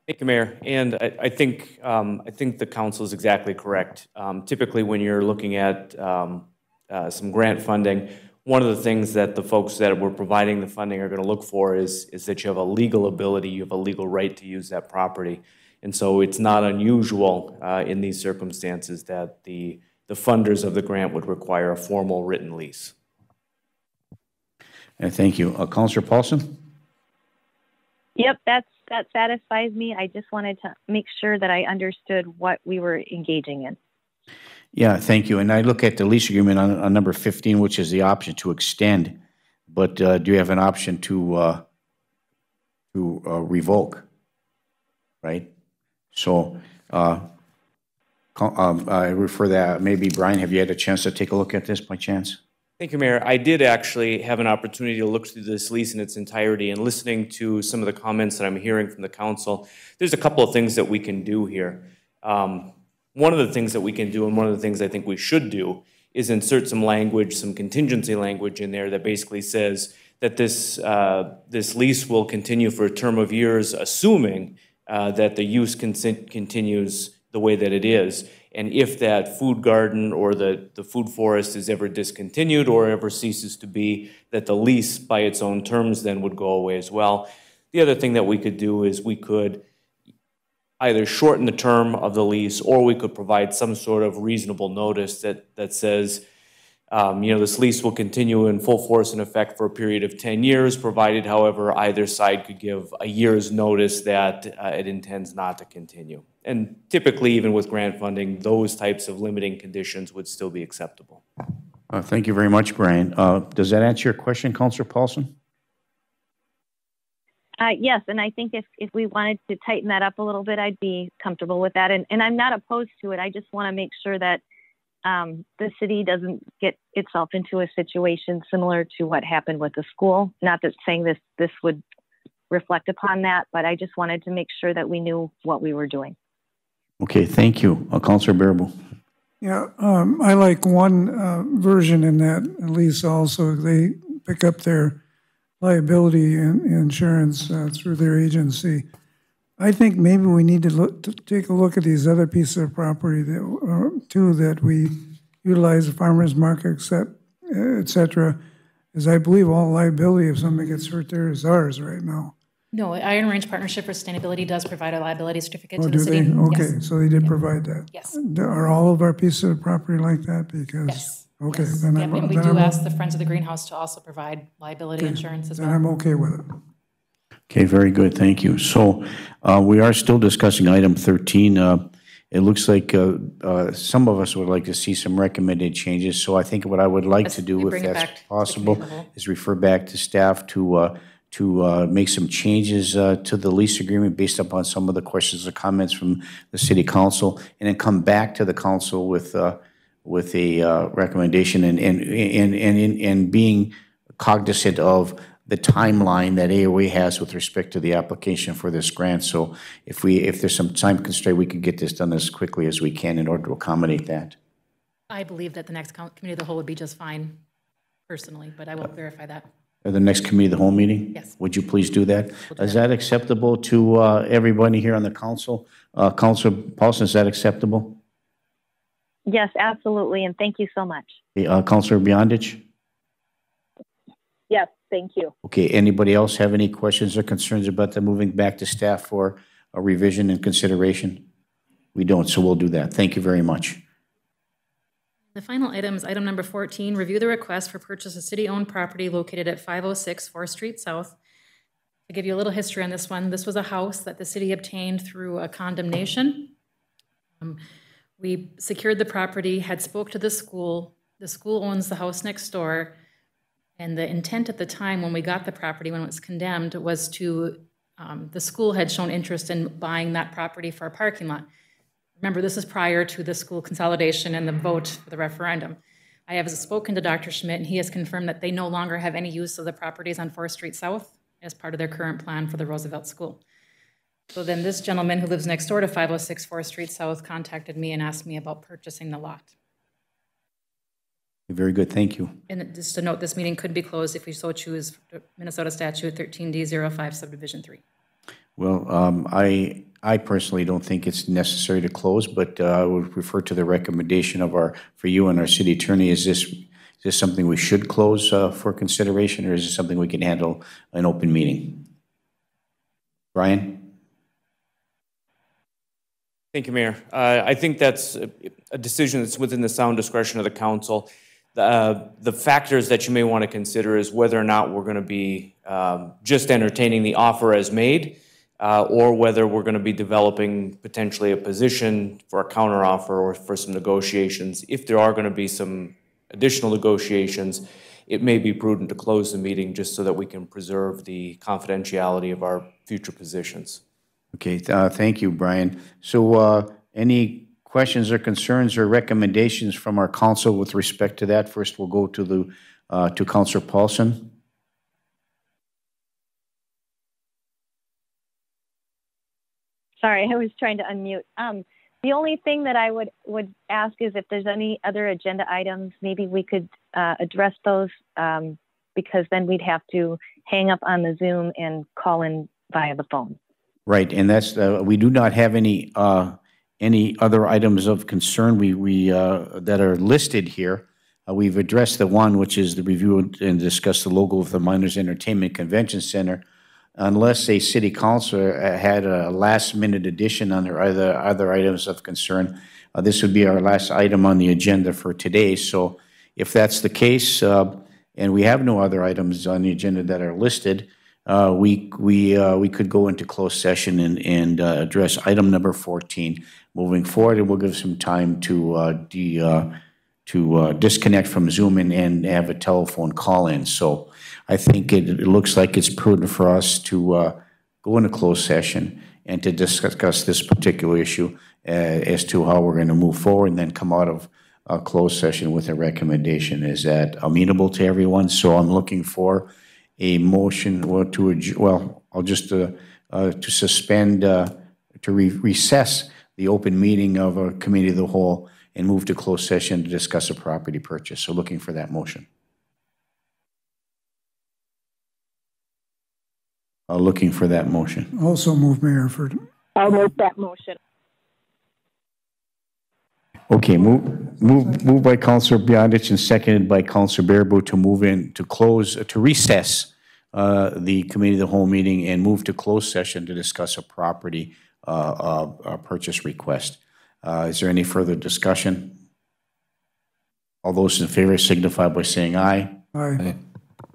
P: Thank you, Mayor. And I think the council is exactly correct. Typically, when you're looking at some grant funding, one of the things that the folks that were providing the funding are going to look for is that you have a legal ability, you have a legal right to use that property. And so it's not unusual in these circumstances that the funders of the grant would require a formal written lease.
A: Thank you. Councillor Paulson?
F: Yep, that satisfies me. I just wanted to make sure that I understood what we were engaging in.
A: Yeah, thank you. And I look at the lease agreement on number 15, which is the option to extend. But do you have an option to revoke? Right? So I refer that, maybe Brian, have you had a chance to take a look at this by chance?
P: Thank you, Mayor. I did actually have an opportunity to look through this lease in its entirety, and listening to some of the comments that I'm hearing from the council, there's a couple of things that we can do here. One of the things that we can do, and one of the things I think we should do, is insert some language, some contingency language in there that basically says that this lease will continue for a term of years, assuming that the use continues the way that it is. And if that food garden or the food forest is ever discontinued or ever ceases to be, that the lease by its own terms then would go away as well. The other thing that we could do is we could either shorten the term of the lease, or we could provide some sort of reasonable notice that says, this lease will continue in full force and effect for a period of 10 years, provided, however, either side could give a year's notice that it intends not to continue. And typically, even with grant funding, those types of limiting conditions would still be acceptable.
A: Thank you very much, Brian. Does that answer your question, Councillor Paulson?
F: Yes, and I think if we wanted to tighten that up a little bit, I'd be comfortable with that. And I'm not opposed to it. I just want to make sure that the city doesn't get itself into a situation similar to what happened with the school. Not that saying this would reflect upon that, but I just wanted to make sure that we knew what we were doing.
A: Okay, thank you. Councillor Bearable.
D: Yeah, I like one version in that lease also. They pick up their liability insurance through their agency. I think maybe we need to take a look at these other pieces of property that we utilize, the farmers market, et cetera, as I believe all liability if somebody gets hurt there is ours right now.
B: No, Iron Range Partnership for Sustainability does provide a liability certificate
D: Oh,
B: to the
D: do
B: city.
D: they? Okay,
B: Yes.
D: so they did provide that.
B: Yes.
D: Are all of our pieces of property like that? Because
B: Yes.
D: okay,
B: Yes.
D: then
B: Yep, and we do ask the Friends of the Greenhouse to also provide liability insurance as well.
D: then I'm okay with it.
A: Okay, very good. Thank you. So we are still discussing item 13. It looks like some of us would like to see some recommended changes. So I think what I would like to do, if that's possible, is refer back to staff to make some changes to the lease agreement based upon some of the questions or comments from the city council, and then come back to the council with recommendation and being cognizant of the timeline that AOA has with respect to the application for this grant. So if there's some time constraint, we could get this done as quickly as we can in order to accommodate that.
B: I believe that the next committee of the whole would be just fine personally, but I will verify that.
A: The next committee of the whole meeting?
B: Yes.
A: Would you please do that? Is that acceptable to everybody here on the council? Councilor Paulson, is that acceptable?
F: Yes, absolutely, and thank you so much.
A: Councilor Beyondich?
H: Yes, thank you.
A: Okay, anybody else have any questions or concerns about the moving back to staff for a revision and consideration? We don't, so we'll do that. Thank you very much.
B: The final item is item number 14, review the request for purchase of city-owned property located at 506 4th Street South. To give you a little history on this one, this was a house that the city obtained through a condemnation. We secured the property, had spoke to the school. The school owns the house next door. And the intent at the time when we got the property, when it was condemned, was to, the school had shown interest in buying that property for a parking lot. Remember, this is prior to the school consolidation and the vote for the referendum. I have spoken to Dr. Schmidt, and he has confirmed that they no longer have any use of the properties on 4th Street South as part of their current plan for the Roosevelt School. So then this gentleman who lives next door to 506 4th Street South contacted me and asked me about purchasing the lot.
A: Very good, thank you.
B: And just to note, this meeting could be closed if we so choose, Minnesota Statute 13D05, Subdivision 3.
A: Well, I personally don't think it's necessary to close, but I would refer to the recommendation of for you and our city attorney. Is this something we should close for consideration, or is it something we can handle an open meeting? Brian?
P: Thank you, Mayor. I think that's a decision that's within the sound discretion of the council. The factors that you may want to consider is whether or not we're going to be just entertaining the offer as made, or whether we're going to be developing potentially a position for a counteroffer or for some negotiations. If there are going to be some additional negotiations, it may be prudent to close the meeting just so that we can preserve the confidentiality of our future positions.
A: Okay, thank you, Brian. So any questions or concerns or recommendations from our council with respect to that? First, we'll go to Councilor Paulson.
F: Sorry, I was trying to unmute. The only thing that I would ask is if there's any other agenda items, maybe we could address those because then we'd have to hang up on the Zoom and call in via the phone.
A: Right, and that's we do not have any other items of concern that are listed here. We've addressed the one, which is the review and discuss the logo of the Miners Entertainment Convention Center. Unless a city councilor had a last-minute addition on their other items of concern, this would be our last item on the agenda for today. So if that's the case, and we have no other items on the agenda that are listed, we could go into closed session and address item number 14 moving forward, and we'll give some time to disconnect from Zoom and have a telephone call in. So I think it looks like it's prudent for us to go into closed session and to discuss this particular issue as to how we're going to move forward, and then come out of a closed session with a recommendation. Is that amenable to everyone? So I'm looking for a motion I'll just to suspend, to recess the open meeting of a committee of the whole and move to closed session to discuss a property purchase. So looking for that motion. Looking for that motion.
D: Also move, Mayor, for.
H: I'll move that motion.
A: Okay, move by Councilor Beyondich and seconded by Councilor Baraboo to move in to recess the committee of the whole meeting and move to closed session to discuss a property purchase request. Is there any further discussion? All those in favor signify by saying aye.
D: Aye.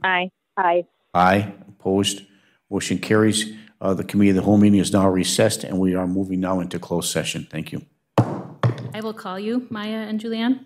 H: Aye. Aye.
A: Aye. Opposed? Motion carries. The committee of the whole meeting is now recessed, and we are moving now into closed session. Thank you.
B: I will call you, Maya and Julianne.